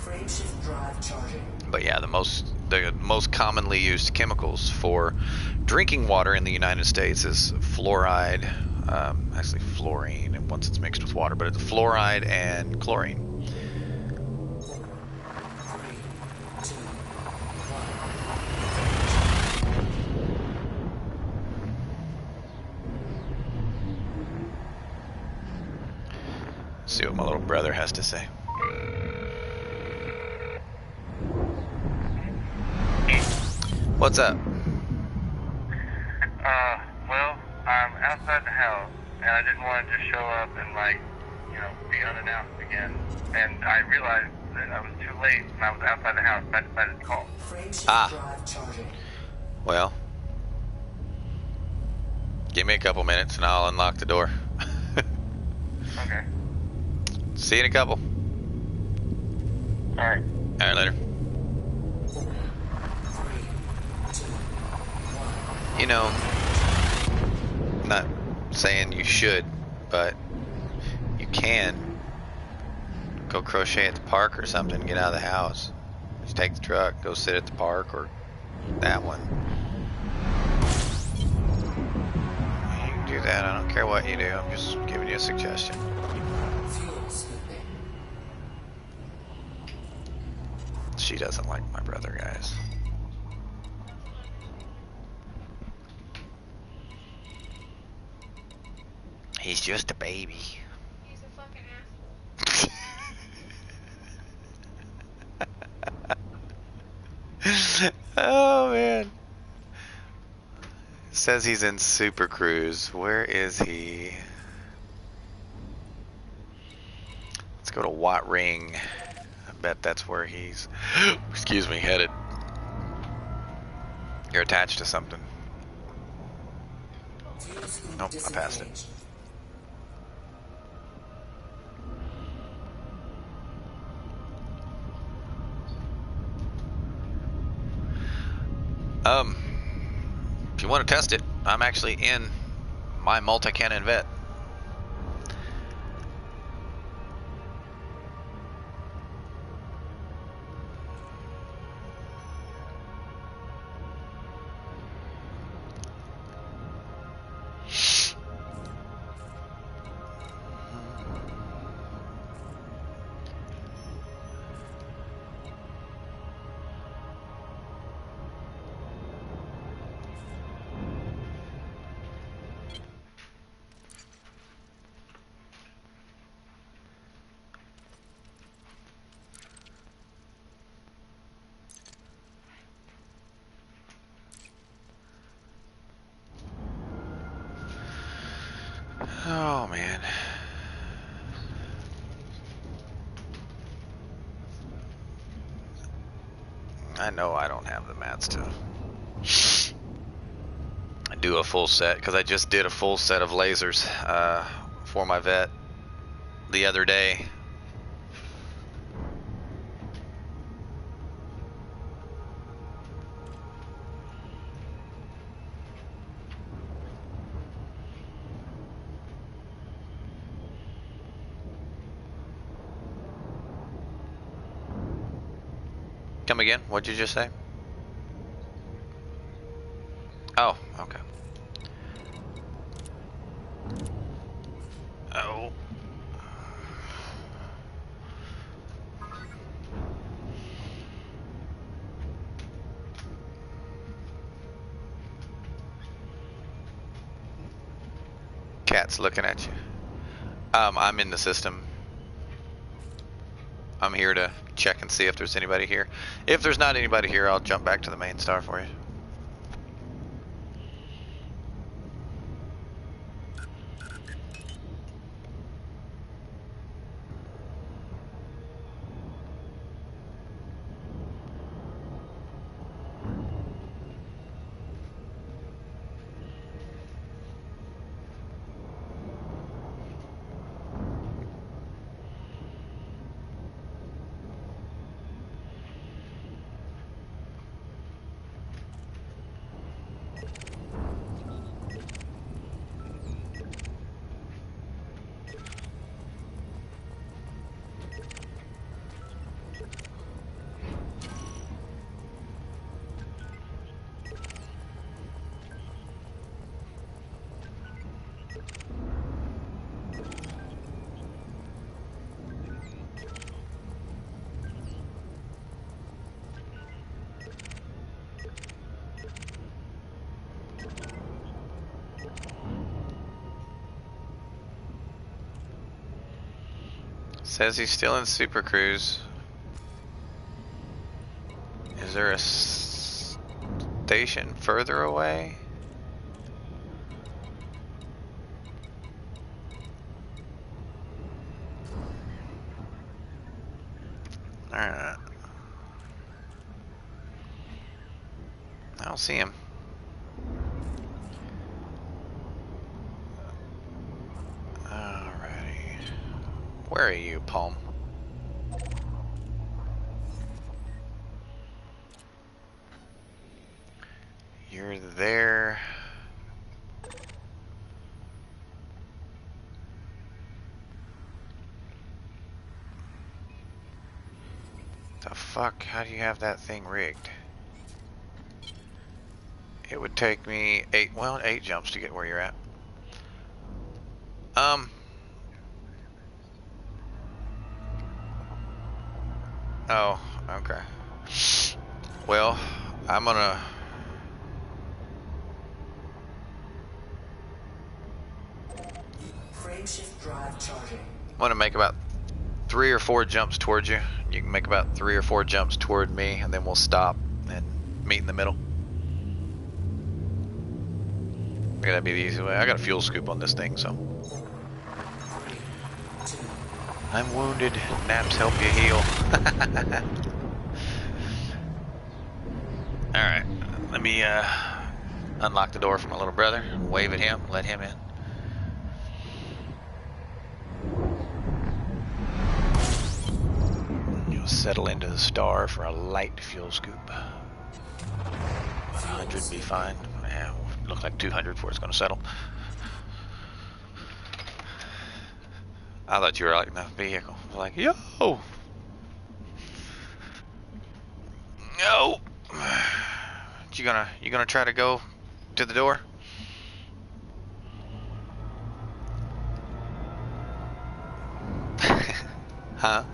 Frameshift drive charging. But yeah, the most commonly used chemicals for drinking water in the United States is fluoride, actually fluorine, and once it's mixed with water, but it's fluoride and chlorine. 4, 3, 2, 1. See what my little brother has to say. What's up? Well, I'm outside the house, and I didn't want to just show up and, like, you know, be unannounced again. And I realized that I was too late, and I was outside the house, and I decided to call. Frameshift drive charging. Well, give me a couple minutes and I'll unlock the door. Okay. See you in a couple. Alright. Alright, later. 4, 3, 2, 1. You know, I'm not saying you should, but you can go crochet at the park or something, get out of the house. Just take the truck, go sit at the park or that one. You can do that, I don't care what you do, I'm just giving you a suggestion. Fuel scooping. She doesn't like my brother, guys. He's just a baby. He's a fucking asshole. Oh man. Says he's in Super Cruise. Where is he? Let's go to Watt Ring. I bet that's where he's, excuse me, headed. You're attached to something. Fuel scoop Nope, I passed it. disengaged. If you want to test it, I'm actually in my multi-cannon vet. Oh man. I know I don't have the mats to do a full set because I just did a full set of lasers for my vet the other day. Come again? What'd you just say? Oh, okay. Oh. Cat's looking at you. I'm in the system. I'm here to check and see if there's anybody here. If there's not anybody here, I'll jump back to the main star for you. Says he's still in Super Cruise. Is there a station further away? Alright. I don't see him. Alrighty. Where are you, Palm? You're there. The fuck? How do you have that thing rigged? It would take me 8 jumps to get where you're at. Oh, okay. Well, I'm gonna... Frameshift drive charging. I'm gonna make about 3 or 4 jumps towards you. You can make about 3 or 4 jumps toward me, and then we'll stop and meet in the middle. I gotta be the easy way. I got a fuel scoop on this thing, so. 3, 2, I'm wounded. Naps help you heal. Alright. Let me unlock the door for my little brother. Wave at him. Let him in. You'll settle into the star for a light fuel scoop. 100 be fine. Yeah, looks like 200 before it's going to settle. I thought you were like in the vehicle. I was like, yo! No! You gonna try to go to the door? Huh?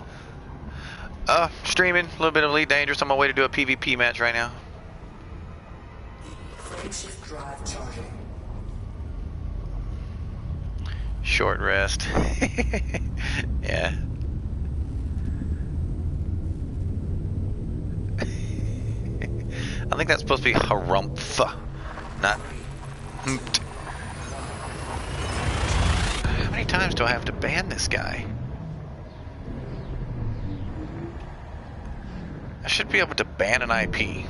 Streaming. A little bit of Elite Dangerous on my way to do a PvP match right now. frameshift drive charging. Short rest. Yeah. I think that's supposed to be harumph, not hmt. How many times do I have to ban this guy? I should be able to ban an IP.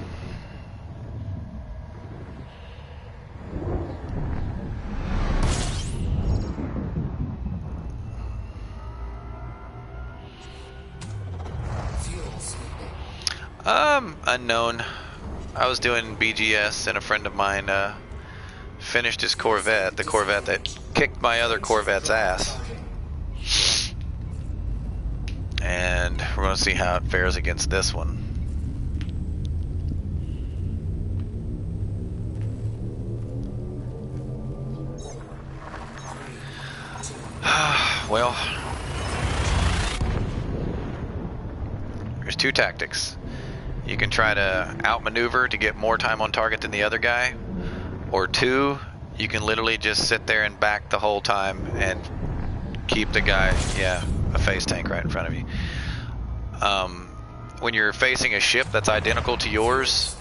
Unknown. I was doing BGS and a friend of mine finished his Corvette, the Corvette that kicked my other Corvette's ass. And we're going to see how it fares against this one. Well, there's 2 tactics. You can try to outmaneuver to get more time on target than the other guy, or 2, you can literally just sit there and back the whole time and keep the guy, a face tank right in front of you. When you're facing a ship that's identical to yours,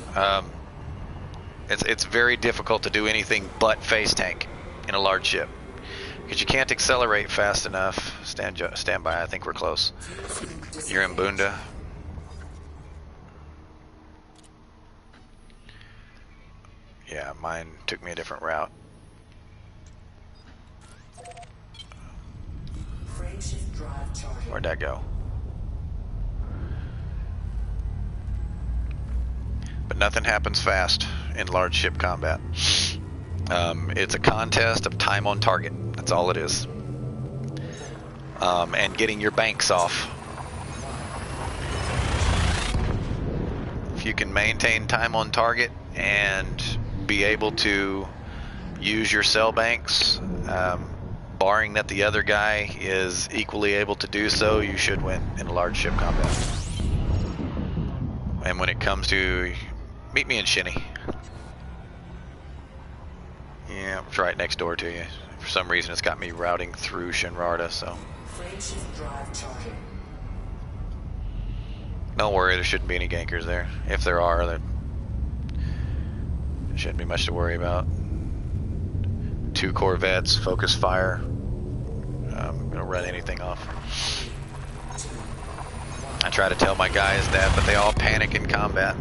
it's very difficult to do anything but face tank in a large ship, because you can't accelerate fast enough. Stand by, I think we're close. You're in Bunda. Yeah, mine took me a different route. Where'd that go? But nothing happens fast in large ship combat. It's a contest of time on target. That's all it is. And getting your banks off. If you can maintain time on target and be able to use your cell banks, barring that the other guy is equally able to do so, you should win in a large ship combat. And when it comes to, meet me in Shinny. Yeah, it's right next door to you. For some reason it's got me routing through Shinrarta, so Frameshift drive charging. Don't worry, there shouldn't be any gankers there. If there are, there shouldn't be much to worry about. 2 Corvettes, focus fire. I'm gonna run anything off. I try to tell my guys that, but they all panic in combat.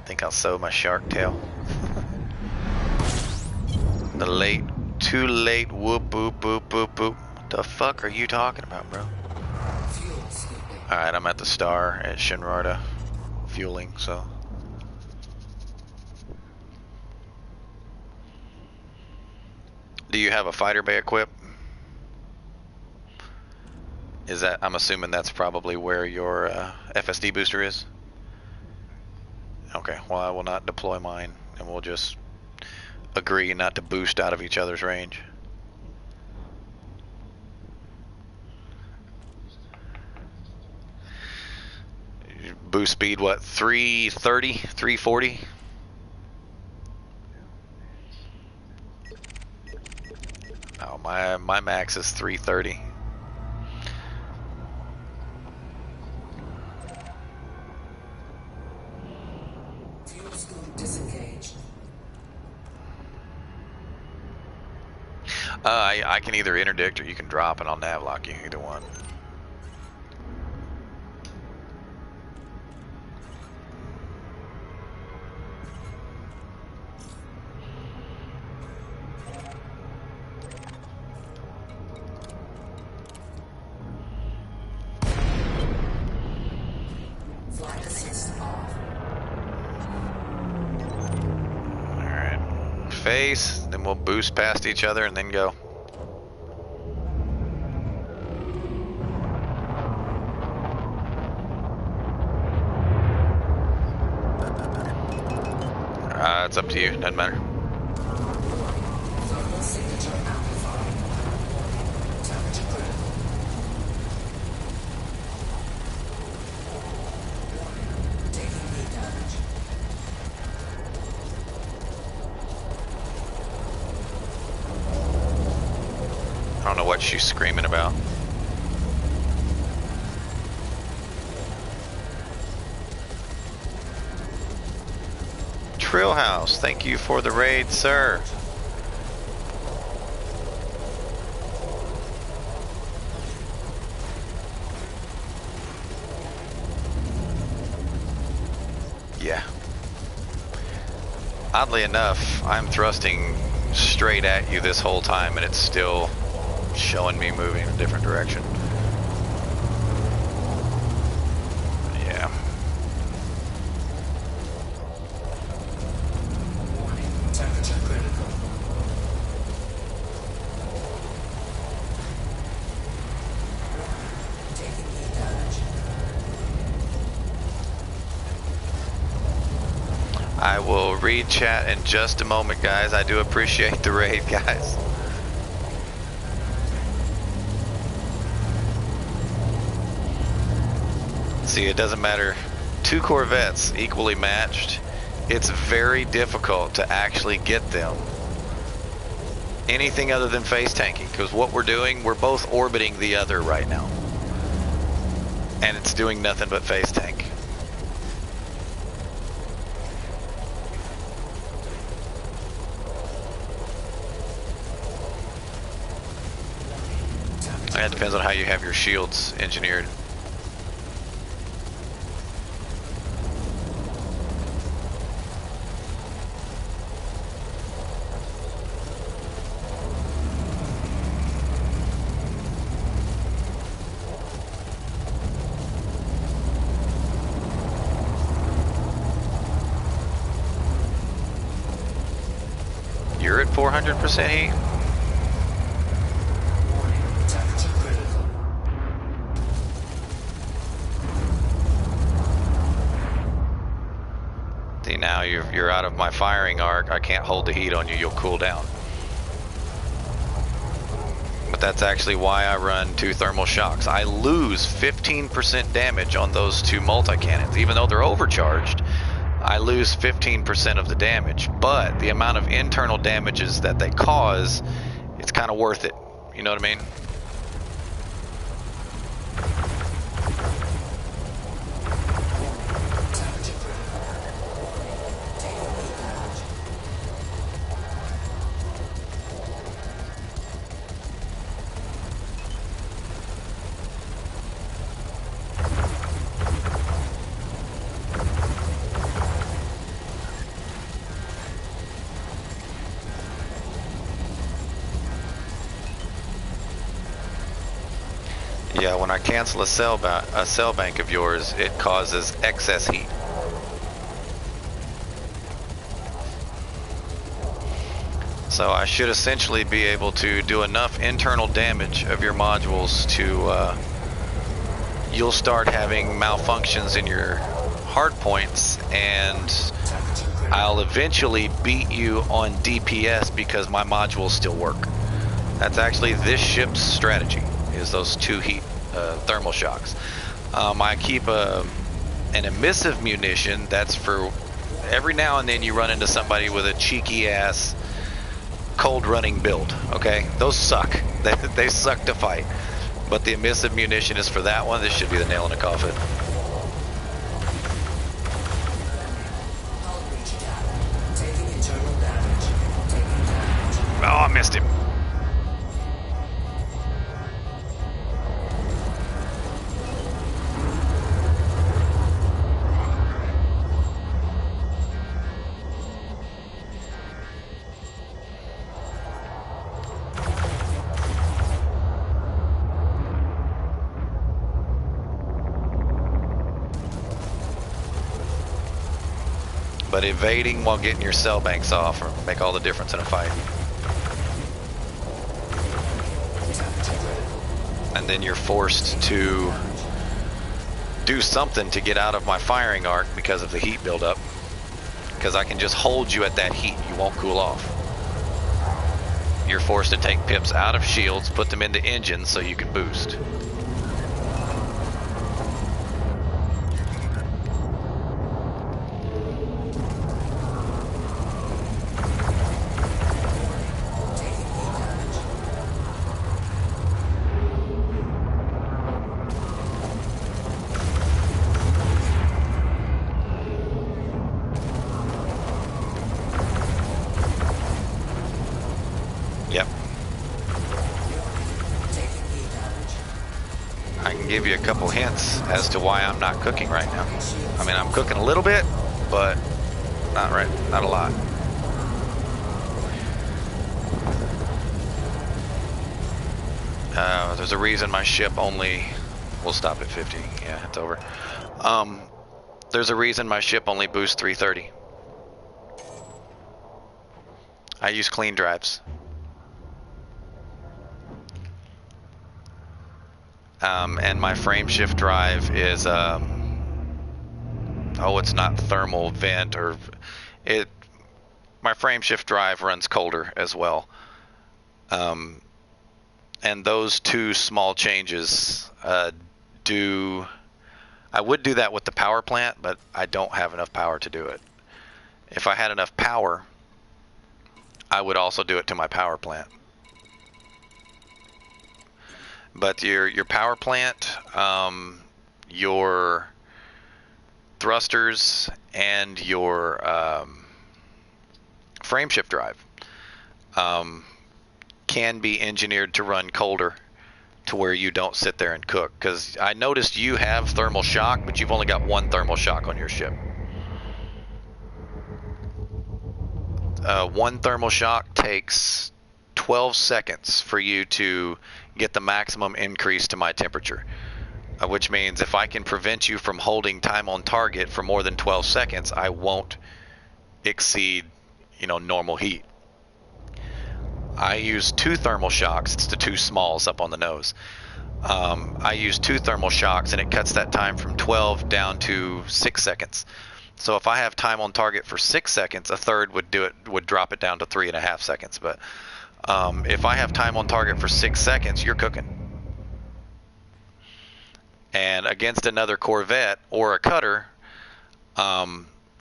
Think I'll sew my shark tail. Too late, whoop, boop, boop, boop, boop. What the fuck are you talking about, bro? Alright, I'm at the star at Shinrarta, fueling, so. Do you have a fighter bay equipped? Is that, I'm assuming that's probably where your FSD booster is? Okay, well I will not deploy mine, and we'll just agree not to boost out of each other's range. Boost speed, what, 330, 340? Oh, my max is 330. Fuel scoop disengaged. I can either interdict or you can drop and I'll navlock you, either one. Flight assist off. Alright. Face, then we'll boost past each other and then go. It's up to you, doesn't matter. Thermal signature amplified. Temperature critical. Warning. Taking heat damage. I don't know what she's screaming about. Trill House, thank you for the raid, sir. Yeah. Oddly enough, I'm thrusting straight at you this whole time and it's still showing me moving in a different direction. Yeah. Temperature critical. Taking heat damage. I will read chat in just a moment, guys. I do appreciate the raid, guys. See, it doesn't matter. 2 Corvettes equally matched. It's very difficult to actually get them anything other than face tanking, because what we're doing, we're both orbiting the other right now. And it's doing nothing but face tank. It depends on how you have your shields engineered. You're at 400% heat? Warning. Temperature critical. See, now you're out of my firing arc. I can't hold the heat on you. You'll cool down. But that's actually why I run 2 thermal shocks. I lose 15% damage on those 2 multi-cannons. Even though they're overcharged, I lose 15% of the damage, but the amount of internal damages that they cause, it's kind of worth it. You know what I mean? Temperature critical. Taking heat damage. Yeah, when I cancel a cell bank of yours, it causes excess heat. So I should essentially be able to do enough internal damage of your modules to, you'll start having malfunctions in your hard points, and Temperature critical. I'll eventually beat you on DPS because my modules still work. That's actually this ship's strategy, is those two heat thermal shocks. I keep an emissive munition that's for every now and then you run into somebody with a cheeky ass cold running build, okay? Those suck. They suck to fight. But the emissive munition is for that one. This should be the nail in the coffin. Hull breach attack. Taking internal damage. Taking damage. Oh, I missed him. But evading while getting your cell banks off will make all the difference in a fight. Temperature critical. And then you're forced to do something to get out of my firing arc because of the heat buildup. Because I can just hold you at that heat, you won't cool off. You're forced to take pips out of shields, put them into engines so you can boost. Taking heat damage. Yep. Taking heat damage. I can give you a couple hints as to why I'm not cooking right now. I mean, I'm cooking a little bit, but not a lot. There's a reason my ship only, we'll stop at 50, yeah, it's over. There's a reason my ship only boosts 330. I use clean drives. And my frame shift drive is, oh, it's not thermal vent or my frame shift drive runs colder as well. And those two small changes I would do that with the power plant, but I don't have enough power to do it. If I had enough power, I would also do it to my power plant. But your power plant, your thrusters, and your frame shift drive can be engineered to run colder to where you don't sit there and cook. Because I noticed you have thermal shock, but you've only got one thermal shock on your ship. One thermal shock takes 12 seconds for you to get the maximum increase to my temperature, which means if I can prevent you from holding time on target for more than 12 seconds, I won't exceed, normal heat. I use 2 thermal shocks. It's the 2 smalls up on the nose. I use 2 thermal shocks, and it cuts that time from 12 down to 6 seconds. So if I have time on target for 6 seconds, a third would drop it down to 3.5 seconds. But if I have time on target for 6 seconds, you're cooking. And against another Corvette or a cutter,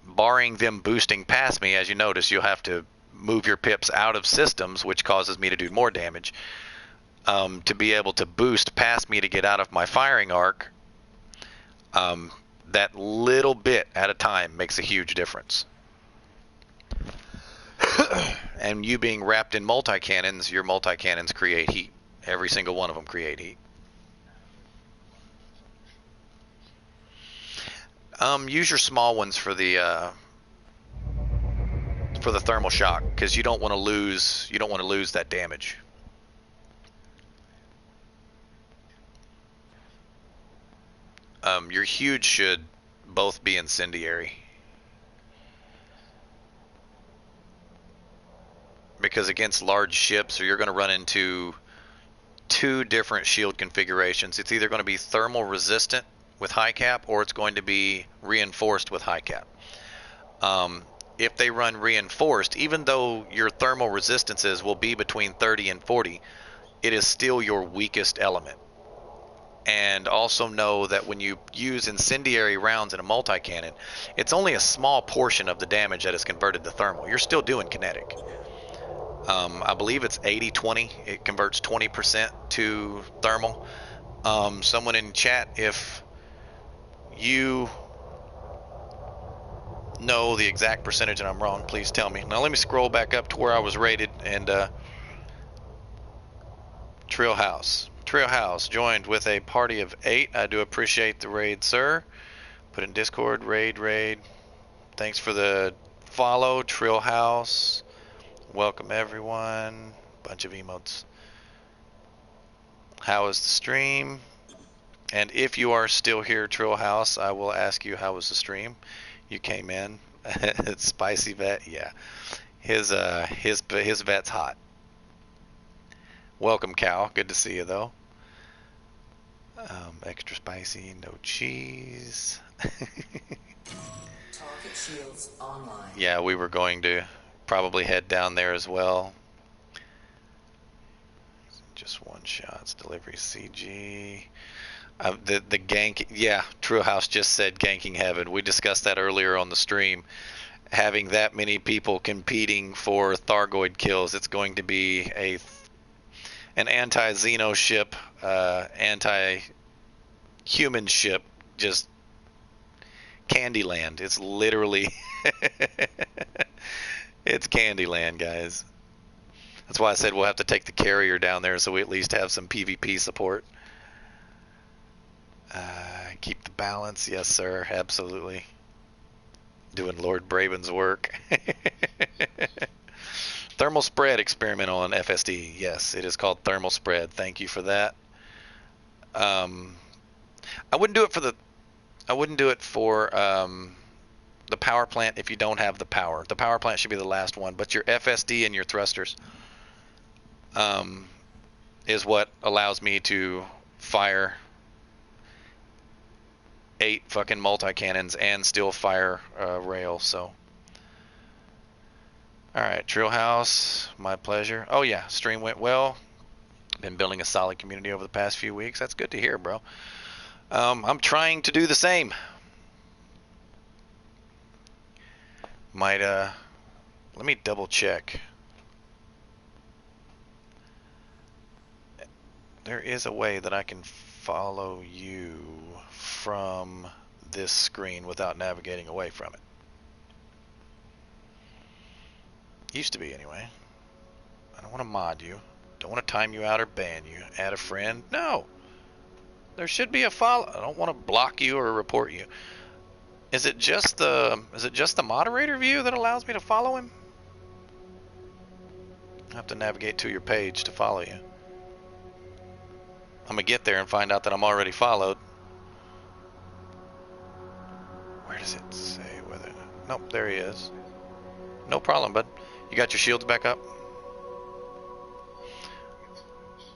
barring them boosting past me, as you notice, you'll have to move your pips out of systems, which causes me to do more damage. To be able to boost past me to get out of my firing arc, that little bit at a time makes a huge difference. And you being wrapped in multi-cannons, your multi-cannons create heat. Every single one of them create heat. Use your small ones for the thermal shock, because you don't want to lose that damage. Your huge should both be incendiary, because against large ships, you're going to run into two different shield configurations. It's either going to be thermal resistant with high cap, or it's going to be reinforced with high cap. If they run reinforced, even though your thermal resistances will be between 30 and 40, it is still your weakest element. And also know that when you use incendiary rounds in a multi-cannon, it's only a small portion of the damage that is converted to thermal. You're still doing kinetic. I believe it's 80-20. It converts 20% to thermal. Someone in chat, if you know the exact percentage and I'm wrong, please tell me. Now let me scroll back up to where I was rated, and Trail House joined with a party of 8. I do appreciate the raid, sir. Put in Discord, raid. Thanks for the follow, Trail House. Welcome everyone. Bunch of emotes. How is the stream? And if you are still here, Trail House, I will ask you, how was the stream? You came in. It's spicy vet, yeah. His vet's hot. Welcome, Cal. Good to see you though. Extra spicy, no cheese. Target shields online. Yeah, we were going to probably head down there as well. Just one shots, delivery CG. The gank, yeah, True House just said ganking heaven. We discussed that earlier on the stream. Having that many people competing for Thargoid kills, it's going to be an anti-Xeno ship, anti-human ship, just Candyland. It's literally, it's Candyland, guys. That's why I said we'll have to take the carrier down there so we at least have some PvP support. Keep the balance, yes sir, absolutely. Doing Lord Braven's work. Thermal spread experiment on FSD. Yes, it is called thermal spread. Thank you for that. I wouldn't do it for the power plant if you don't have the power. The power plant should be the last one, but your FSD and your thrusters is what allows me to fire 8 fucking multi-cannons and still fire rail, so. Alright, Trail House, my pleasure. Oh yeah, stream went well. Been building a solid community over the past few weeks. That's good to hear, bro. I'm trying to do the same. Let me double check. There is a way that I can follow you from this screen without navigating away from it. Used to be anyway. I don't want to mod you. Don't want to time you out or ban you. Add a friend. No. There should be a follow. I don't want to block you or report you. Is it just the moderator view that allows me to follow him? I have to navigate to your page to follow you. I'm gonna get there and find out that I'm already followed. Where does it say whether? Nope, there he is. No problem, bud. You got your shields back up?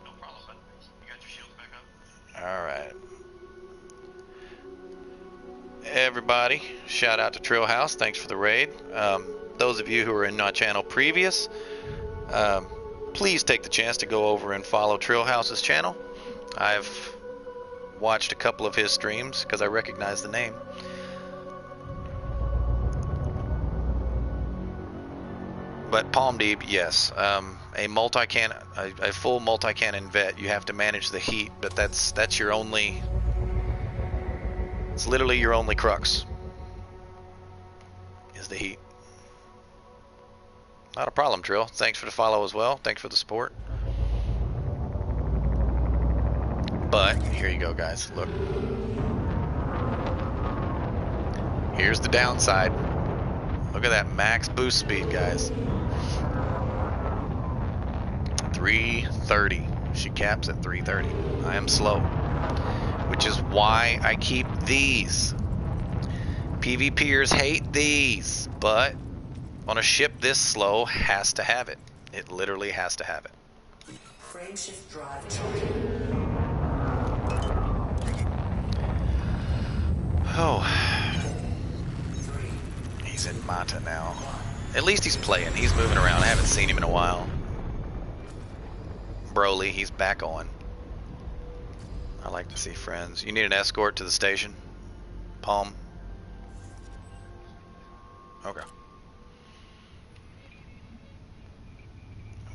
No problem, bud. You got your shields back up? Alright. Everybody, shout out to Trail House. Thanks for the raid. Those of you who are in my channel previous, please take the chance to go over and follow Trail House's channel. I've watched a couple of his streams because I recognize the name. But Palm Deep, yes. A full multi-cannon vet, you have to manage the heat, but that's your only. It's literally your only crux. Is the heat. Not a problem, Trill. Thanks for the follow as well. Thanks for the support. But here you go, guys. Look. Here's the downside. Look at that max boost speed, guys. 330. She caps at 330. I am slow. Which is why I keep these. PvPers hate these, but on a ship this slow, has to have it. It literally has to have it. Frame shift drive charging. Oh. He's in Mata now. At least he's playing. He's moving around. I haven't seen him in a while. Broly, he's back on. I like to see friends. You need an escort to the station? Palm? Okay.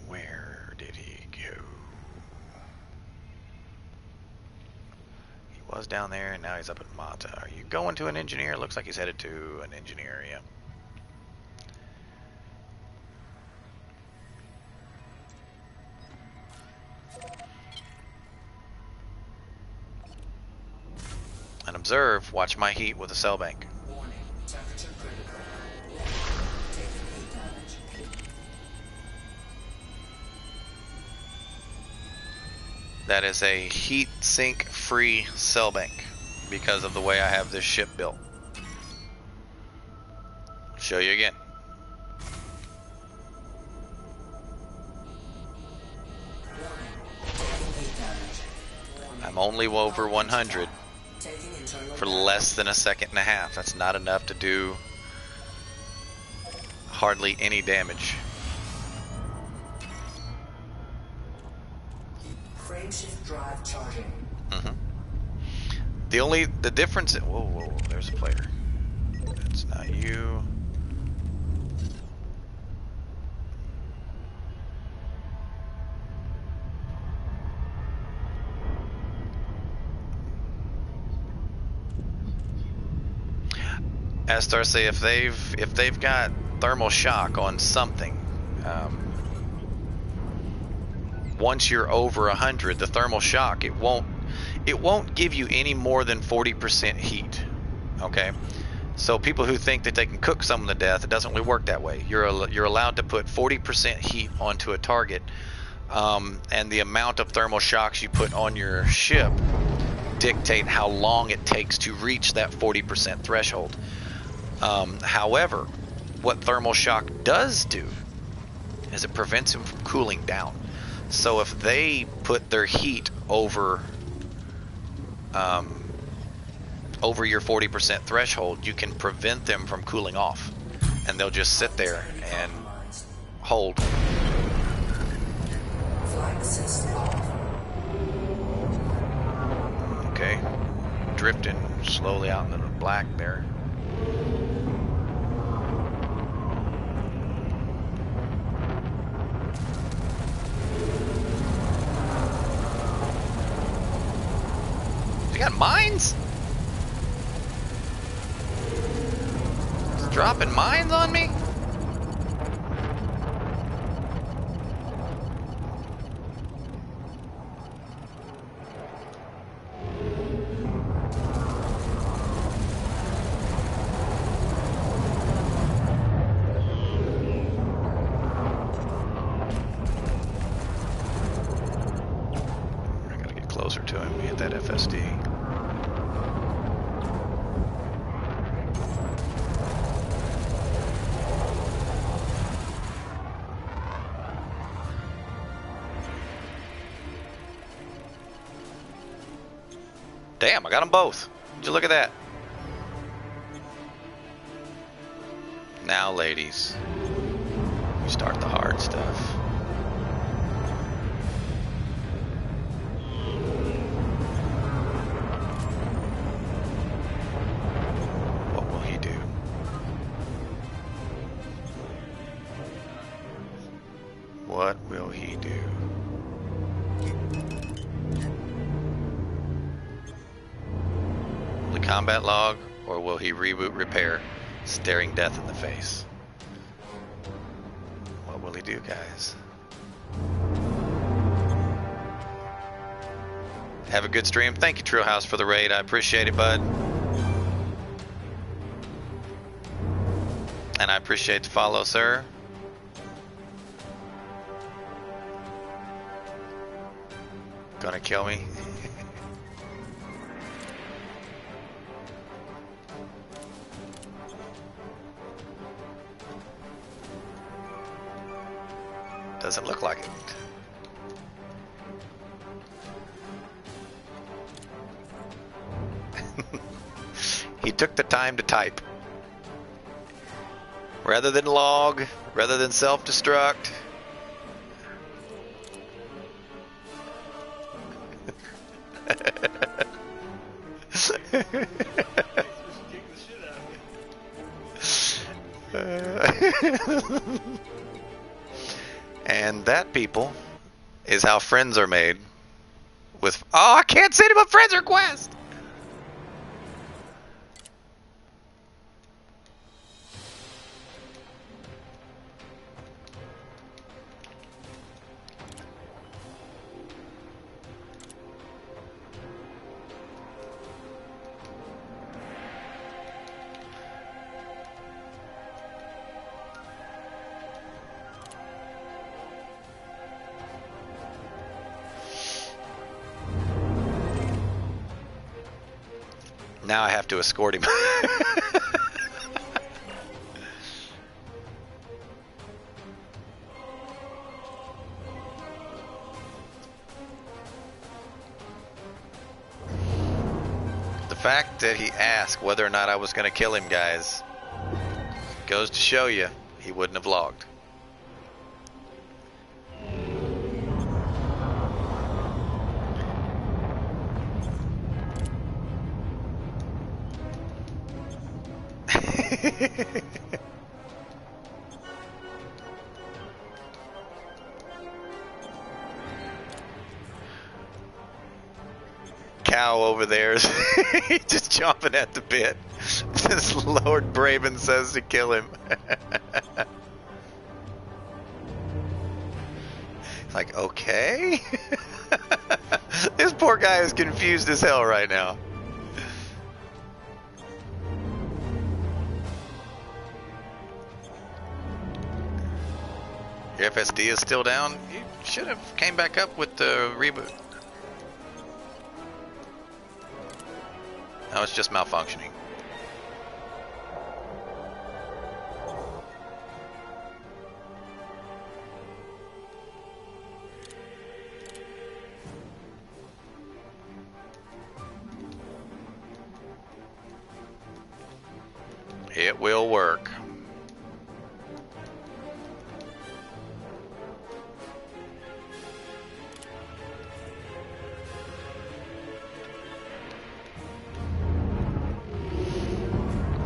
Where did he go? He was down there and now he's up at Mata. Are you going to an engineer? Looks like he's headed to an engineer, yeah. And observe, watch my heat with a cell bank. Warning, temperature critical. Taking heat damage. That is a heat sink free cell bank because of the way I have this ship built. Show you again. Warning, taking heat damage. Warning, I'm only over 100 taking internal for damage. less than a second and a half. That's not enough to do hardly any damage. Frame shift drive charging. The difference. Whoa, there's a player. That's not you. Astar say if they've got thermal shock on something, once you're over 100, the thermal shock it won't give you any more than 40% heat. Okay, so people who think that they can cook someone to death, it doesn't really work that way. You're allowed to put 40% heat onto a target, and the amount of thermal shocks you put on your ship dictate how long it takes to reach that 40% threshold. However, what thermal shock does do is it prevents him from cooling down. So if they put their heat over your 40% threshold, you can prevent them from cooling off, and they'll just sit there and hold. Flight assist off. Okay, drifting slowly out into the black there. You got mines? It's dropping mines on me? I gotta get closer to him, hit that FSD. Damn, I got them both. Would you look at that? Now, ladies, we start the hard stuff. What will he do? What will he do? The combat log, or will he reboot repair, staring death in the face? What will he do, guys? Have a good stream. Thank you, True House, for the raid. I appreciate it, bud. And I appreciate the follow, sir. Gonna kill me? Doesn't look like it. He took the time to type. Rather than log, rather than self-destruct. And that, people, is how friends are made. With I can't send him a friends request. Now I have to escort him. The fact that he asked whether or not I was going to kill him, guys, goes to show you he wouldn't have logged. Cow over there is just chomping at the bit. This Lord Braven says to kill him. Like, okay. This poor guy is confused as hell right now. Your FSD is still down? You should have came back up with the reboot. No, it's just malfunctioning. It will work.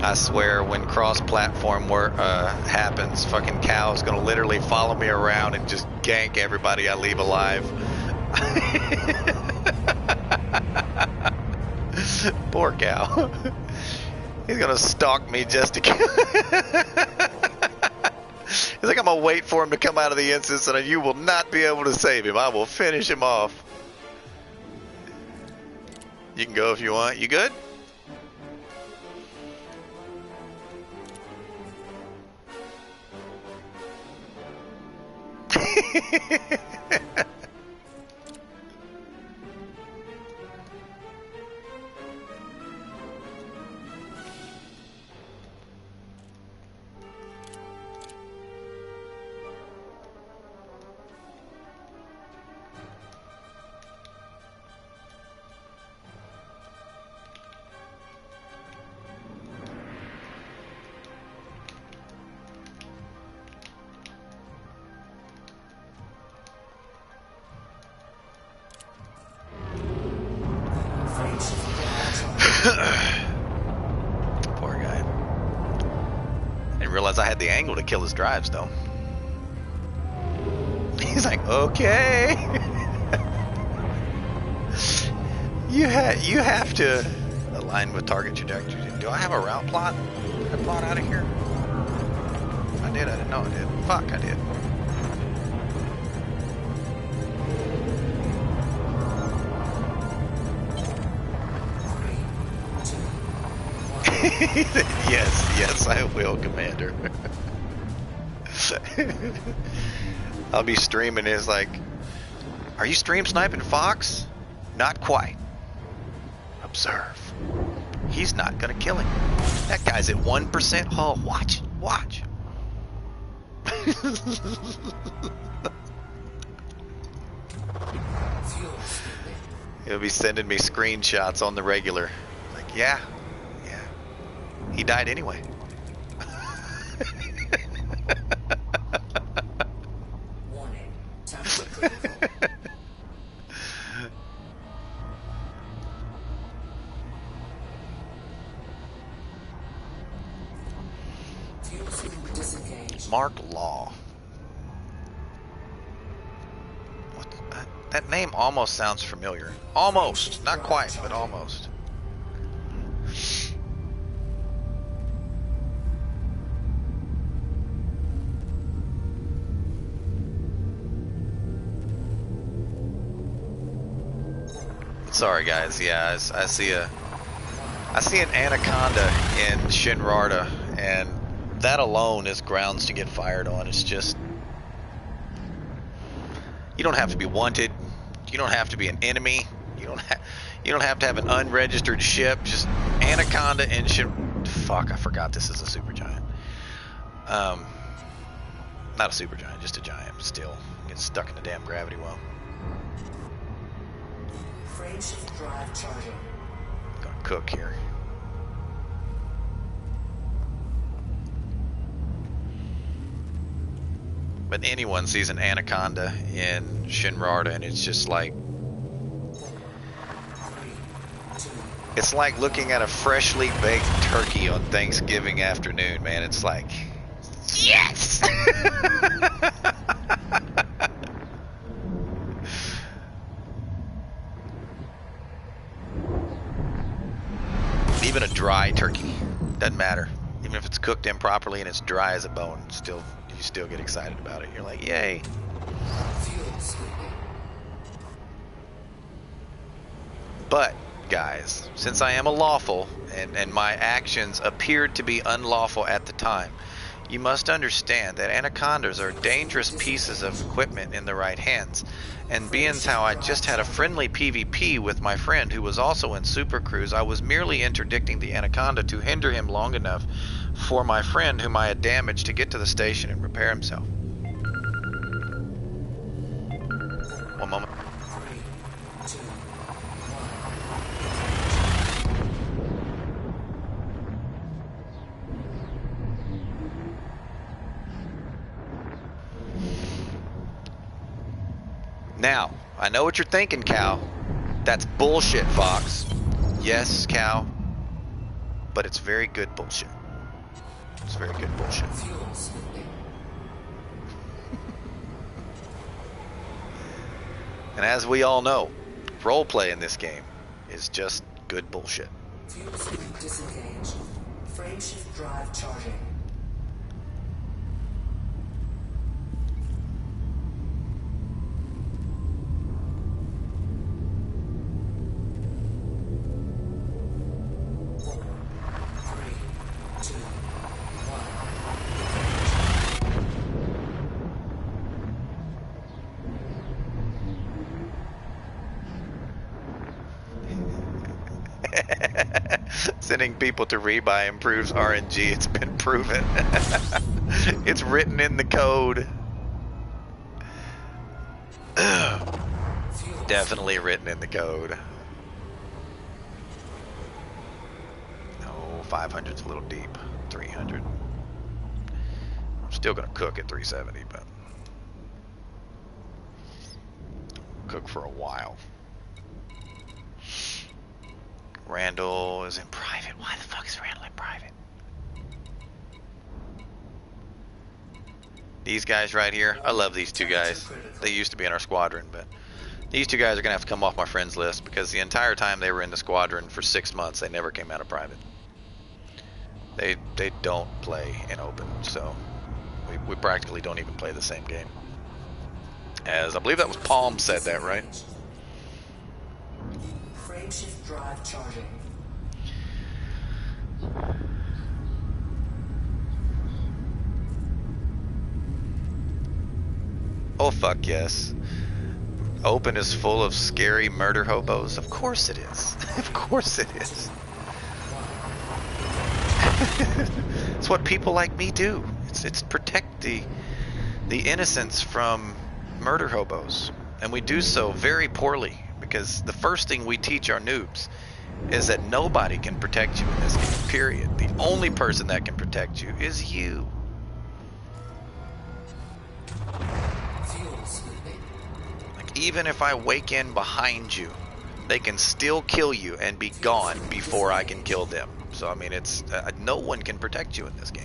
I swear, when cross-platform work happens, fucking Cow's gonna literally follow me around and just gank everybody I leave alive. Poor Cow. He's gonna stalk me just to kill. He's like, I'm gonna wait for him to come out of the instance, and you will not be able to save him. I will finish him off. You can go if you want. You good? Poor guy. Didn't realize I had the angle to kill his drives, though. Okay. You have to align with target trajectory. Do I have a route plot? Did I plot out of here? I did. I didn't know I did. Fuck, I did. Yes, I will, Commander. I'll be streaming. It's like, are you stream sniping Fox? Not quite. Observe. He's not gonna kill him. That guy's at 1% hull. Watch. He'll be sending me screenshots on the regular. Like, yeah. He died anyway. Warning. Tactical critical. Fuel swing disengaged. Mark Law. What? That name almost sounds familiar. Almost. Not quite, but almost. Sorry guys, yeah, I see an anaconda in Shinrarta, and that alone is grounds to get fired on. It's just, you don't have to be wanted, you don't have to be an enemy, you don't have to have an unregistered ship. Just anaconda and fuck, I forgot this is a supergiant. Not a supergiant, just a giant. Still gets stuck in the damn gravity well. Frameshift drive charging. Gonna cook here. But anyone sees an anaconda in Shinrarta and it's just like, it's like looking at a freshly baked turkey on Thanksgiving afternoon, man. It's like, yes! Even a dry turkey, doesn't matter. Even if it's cooked improperly and it's dry as a bone, you still get excited about it. You're like, yay. Fuel sweeping. But, guys, since I am a lawful, and my actions appeared to be unlawful at the time, you must understand that anacondas are dangerous pieces of equipment in the right hands. And being how I just had a friendly PvP with my friend who was also in Super Cruise, I was merely interdicting the anaconda to hinder him long enough for my friend whom I had damaged to get to the station and repair himself. One moment. 3, 2, 1. Now, I know what you're thinking, Cal. That's bullshit, Fox. Yes, Cal. But it's very good bullshit. It's very good bullshit. Fuel sweeping. And as we all know, roleplay in this game is just good bullshit. Fuel swing disengaged. Frameshift drive charging. Sending people to rebuy improves RNG. It's been proven. It's written in the code. Definitely written in the code. No, 500's a little deep. 300. I'm still gonna cook at 370, but cook for a while. Randall is in private. Why the fuck is Randall in private? These guys right here, I love these two guys. They used to be in our squadron, but these two guys are gonna have to come off my friends list because the entire time they were in the squadron for 6 months, they never came out of private. They don't play in open, so we practically don't even play the same game. As I believe that was Palm said that, right? Frameshift drive charging. Oh fuck yes. Open is full of scary murder hobos. Of course it is. Of course it is. It's what people like me do. It's protect the innocents from murder hobos. And we do so very poorly because the first thing we teach our noobs is that nobody can protect you in this game, period. The only person that can protect you is you. Like, even if I wake in behind you, they can still kill you and be gone before I can kill them. So I mean, it's no one can protect you in this game.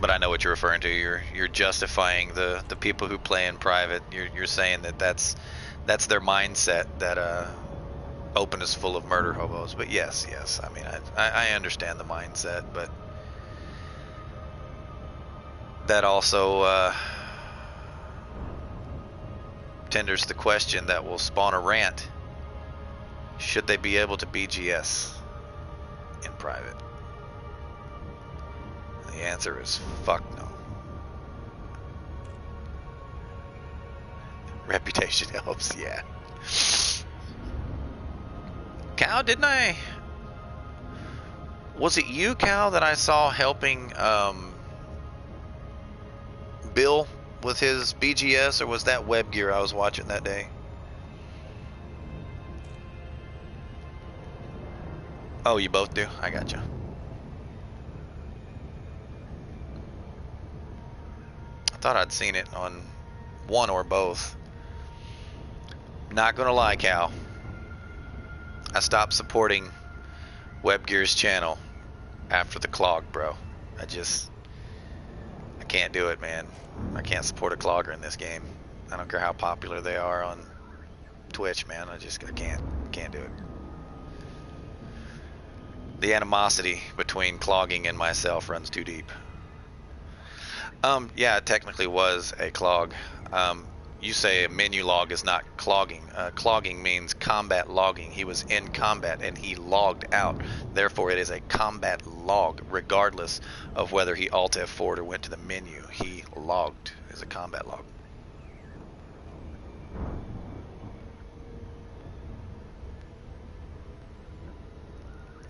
But I know what you're referring to. You're justifying the people who play in private. You're saying that that's their mindset, that open is full of murder hobos. But yes. I mean, I understand the mindset, but that also tenders the question that will spawn a rant. Should they be able to BGS in private? The answer is fuck no. Reputation helps, yeah. Cal, didn't I? Was it you, Cal, that I saw helping Bill with his BGS, or was that Web Gear I was watching that day? Oh, you both do? I gotcha. I thought I'd seen it on one or both. Not gonna lie, Cal. I stopped supporting WebGear's channel after the clog, bro. I can't do it, man. I can't support a clogger in this game. I don't care how popular they are on Twitch, man. I can't do it. The animosity between clogging and myself runs too deep. Yeah, it technically was a clog. You say a menu log is not clogging. Clogging means combat logging. He was in combat and he logged out. Therefore, it is a combat log, regardless of whether he Alt F4'd or went to the menu. He logged as a combat log.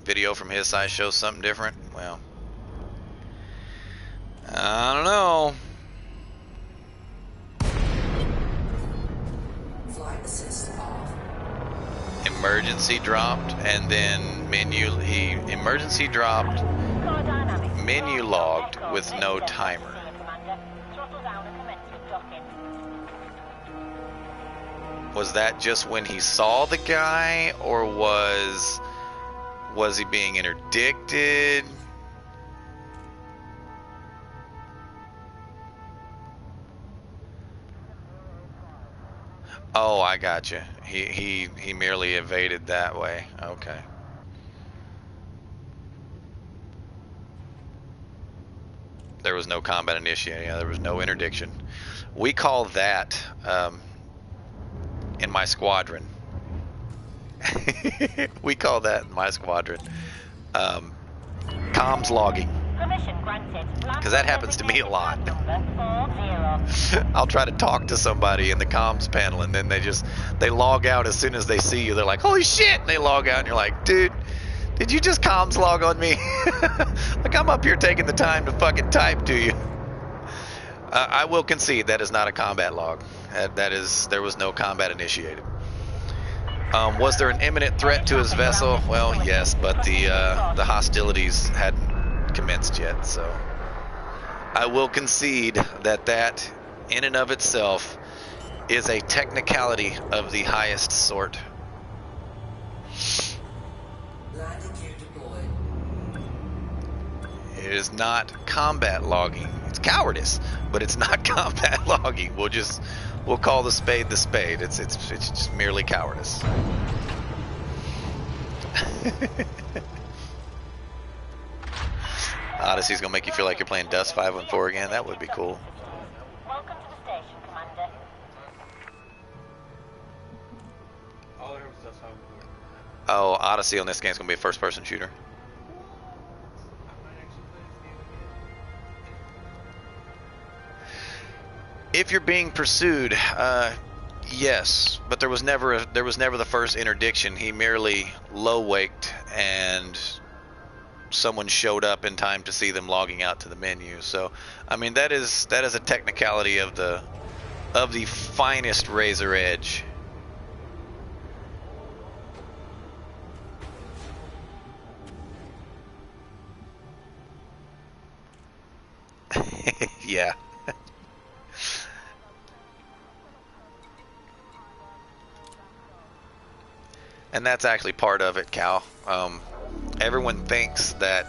Video from his side shows something different. Well, I don't know. Flight assist off. Emergency dropped, and then emergency dropped, menu logged with no timer. Was that just when he saw the guy, or was he being interdicted? Oh, I gotcha. He merely evaded that way. Okay. There was no combat initiating. There was no interdiction. We call that in my squadron. We call that in my squadron comms logging. Because that happens to me a lot. I'll try to talk to somebody in the comms panel, and then they log out as soon as they see you. They're like, holy shit, and they log out, and you're like, dude, did you just comms log on me? Like, I'm up here taking the time to fucking type to you. I will concede that is not a combat log. There was no combat initiated. Was there an imminent threat to his vessel? Well, yes, but the hostilities hadn't commenced yet, so I will concede that in and of itself is a technicality of the highest sort. Landing gear deployed. It is not combat logging. It's cowardice, but it's not combat logging. We'll call the spade. It's just merely cowardice. Odyssey's gonna make you feel like you're playing Dust 514 again. That would be cool. Welcome to the station, Commander. All I heard was Dust 514. Oh, Odyssey on this game is gonna be a first-person shooter. I might actually play this game again. If you're being pursued, yes, but there was never the first interdiction. He merely low-waked, and someone showed up in time to see them logging out to the menu. So, I mean, that is a technicality of the finest razor edge. Yeah. And that's actually part of it, Cal. Everyone thinks that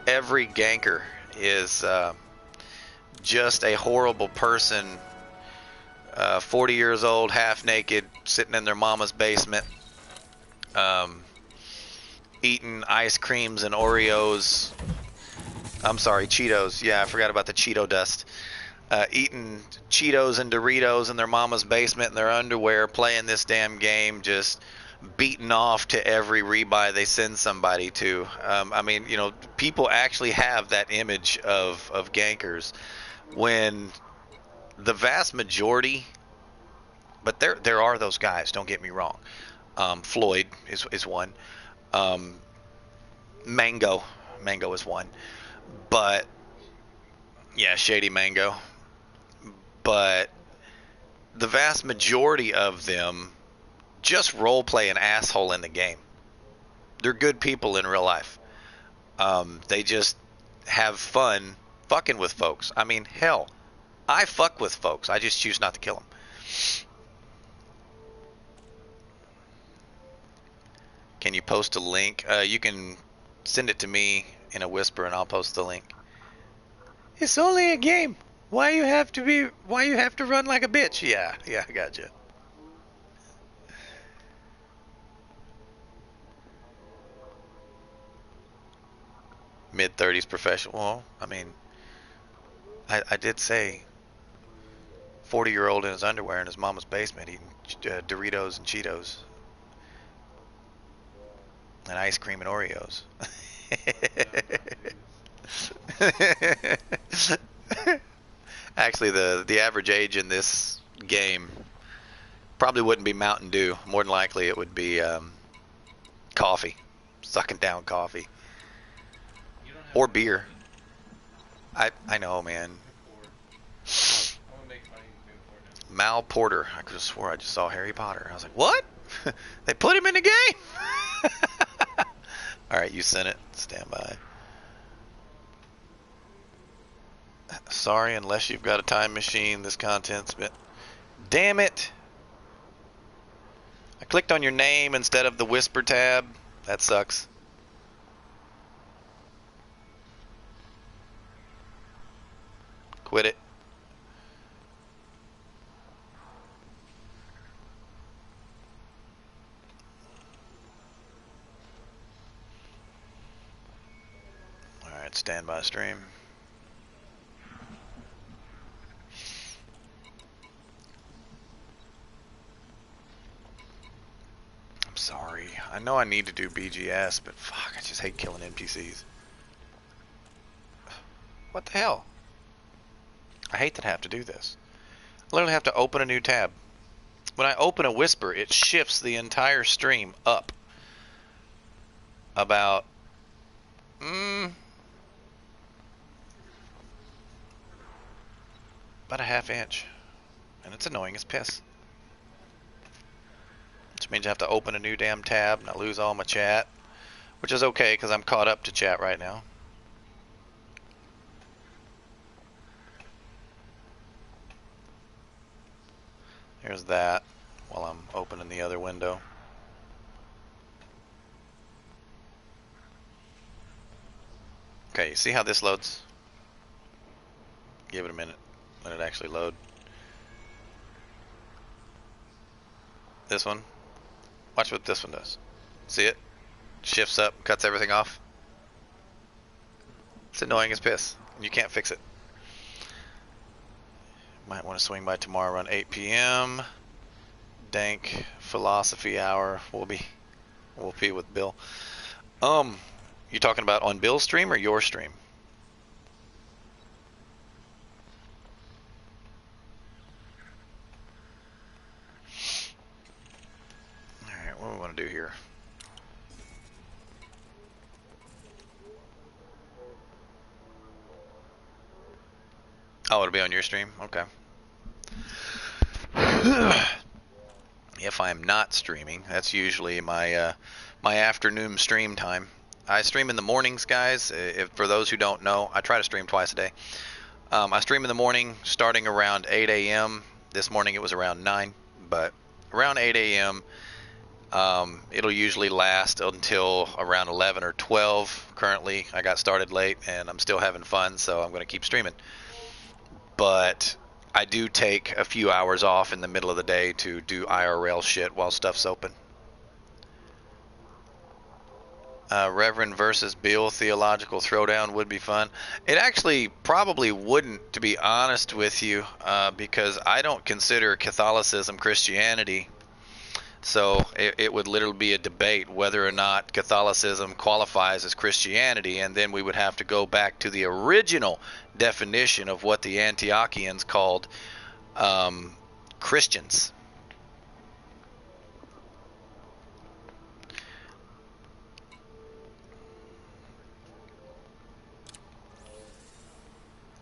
every ganker is just a horrible person, 40 years old, half naked, sitting in their mama's basement, eating ice creams and Oreos. I'm sorry, Cheetos. Yeah, I forgot about the Cheeto dust. Eating Cheetos and Doritos in their mama's basement in their underwear, playing this damn game, just beating off to every rebuy they send somebody to. I mean, you know, people actually have that image of gankers, when the vast majority, but there are those guys, don't get me wrong. Floyd is one. Mango is one. But yeah, Shady Mango. But the vast majority of them just role play an asshole in the game. They're good people in real life. They just have fun fucking with folks. I mean, hell, I fuck with folks. I just choose not to kill them. Can you post a link? You can send it to me in a whisper and I'll post the link. It's only a game. Why you have to run like a bitch? Yeah, I gotcha. Mid-30s professional. Well, I mean, I did say 40-year-old in his underwear in his mama's basement eating Doritos and Cheetos and ice cream and Oreos. Actually, the average age in this game probably wouldn't be Mountain Dew. More than likely, it would be coffee, sucking down coffee, or beer. I know, man. Mal Porter. I could have swore I just saw Harry Potter. I was like, what? They put him in the game? All right, you sent it. Stand by. Sorry, unless you've got a time machine, this content's been... Damn it! I clicked on your name instead of the whisper tab. That sucks. Quit it. Alright, stand by stream. I'm sorry. I know I need to do BGS, but fuck, I just hate killing NPCs. What the hell? I hate that I have to do this. I literally have to open a new tab. When I open a whisper, it shifts the entire stream up about about a half inch, and it's annoying as piss. Which means I have to open a new damn tab and I lose all my chat, which is okay because I'm caught up to chat right now. Here's that while I'm opening the other window. Okay, you see how this loads? Give it a minute. Let it actually load. This one. Watch what this one does. See it? Shifts up, cuts everything off. It's annoying as piss. You can't fix it. Might want to swing by tomorrow around 8 p.m. Dank philosophy hour. We'll be with Bill. You talking about on Bill's stream or your stream? Alright, what do we want to do here? Oh, it'll be on your stream? Okay. If I'm not streaming, that's usually my my afternoon stream time. I stream in the mornings, guys. For those who don't know, I try to stream twice a day. I stream in the morning starting around 8 a.m. This morning it was around 9, but around 8 a.m. It'll usually last until around 11 or 12. Currently, I got started late and I'm still having fun, so I'm going to keep streaming. But I do take a few hours off in the middle of the day to do IRL shit while stuff's open. Reverend versus Bill theological throwdown would be fun. It actually probably wouldn't, to be honest with you, because I don't consider Catholicism Christianity. So it would literally be a debate whether or not Catholicism qualifies as Christianity, and then we would have to go back to the original definition of what the Antiochians called Christians.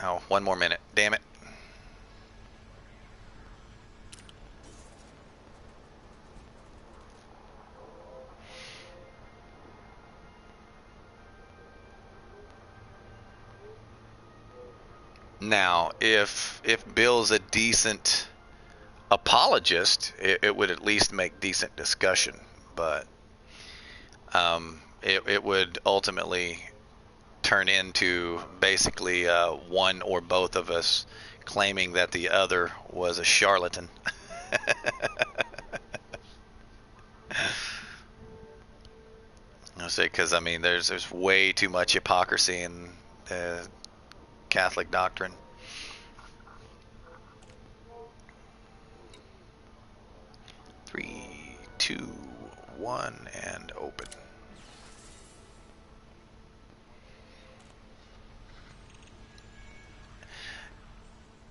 Oh, one more minute. Damn it. Now, if Bill's a decent apologist, it would at least make decent discussion, but it would ultimately turn into basically one or both of us claiming that the other was a charlatan. I say, because I mean, there's way too much hypocrisy in Catholic doctrine. Three, two, one, and open.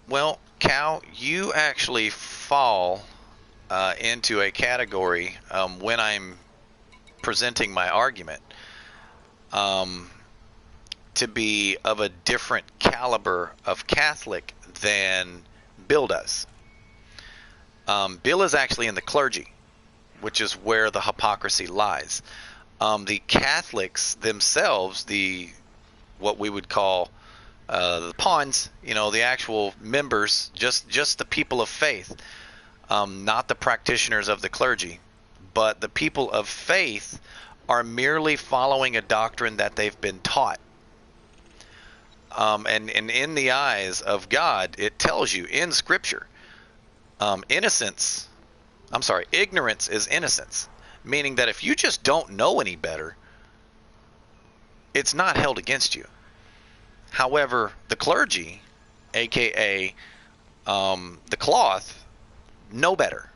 Well, Cal, you actually fall into a category when I'm presenting my argument to be of a different caliber of Catholic than Bill does. Bill is actually in the clergy, which is where the hypocrisy lies. The Catholics themselves, what we would call the pawns, the actual members, just the people of faith, not the practitioners of the clergy, but the people of faith are merely following a doctrine that they've been taught. And in the eyes of God, it tells you in Scripture, ignorance is innocence, meaning that if you just don't know any better, it's not held against you. However, the clergy, aka the cloth, know better.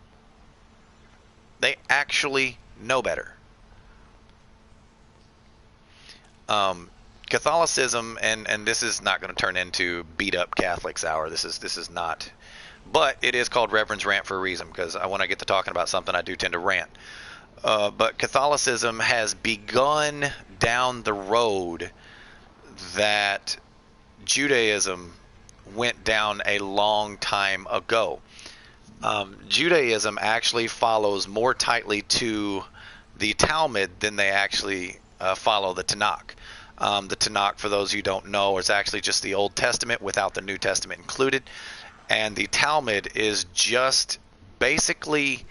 They actually know better. Catholicism, and this is not going to turn into beat up Catholics hour. This is not, but it is called Reverend's Rant for a reason, because when I get to talking about something, I do tend to rant. But Catholicism has begun down the road that Judaism went down a long time ago. Judaism actually follows more tightly to the Talmud than they actually follow the Tanakh. The Tanakh, for those who don't know, is actually just the Old Testament without the New Testament included. And the Talmud is just basically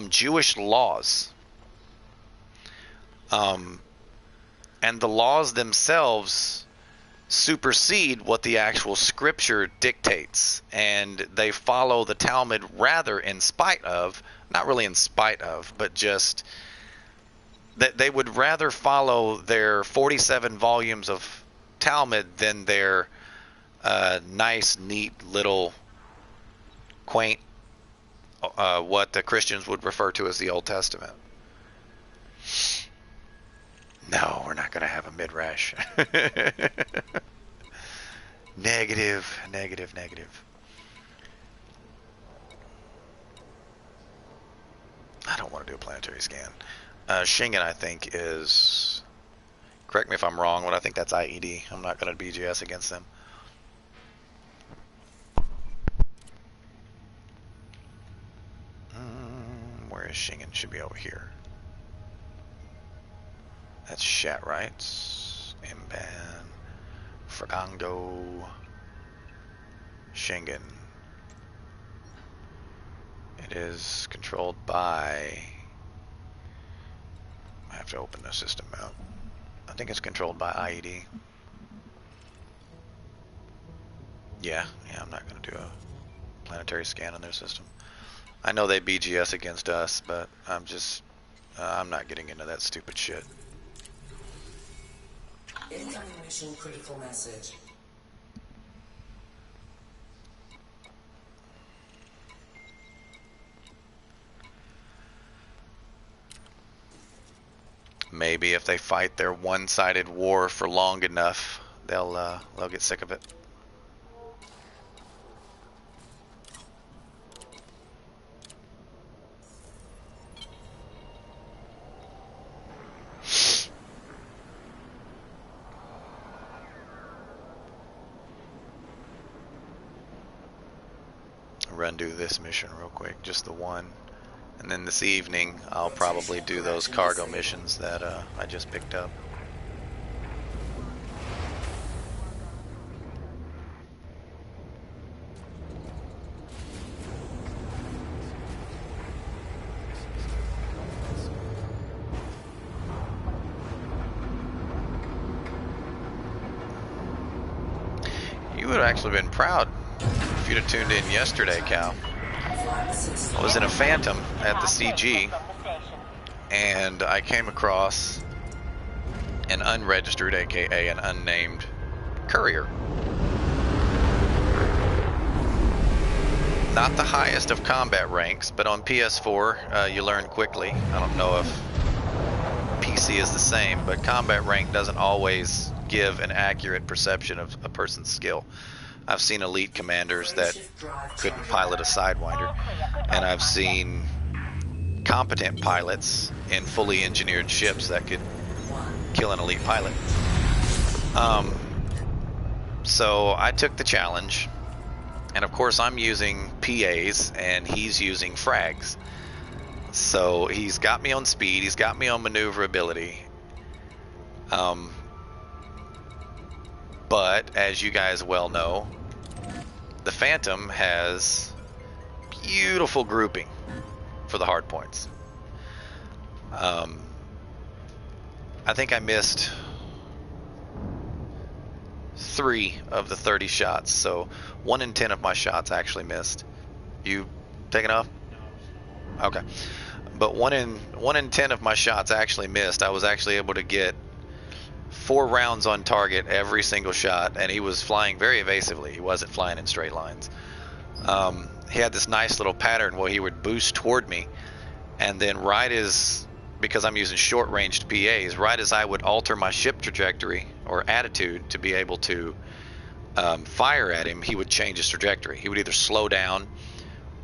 Jewish laws. And the laws themselves supersede what the actual scripture dictates, and they follow the Talmud rather in spite of, not really in spite of, but just that they would rather follow their 47 volumes of Talmud than their nice, neat little quaint, what the Christians would refer to as the Old Testament. No, we're not going to have a midrash. Negative, negative, negative. I don't want to do a planetary scan. Shingen, I think, is... Correct me if I'm wrong, but I think that's IED. I'm not going to BGS against them. Where is Shingen? Should be over here. That's Shat, right? Imban, Fragango, Shingen. It is controlled by... I have to open the system out. I think it's controlled by IED. Yeah, I'm not going to do a planetary scan on their system. I know they BGS against us, but I'm just... I'm not getting into that stupid shit. Incoming mission critical message. Maybe if they fight their one-sided war for long enough, they'll get sick of it. Run do this mission real quick, just the one. And then this evening, I'll probably do those cargo missions that I just picked up. You would have actually been proud if you'd have tuned in yesterday, Cal. I was in a Phantom at the CG, and I came across an unregistered, aka an unnamed courier. Not the highest of combat ranks, but on PS4 you learn quickly. I don't know if PC is the same, but combat rank doesn't always give an accurate perception of a person's skill. I've seen elite commanders that couldn't pilot a Sidewinder, and I've seen competent pilots in fully engineered ships that could kill an elite pilot. So I took the challenge, and of course I'm using PAs and he's using frags. So he's got me on speed, he's got me on maneuverability. But as you guys well know, the Phantom has beautiful grouping for the hard points. I think I missed 3 of the 30 shots, so 1 in 10 of my shots actually missed. You taking off? Okay. But 1 in 10 of my shots actually missed. I was actually able to get 4 rounds on target every single shot, and he was flying very evasively. He wasn't flying in straight lines. He had this nice little pattern where he would boost toward me, and then right as, because I'm using short-ranged PAs, right as I would alter my ship trajectory or attitude to be able to fire at him, he would change his trajectory. He would either slow down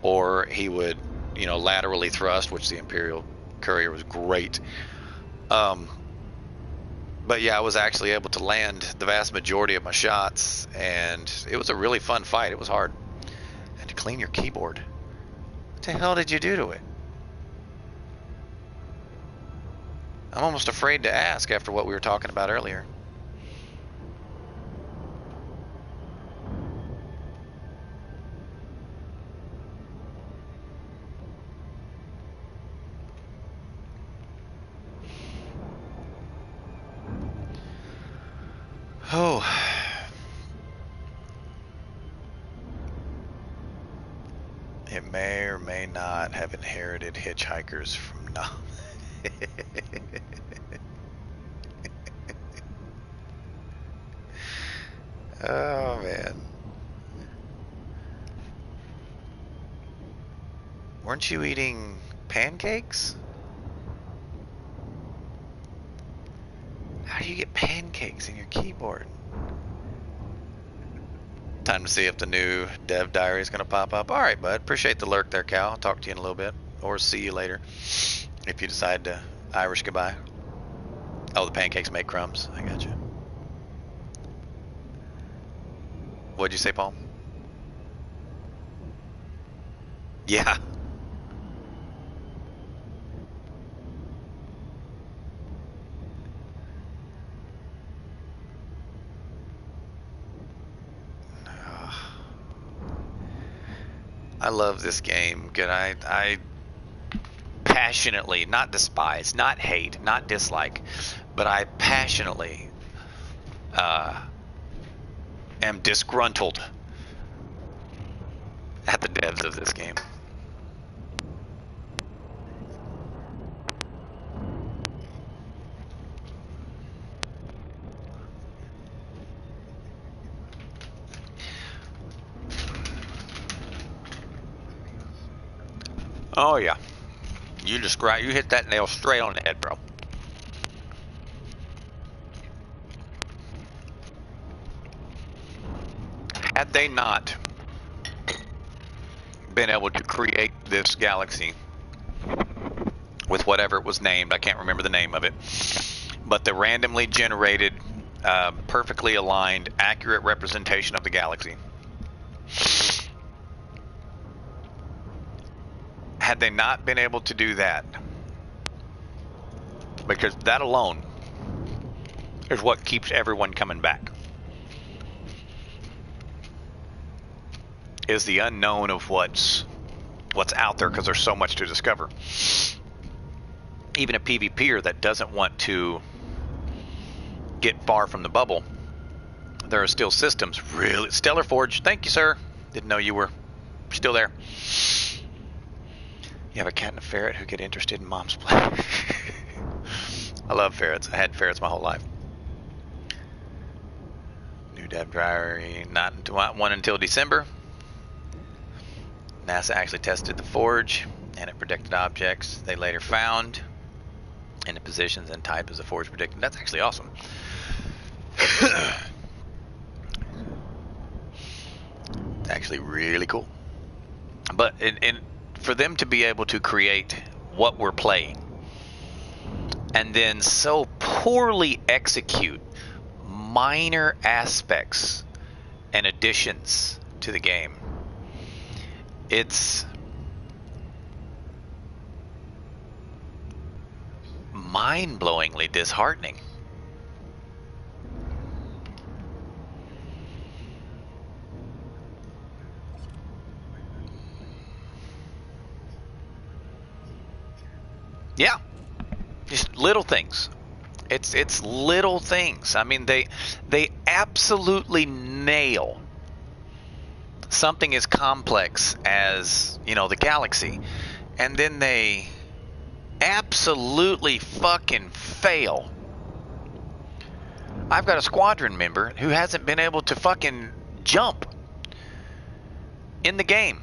or he would, laterally thrust, which the Imperial Courier was great. But yeah, I was actually able to land the vast majority of my shots, and it was a really fun fight. It was hard. And to clean your keyboard. What the hell did you do to it? I'm almost afraid to ask after what we were talking about earlier. not have inherited hitchhikers from no. Oh man. Weren't you eating pancakes? How do you get pancakes in your keyboard? Time to see if the new dev diary is going to pop up. All right, bud. Appreciate the lurk there, Cal. I'll talk to you in a little bit. Or see you later. If you decide to Irish goodbye. Oh, the pancakes make crumbs. I got you. What'd you say, Paul? Yeah. I love this game. Good. I passionately, not despise, not hate, not dislike, but I passionately am disgruntled at the devs of this game. Oh yeah, you hit that nail straight on the head, bro. Had they not been able to create this galaxy with whatever it was named, I can't remember the name of it, but the randomly generated, perfectly aligned, accurate representation of the galaxy. Had they not been able to do that, because that alone is what keeps everyone coming back, is the unknown of what's out there, because there's so much to discover. Even a PvPer that doesn't want to get far from the bubble, there are still systems. Really, Stellar Forge, thank you, sir. Didn't know you were still there. You have a cat and a ferret who get interested in mom's play. I love ferrets. I had ferrets my whole life. New dev diary, not one until December. NASA actually tested the forge, and it predicted objects they later found in the positions and type as the forge predicted. That's actually awesome. Actually really cool. But for them to be able to create what we're playing and then so poorly execute minor aspects and additions to the game, it's mind-blowingly disheartening. Yeah, just little things. It's little things. I mean, they absolutely nail something as complex as, you know, the galaxy, and then they absolutely fucking fail. I've got a squadron member who hasn't been able to fucking jump in the game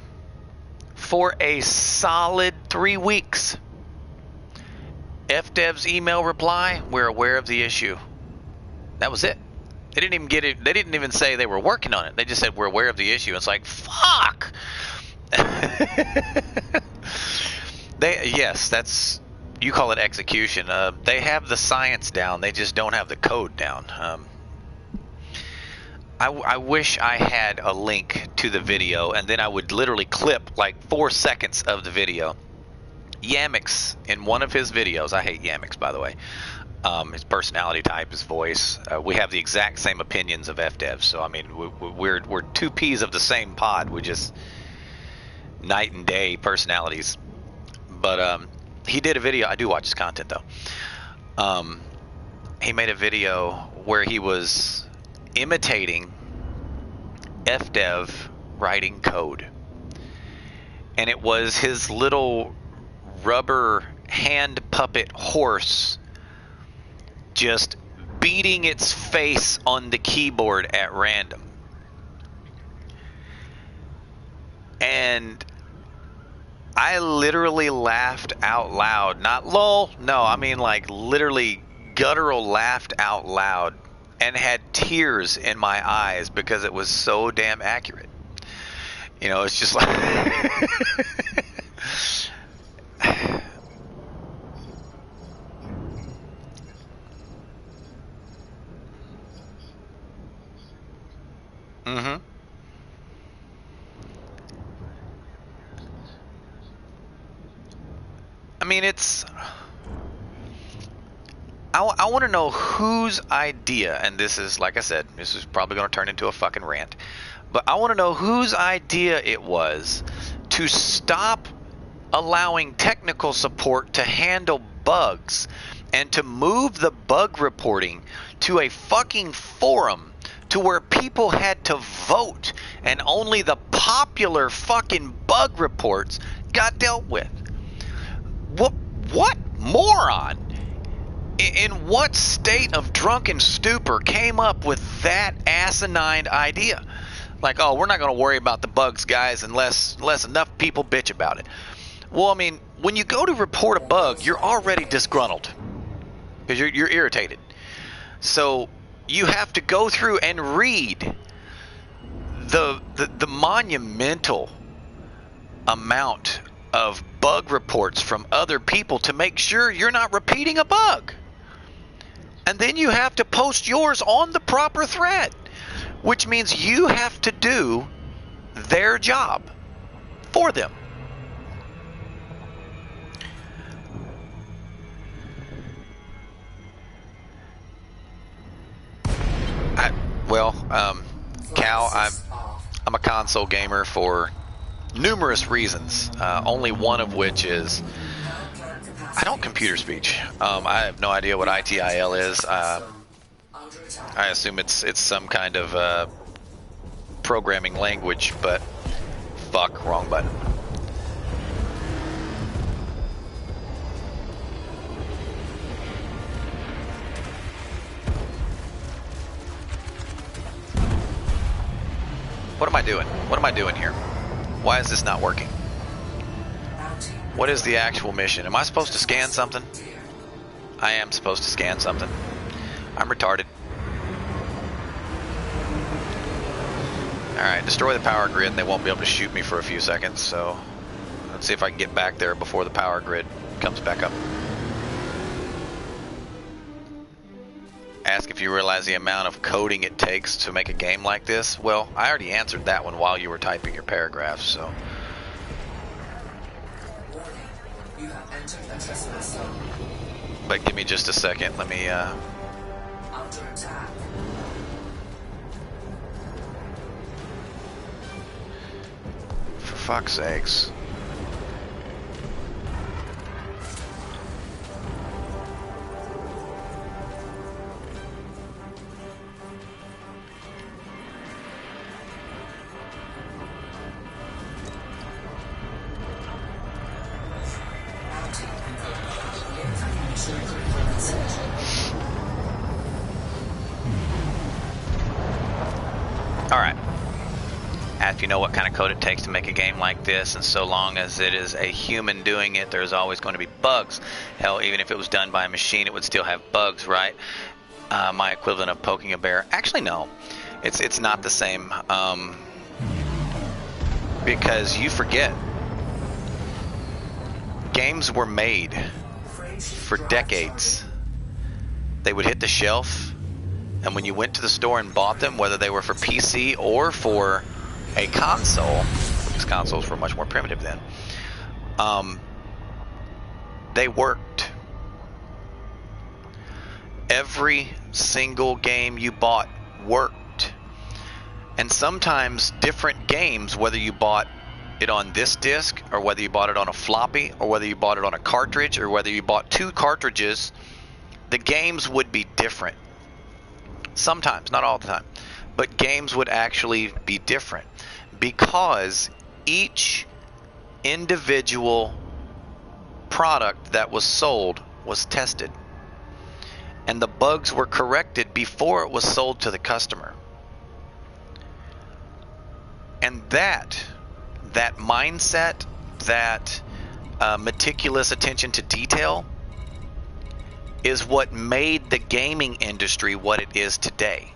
for a solid 3 weeks. FDev's email reply, we're aware of the issue. That was it. They didn't even get it. They didn't even say they were working on it. They just said we're aware of the issue. It's like, fuck. Yes, that's, you call it execution. They have the science down. They just don't have the code down. I wish I had a link to the video, and then I would literally clip like 4 seconds of the video. Yamix, in one of his videos, I hate Yamix, by the way, his personality type, his voice, we have the exact same opinions of FDev, so I mean, we're two peas of the same pod. We just night and day personalities. But he did a video. I do watch his content though. He made a video where he was imitating FDev writing code. and it was his little rubber hand puppet horse just beating its face on the keyboard at random. And I literally laughed out loud. Not lol, no, I mean like literally guttural laughed out loud and had tears in my eyes because it was so damn accurate. You know, it's just like mm-hmm. I mean, it's... I want to know whose idea, and this is, like I said, this is probably going to turn into a fucking rant, but I want to know whose idea it was to stop allowing technical support to handle bugs and to move the bug reporting to a fucking forum to where people had to vote and only the popular fucking bug reports got dealt with. What moron in what state of drunken stupor came up with that asinine idea? Like, oh, we're not going to worry about the bugs, guys, unless enough people bitch about it. Well, I mean, when you go to report a bug, you're already disgruntled because you're irritated. So you have to go through and read the monumental amount of bug reports from other people to make sure you're not repeating a bug. And then you have to post yours on the proper thread, which means you have to do their job for them. Cal, I'm a console gamer for numerous reasons, only one of which is I don't computer speech. I have no idea what ITIL is. I assume it's some kind of programming language, but fuck, wrong button. What am I doing? What am I doing here? Why is this not working? What is the actual mission? Am I supposed to scan something? I am supposed to scan something. I'm retarded. Alright, destroy the power grid and they won't be able to shoot me for a few seconds, so let's see if I can get back there before the power grid comes back up. Ask if you realize the amount of coding it takes to make a game like this. Well, I already answered that one while you were typing your paragraphs, so... You have entered a trespass zone. But give me just a second. Let me, Under attack. For fuck's sakes. Alright. Ask if you know what kind of code it takes to make a game like this, and so long as it is a human doing it, there's always going to be bugs. Hell, even if it was done by a machine, it would still have bugs, right? My equivalent of poking a bear. Actually, no. It's not the same. Because you forget. Games were made for decades. They would hit the shelf, and when you went to the store and bought them, whether they were for PC or for a console, because consoles were much more primitive then, they worked. Every single game you bought worked. And sometimes different games, whether you bought it on this disc, or whether you bought it on a floppy, or whether you bought it on a cartridge, or whether you bought two cartridges, the games would be different. Sometimes, not all the time, but games would actually be different because each individual product that was sold was tested, and the bugs were corrected before it was sold to the customer. And that mindset, that meticulous attention to detail, is what made the gaming industry what it is today.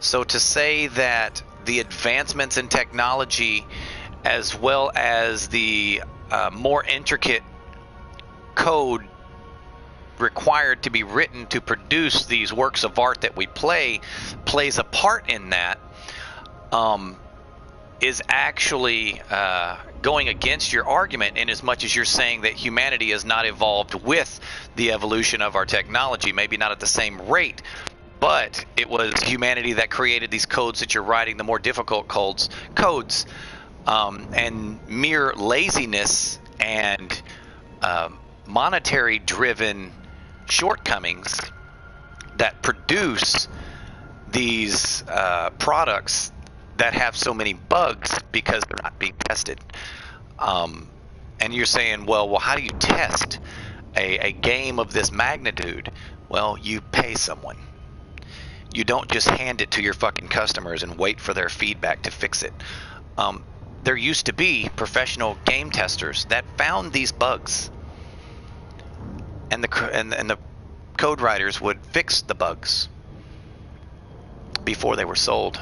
So to say that the advancements in technology, as well as the more intricate code required to be written to produce these works of art that we play, plays a part in that, is actually going against your argument, in as much as you're saying that humanity has not evolved with the evolution of our technology, maybe not at the same rate, but it was humanity that created these codes that you're writing, the more difficult codes, and mere laziness and monetary driven shortcomings that produce these products that have so many bugs because they're not being tested. And you're saying, well, how do you test a game of this magnitude? Well, you pay someone. You don't just hand it to your fucking customers and wait for their feedback to fix it. There used to be professional game testers that found these bugs, and the code writers would fix the bugs before they were sold.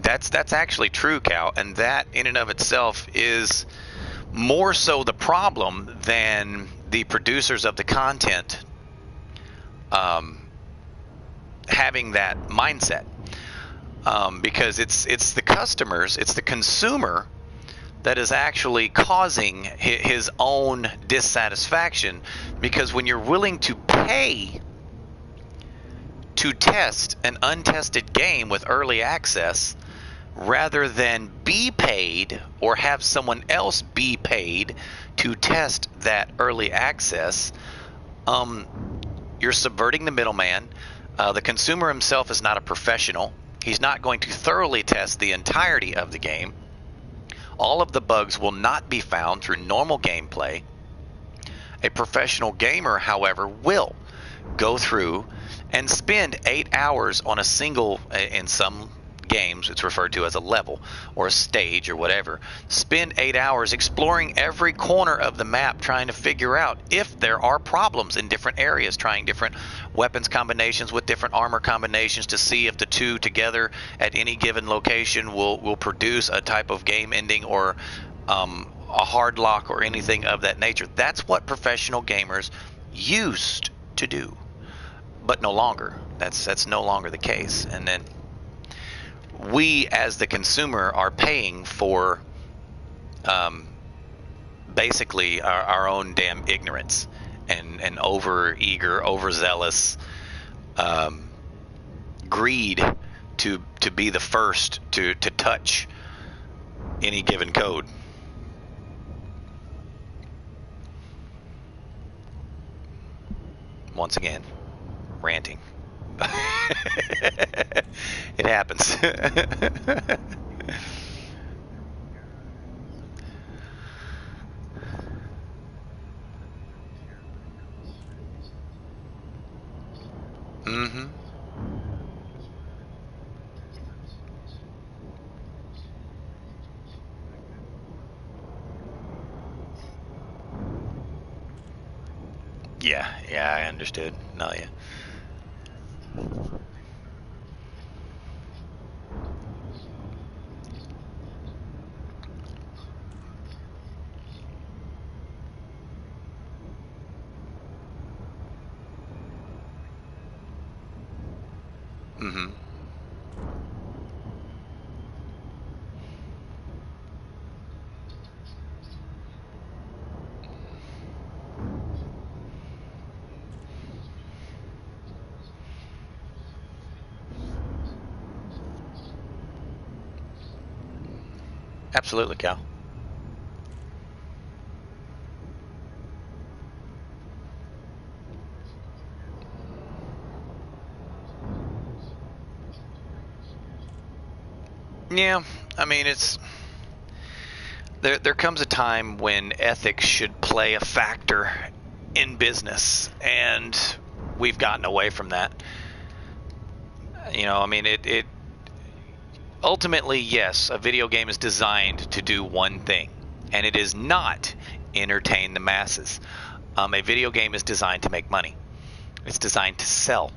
That's actually true, Cal, and that in and of itself is more so the problem than the producers of the content having that mindset, because it's the customers, it's the consumer that is actually causing his own dissatisfaction, because when you're willing to pay to test an untested game with early access, rather than be paid or have someone else be paid to test that early access, you're subverting the middleman. The consumer himself is not a professional. He's not going to thoroughly test the entirety of the game. All of the bugs will not be found through normal gameplay. A professional gamer, however, will go through and spend 8 hours on a single, in some games it's referred to as a level or a stage or whatever, spend 8 hours exploring every corner of the map, trying to figure out if there are problems in different areas, trying different weapons combinations with different armor combinations to see if the two together at any given location will produce a type of game ending or a hard lock or anything of that nature. That's what professional gamers used to do, but no longer. That's no longer the case. And then we, as the consumer, are paying for basically our own damn ignorance and over eager, overzealous greed to be the first to touch any given code. Once again, ranting. It happens. Mm-hmm. Yeah, I understood. No, yeah. Mm-hmm. Absolutely, Cal. Yeah, I mean, it's there comes a time when ethics should play a factor in business, and we've gotten away from that. You know, I mean, it ultimately, yes, a video game is designed to do one thing, and it is not entertain the masses. A video game is designed to make money. It's designed to sell.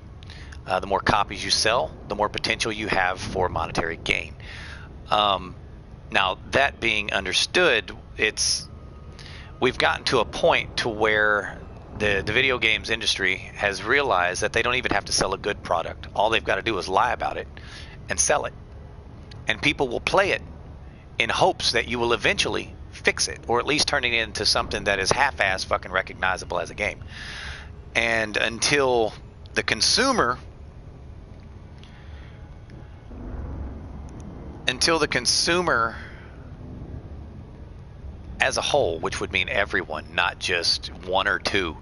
The more copies you sell, the more potential you have for monetary gain. Now, that being understood, we've gotten to a point to where the video games industry has realized that they don't even have to sell a good product. All they've got to do is lie about it and sell it. And people will play it in hopes that you will eventually fix it, or at least turn it into something that is half-ass fucking recognizable as a game. And until the consumer as a whole, which would mean everyone, not just one or two,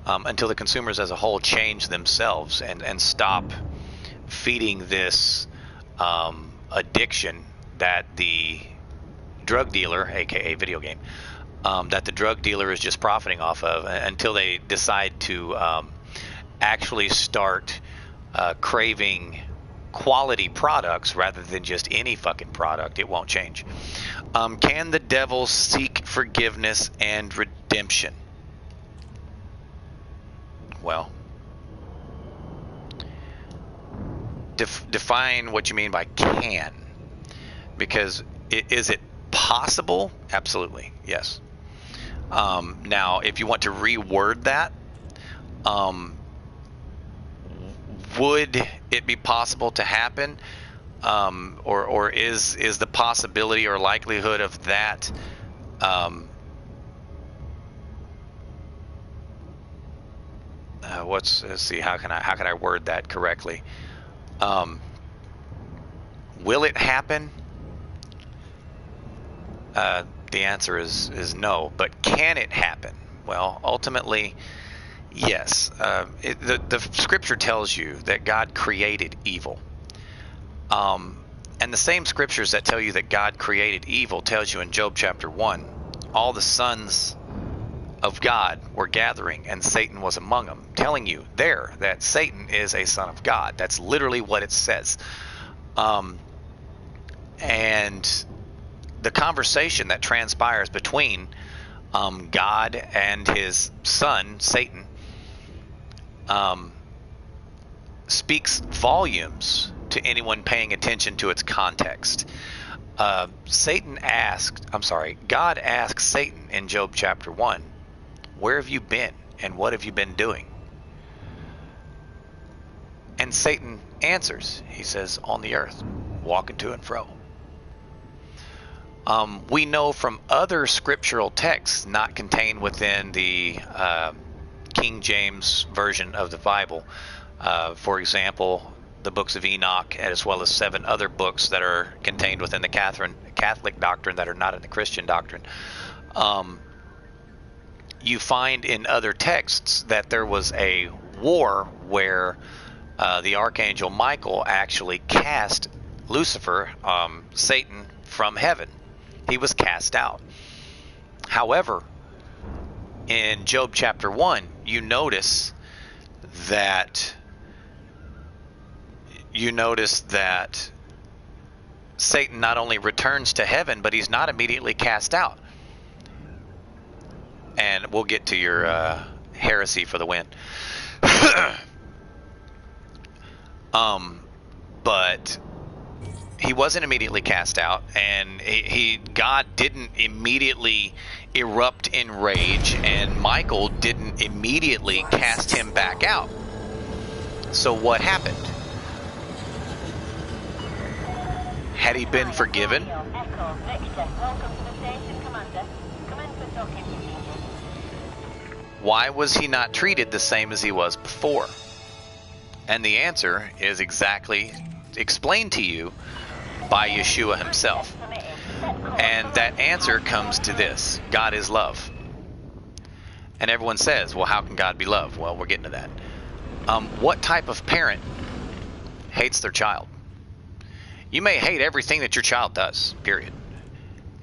until the consumers as a whole change themselves and stop feeding this addiction that the drug dealer, aka video game, that the drug dealer is just profiting off of, until they decide to actually start craving quality products rather than just any fucking product, it won't change. Can the devil seek forgiveness and redemption? Well, define what you mean by can. Because is it possible? Absolutely, yes. Now, if you want to reword that, would it be possible to happen? Or is the possibility or likelihood of that let's see, how can I word that correctly? Will it happen? The answer is no. But can it happen? Well, ultimately, yes. The scripture tells you that God created evil. And the same scriptures that tell you that God created evil tells you in Job chapter 1, all the sons of God were gathering and Satan was among them, telling you there that Satan is a son of God. That's literally what it says. And the conversation that transpires between God and his son, Satan, speaks volumes to anyone paying attention to its context. God asks Satan in Job chapter 1, where have you been and what have you been doing? And Satan answers. He says, on the earth, walking to and fro. We know from other scriptural texts not contained within the King James version of the Bible, for example, the books of Enoch, as well as 7 other books that are contained within the Catholic doctrine that are not in the Christian doctrine. You find in other texts that there was a war where the archangel Michael actually cast Lucifer, Satan, from heaven. He was cast out. However, in Job chapter 1, you notice that Satan not only returns to heaven, but he's not immediately cast out. And we'll get to your heresy for the win. But he wasn't immediately cast out, and God didn't immediately erupt in rage, and Michael didn't immediately cast him back out. So what happened? Had he been forgiven? Echo, Victor, welcome to the station, Commander. Commence the docking procedure. Why was he not treated the same as he was before? And the answer is exactly explained to you by Yeshua himself. And that answer comes to this: God is love. And everyone says, well, how can God be love? Well, we're getting to that. What type of parent hates their child? You may hate everything that your child does, period.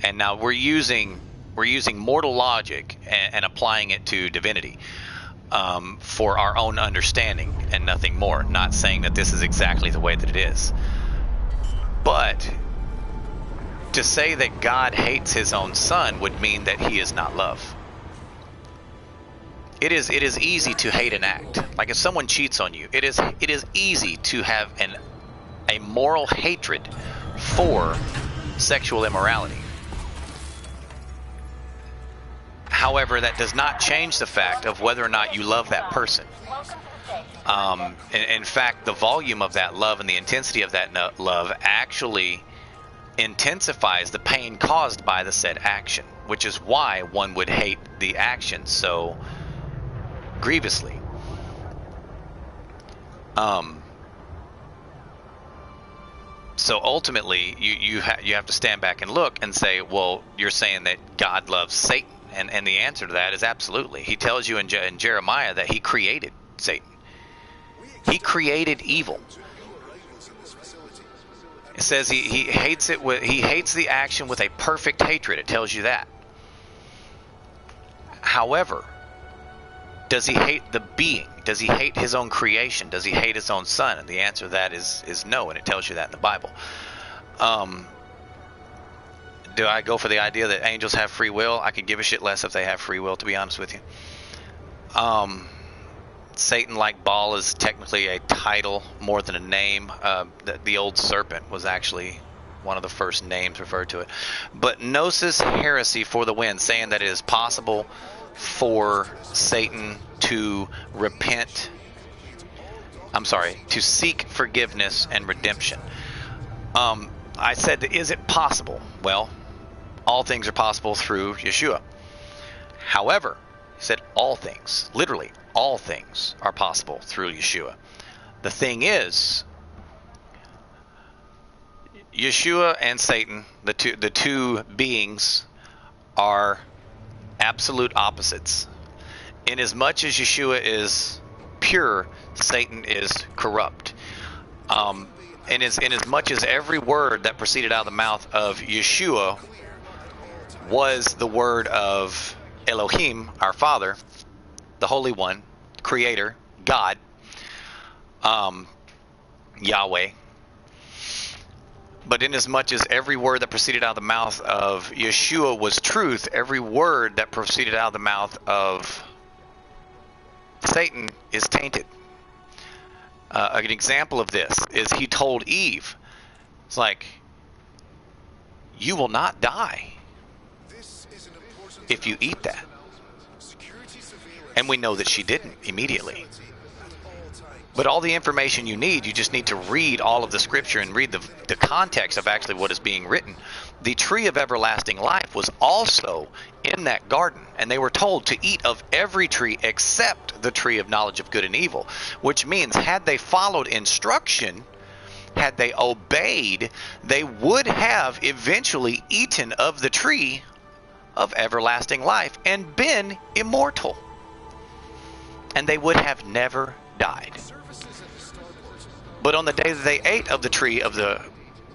And now we're using mortal logic and applying it to divinity for our own understanding and nothing more. Not saying that this is exactly the way that it is. But to say that God hates his own son would mean that he is not love. It is easy to hate an act. Like if someone cheats on you, it is easy to have a moral hatred for sexual immorality. However, that does not change the fact of whether or not you love that person. In fact, the volume of that love and the intensity of that love actually intensifies the pain caused by the said action, which is why one would hate the action so grievously. So ultimately, you have to stand back and look and say, well, you're saying that God loves Satan, and the answer to that is absolutely. He tells you in Jeremiah that he created Satan. He created evil. It says he hates the action with a perfect hatred. It tells you that. However, does he hate the being? Does he hate his own creation? Does he hate his own son? And the answer to that is no, and it tells you that in the Bible. Do I go for the idea that angels have free will? I could give a shit less if they have free will, to be honest with you. Satan, like Baal, is technically a title more than a name. The old serpent was actually one of the first names referred to it. But gnosis heresy for the win, saying that it is possible for Satan to to seek forgiveness and redemption. I said, is it possible? Well, all things are possible through Yeshua. However, he said all things, literally all things are possible through Yeshua. The thing is, Yeshua and Satan, the two beings, are absolute opposites. Inasmuch as Yeshua is pure, Satan is corrupt. And inasmuch as every word that proceeded out of the mouth of Yeshua was the word of Elohim, our Father, the Holy One, Creator, God, Yahweh. But inasmuch as every word that proceeded out of the mouth of Yeshua was truth, every word that proceeded out of the mouth of Satan is tainted. An example of this is he told Eve, it's like, you will not die if you eat that. And we know that she didn't immediately. But all the information you need, you just need to read all of the scripture and read the context of actually what is being written. The tree of everlasting life was also in that garden, and they were told to eat of every tree except the tree of knowledge of good and evil, which means had they followed instruction, had they obeyed, they would have eventually eaten of the tree of everlasting life and been immortal. And they would have never died. But on the day that they ate of the tree of the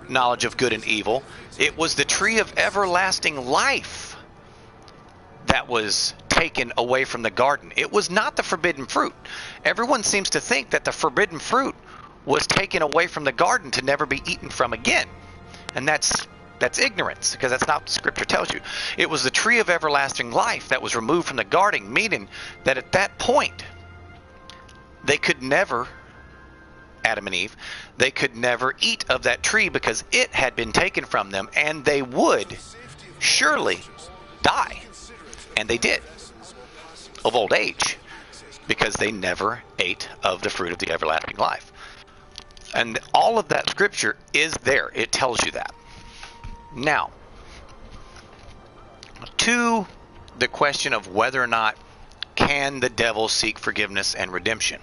knowledge of good and evil, it was the tree of everlasting life that was taken away from the garden. It was not the forbidden fruit. Everyone seems to think that the forbidden fruit was taken away from the garden to never be eaten from again. And that's ignorance, because that's not what Scripture tells you. It was the tree of everlasting life that was removed from the garden, meaning that at that point, they could never, Adam and Eve, they could never eat of that tree because it had been taken from them, and they would surely die. And they did, of old age, because they never ate of the fruit of the everlasting life. And all of that Scripture is there. It tells you that. Now, to the question of whether or not can the devil seek forgiveness and redemption.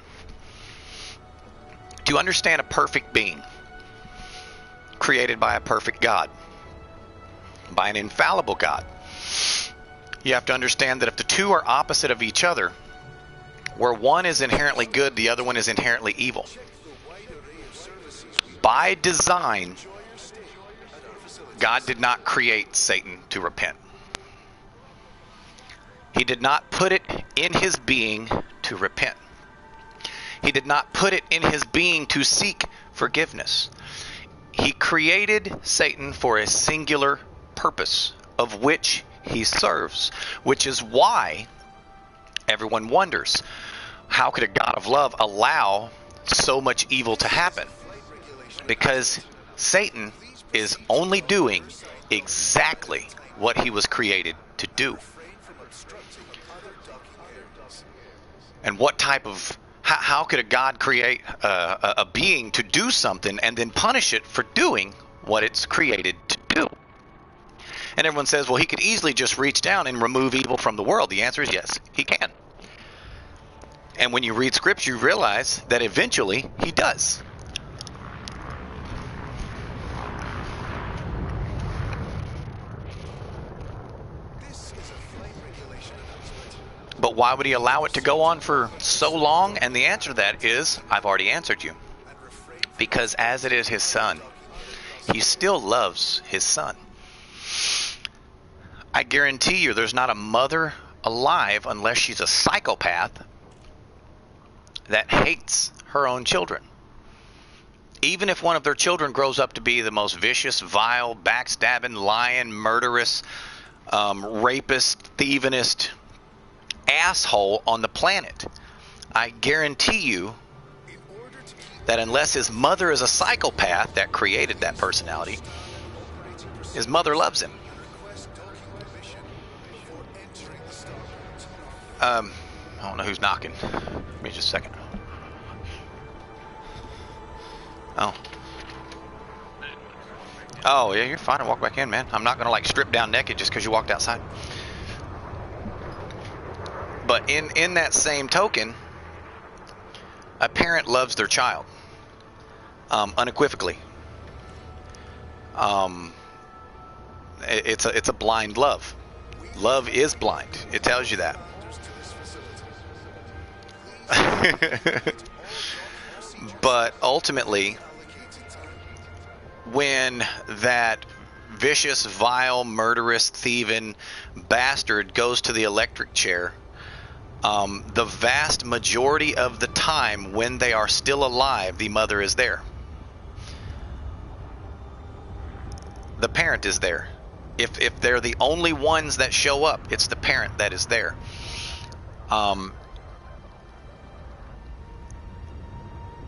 To understand a perfect being created by a perfect God, by an infallible God, you have to understand that if the two are opposite of each other, where one is inherently good, the other one is inherently evil. By design, God did not create Satan to repent. He did not put it in his being to repent. He did not put it in his being to seek forgiveness. He created Satan for a singular purpose, of which he serves, which is why everyone wonders, how could a God of love allow so much evil to happen? Because Satan is only doing exactly what he was created to do. And what type of, how could a God create a being to do something and then punish it for doing what it's created to do? And everyone says, well, he could easily just reach down and remove evil from the world. The answer is yes, he can. And when you read scripture, you realize that eventually he does. But why would he allow it to go on for so long? And the answer to that is, I've already answered you. Because as it is his son, he still loves his son. I guarantee you there's not a mother alive, unless she's a psychopath, that hates her own children. Even if one of their children grows up to be the most vicious, vile, backstabbing, lying, murderous, rapist, thievingest asshole on the planet, I guarantee you that unless his mother is a psychopath that created that personality, his mother loves him. I don't know who's knocking. Give me just a second. Oh, yeah, you're fine to walk back in, man. I'm not going to like strip down naked just because you walked outside. But in that same token, a parent loves their child unequivocally. It's a blind love. Love is blind. It tells you that. But ultimately, when that vicious, vile, murderous, thieving bastard goes to the electric chair, the vast majority of the time when they are still alive, the mother is there. The parent is there. If they're the only ones that show up, it's the parent that is there.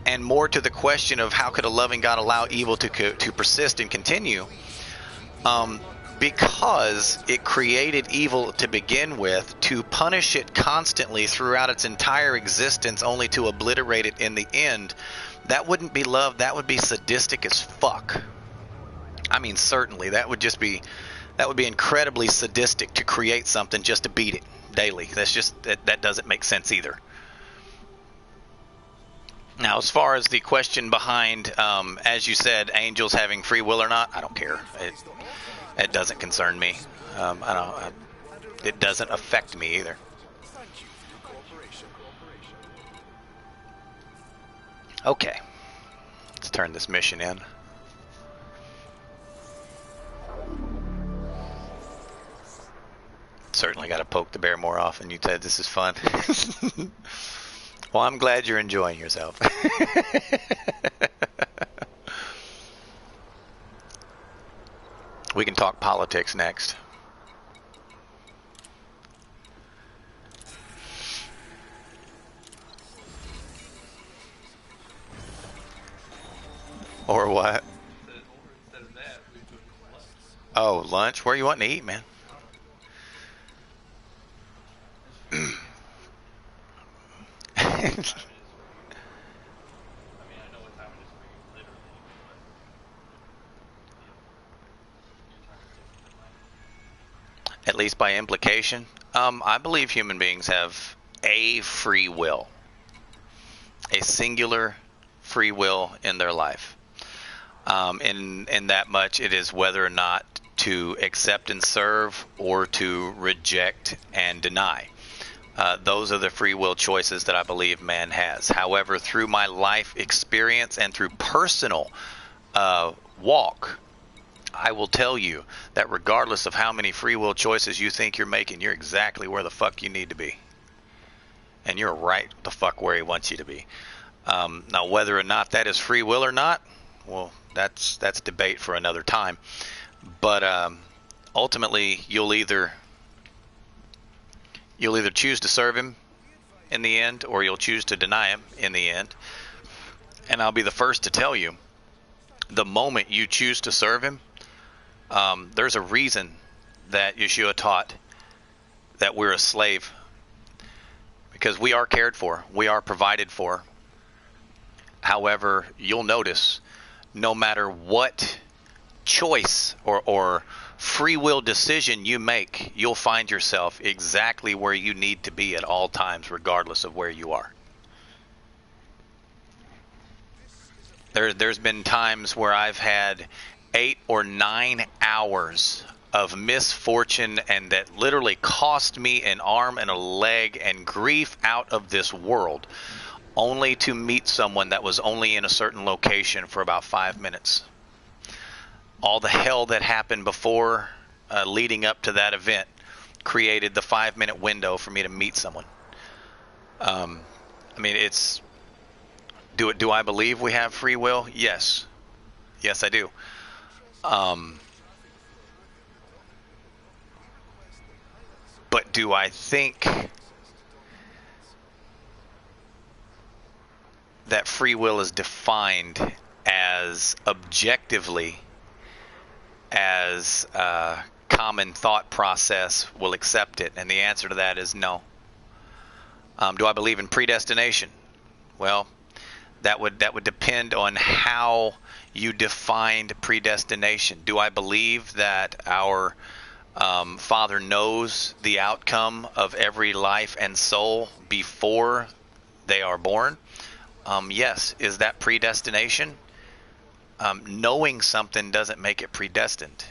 And more to the question of how could a loving God allow evil to persist and continue? Because it created evil to begin with, to punish it constantly throughout its entire existence, only to obliterate it in the end, that wouldn't be love. That would be sadistic as fuck. I mean, certainly, that would be incredibly sadistic to create something just to beat it daily. That doesn't make sense either. Now, as far as the question behind, as you said, angels having free will or not, I don't care. It doesn't concern me. It doesn't affect me either. Okay, let's turn this mission in. Certainly got to poke the bear more often. You said this is fun. Well, I'm glad you're enjoying yourself. We can talk politics next. Or what? Oh, lunch? Where you wanting to eat, man? At least by implication, I believe human beings have a free will, a singular free will in their life. In that much, it is whether or not to accept and serve or to reject and deny. Those are the free will choices that I believe man has. However, through my life experience and through personal walk, I will tell you that regardless of how many free will choices you think you're making, you're exactly where the fuck you need to be. And you're right the fuck where he wants you to be. Now, whether or not that is free will or not, well, that's debate for another time. But ultimately, you'll either choose to serve him in the end, or you'll choose to deny him in the end. And I'll be the first to tell you, the moment you choose to serve him, there's a reason that Yeshua taught that we're a slave, because we are cared for, we are provided for. However, you'll notice no matter what choice or free will decision you make, you'll find yourself exactly where you need to be at all times, regardless of where you are. There's been times where I've had 8 or 9 hours of misfortune, and that literally cost me an arm and a leg and grief out of this world, only to meet someone that was only in a certain location for about 5 minutes. All the hell that happened before leading up to that event created the 5-minute window for me to meet someone. I mean, it's... Do I believe we have free will? Yes. Yes, I do. But do I think that free will is defined as objectively as a common thought process will accept it? And the answer to that is no. Do I believe in predestination? Well, that would depend on how you defined predestination. Do I believe that our Father knows the outcome of every life and soul before they are born? Yes. Is that predestination? Knowing something doesn't make it predestined.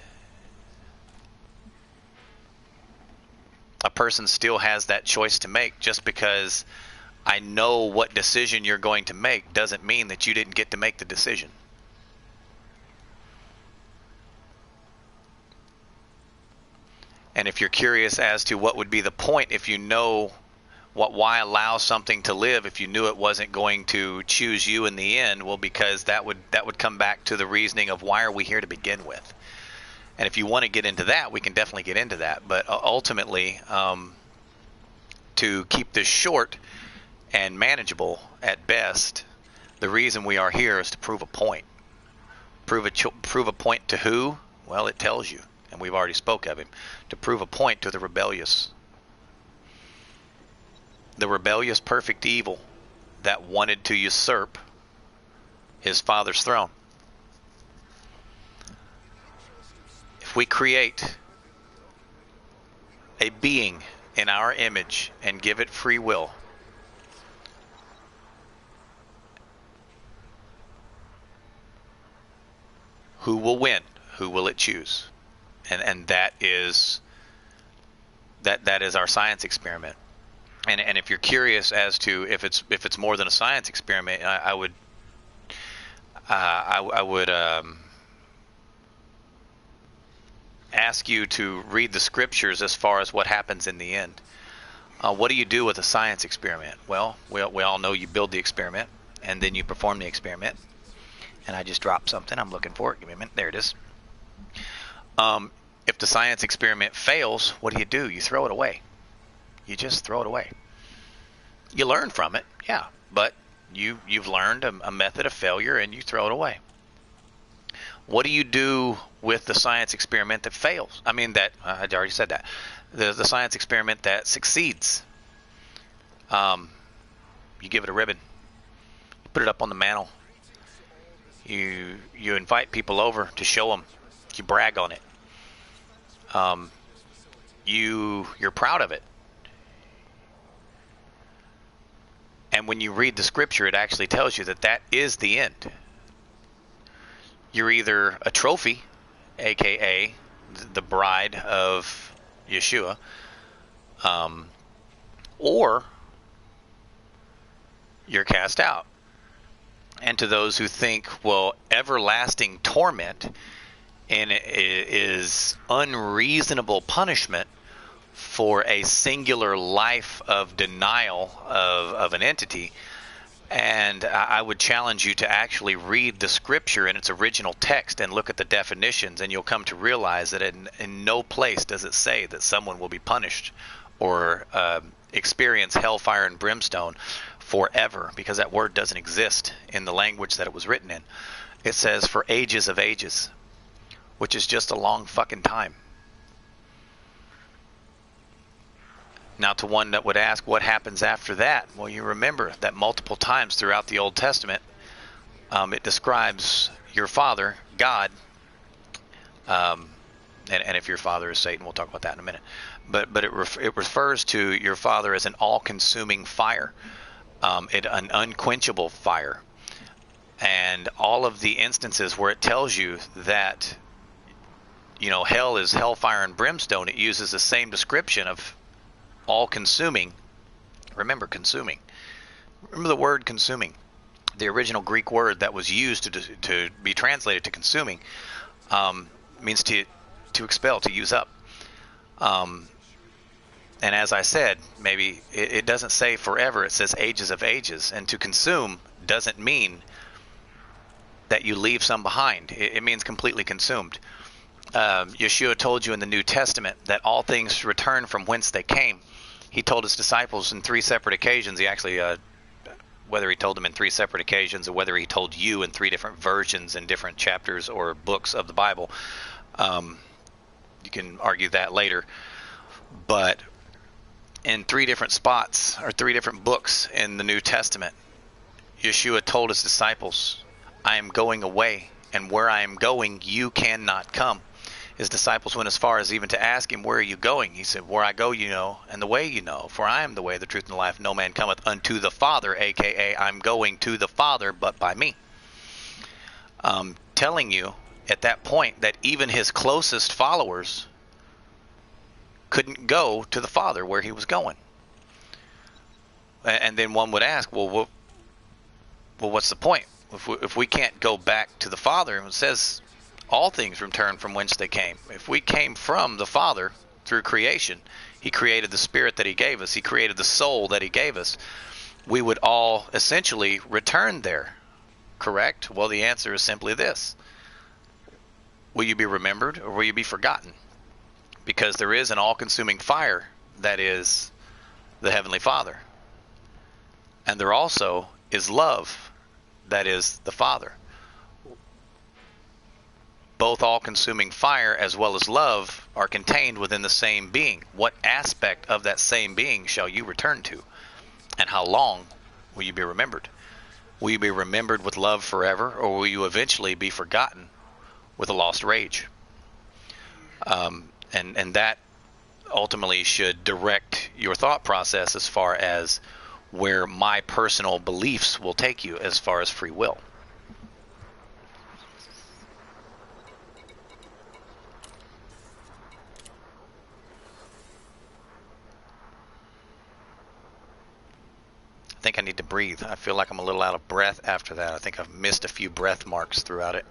A person still has that choice to make. Just because I know what decision you're going to make doesn't mean that you didn't get to make the decision. And if you're curious as to what would be the point if you know why allow something to live if you knew it wasn't going to choose you in the end, well, because that would come back to the reasoning of why are we here to begin with. And if you want to get into that, we can definitely get into that. But ultimately, to keep this short and manageable at best, the reason we are here is to prove a point. Prove a point to who? Well, it tells you, and we've already spoke of him. To prove a point to the rebellious. The rebellious perfect evil that wanted to usurp his Father's throne. If we create a being in our image and give it free will, who will win? Who will it choose? And that is our science experiment. And if you're curious as to if it's more than a science experiment, I would ask you to read the scriptures as far as what happens in the end. What do you do with a science experiment? Well, we all know you build the experiment and then you perform the experiment. And I just dropped something. I'm looking for it. Give me a minute. There it is. If the science experiment fails, what do? You throw it away. You just throw it away. You learn from it, yeah, but you've learned a method of failure and you throw it away. What do you do with the science experiment that fails? I mean, I already said that. The science experiment that succeeds. You give it a ribbon. You put it up on the mantle. You invite people over to show them. You brag on it. You're proud of it. And when you read the scripture, it actually tells you that is the end. You're either a trophy, aka the bride of Yeshua, or you're cast out. And to those who think, well, everlasting torment and it is unreasonable punishment for a singular life of denial of an entity. And I would challenge you to actually read the scripture in its original text and look at the definitions, and you'll come to realize that in no place does it say that someone will be punished or experience hellfire and brimstone forever, because that word doesn't exist in the language that it was written in. It says for ages of ages, which is just a long fucking time. Now, to one that would ask, what happens after that? Well, you remember that multiple times throughout the Old Testament, it describes your father, God, and if your father is Satan, we'll talk about that in a minute. But it refers to your father as an all-consuming fire, an unquenchable fire. And all of the instances where it tells you that, hell is hellfire and brimstone, it uses the same description of all-consuming. Remember, consuming. Remember the word consuming. The original Greek word that was used to be translated to consuming means to expel, to use up. And as I said, maybe it doesn't say forever, it says ages of ages. And to consume doesn't mean that you leave some behind. It means completely consumed. Yeshua told you in the New Testament that all things return from whence they came. He told his disciples in 3 separate occasions. He actually, whether he told them in 3 separate occasions or whether he told you in 3 different versions in different chapters or books of the Bible, you can argue that later. But in 3 different spots or 3 different books in the New Testament, Yeshua told his disciples, I am going away, and where I am going, you cannot come. His disciples went as far as even to ask him, where are you going? He said, where I go you know, and the way you know. For I am the way, the truth, and the life. No man cometh unto the Father, a.k.a. I'm going to the Father, but by me. Telling you at that point that even his closest followers couldn't go to the Father where he was going. And then one would ask, well, what's the point? If we can't go back to the Father, it says all things return from whence they came. If we came from the Father through creation, he created the spirit that he gave us, he created the soul that he gave us, we would all essentially return there, correct? Well, the answer is simply this. Will you be remembered or will you be forgotten? Because there is an all-consuming fire that is the Heavenly Father. And there also is love that is the Father. Both all-consuming fire as well as love are contained within the same being. What aspect of that same being shall you return to? And how long will you be remembered? Will you be remembered with love forever, or will you eventually be forgotten with a lost rage? And that ultimately should direct your thought process as far as where my personal beliefs will take you as far as free will. I think I need to breathe. I feel like I'm a little out of breath after that. I think I've missed a few breath marks throughout it.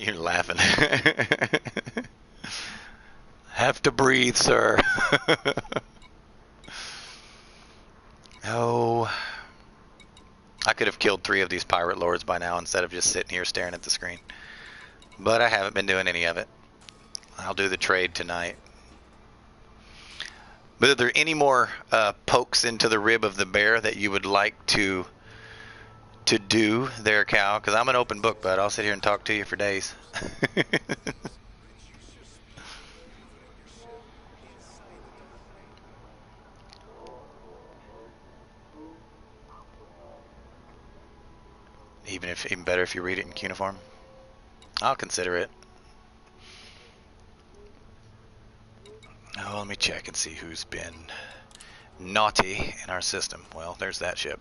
You're laughing. Have to breathe, sir. Oh, I could have killed 3 of these pirate lords by now instead of just sitting here staring at the screen. But I haven't been doing any of it. I'll do the trade tonight. But are there any more pokes into the rib of the bear that you would like to do there, Cal? Because I'm an open book, bud. I'll sit here and talk to you for days. Even better if you read it in cuneiform. I'll consider it. Oh, let me check and see who's been naughty in our system. Well, there's that ship.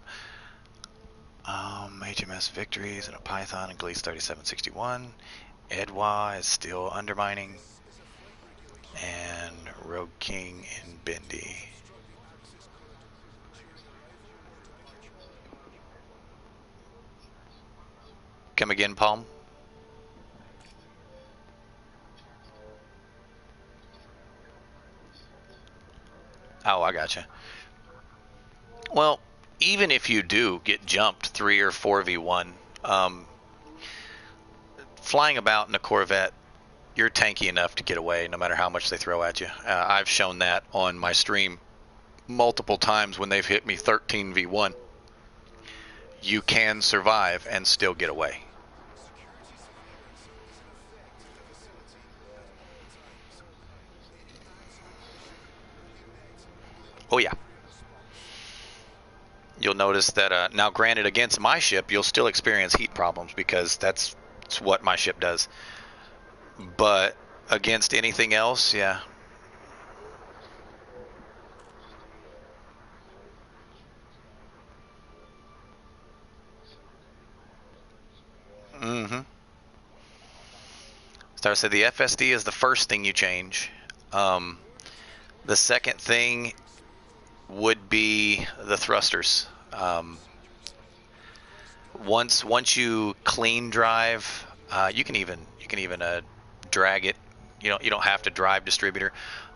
HMS Victories and a Python in Gliese 3761. Edwa is still undermining. And Rogue King in Bindi. Come again, Palm? Oh, I gotcha. Well, even if you do get jumped 3 or 4v1, flying about in a Corvette, you're tanky enough to get away no matter how much they throw at you. I've shown that on my stream multiple times when they've hit me 13v1. You can survive and still get away. Oh yeah. You'll notice that now, granted, against my ship, you'll still experience heat problems because that's what my ship does. But against anything else, yeah. Mm-hmm. So I said the FSD is the first thing you change. The second thing would be the thrusters. Once you clean drive, you can even drag it. You don't have to drive distributor,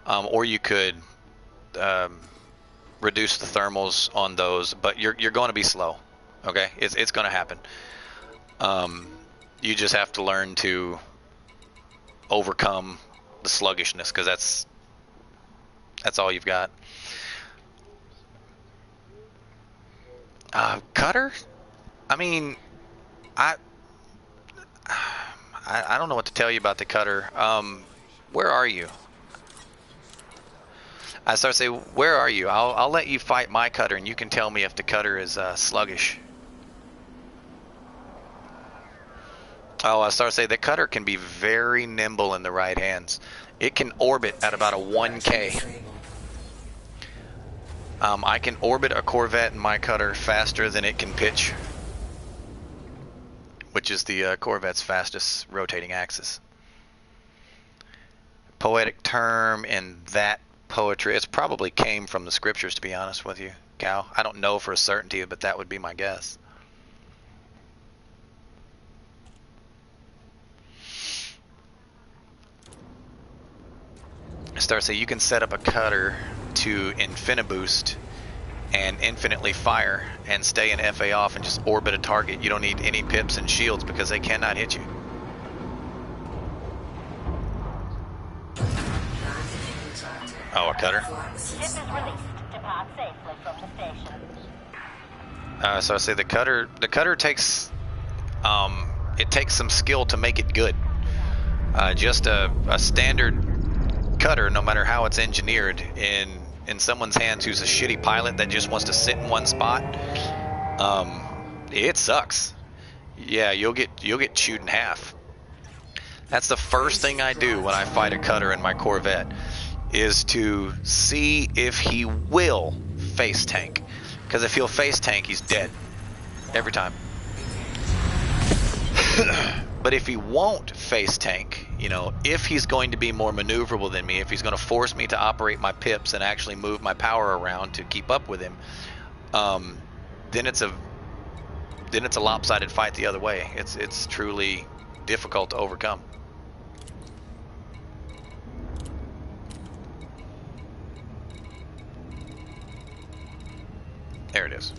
or you could reduce the thermals on those, but you're going to be slow. Okay, it's going to happen. You just have to learn to overcome the sluggishness, because that's all you've got. Cutter? I mean, I don't know what to tell you about the cutter. Where are you? I start to say, where are you? I'll let you fight my cutter, and you can tell me if the cutter is sluggish. Oh, I start to say the cutter can be very nimble in the right hands. It can orbit at about a 1K. I can orbit a Corvette in my cutter faster than it can pitch, which is the Corvette's fastest rotating axis. Poetic term in that poetry, it's probably came from the scriptures, to be honest with you, Cal. I don't know for a certainty, but that would be my guess. Start say you can set up a cutter to infiniboost and infinitely fire and stay in FA off and just orbit a target. You don't need any pips and shields because they cannot hit you. Oh, a cutter? Ship is released. Depart safely from the station. So I say the cutter takes it takes some skill to make it good. Just a standard cutter, no matter how it's engineered, in someone's hands who's a shitty pilot that just wants to sit in one spot, it sucks. Yeah, you'll get chewed in half. That's the first thing I do when I fight a cutter in my Corvette, is to see if he will face tank. Because if he'll face tank, he's dead every time. But if he won't face tank, you know, if he's going to be more maneuverable than me, if he's going to force me to operate my pips and actually move my power around to keep up with him, then it's a lopsided fight the other way. It's truly difficult to overcome. There it is.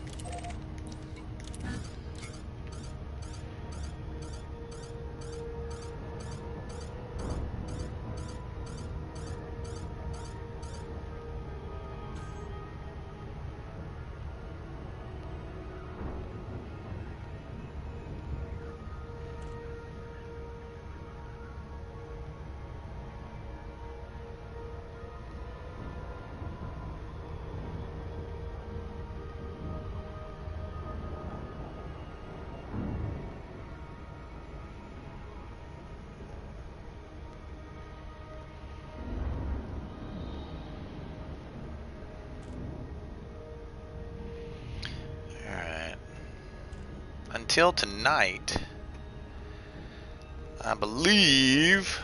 Until tonight, I believe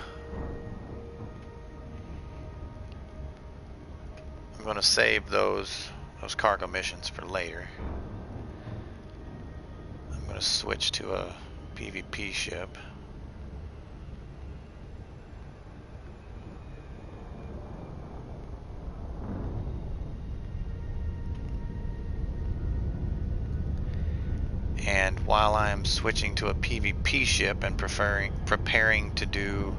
I'm going to save those cargo missions for later. I'm going to switch to a PvP ship. And while I'm switching to a PvP ship and preparing to do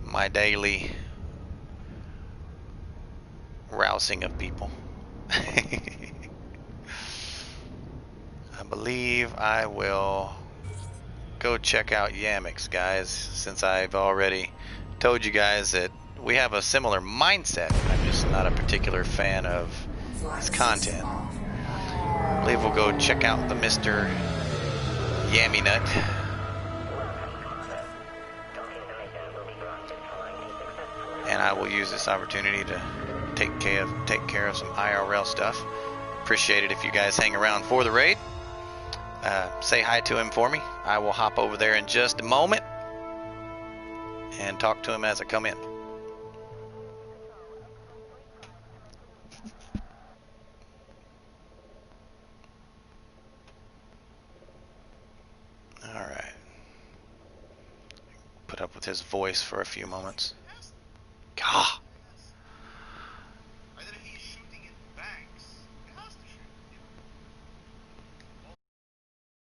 my daily rousing of people, I believe I will go check out Yamix, guys, since I've already told you guys that we have a similar mindset. I'm just not a particular fan of his content. I believe we'll go check out the Mr. Yammy Nut. And I will use this opportunity to take care of some IRL stuff. Appreciate it if you guys hang around for the raid. Say hi to him for me. I will hop over there in just a moment and talk to him as I come in. Alright. Put up with his voice for a few moments. Gah!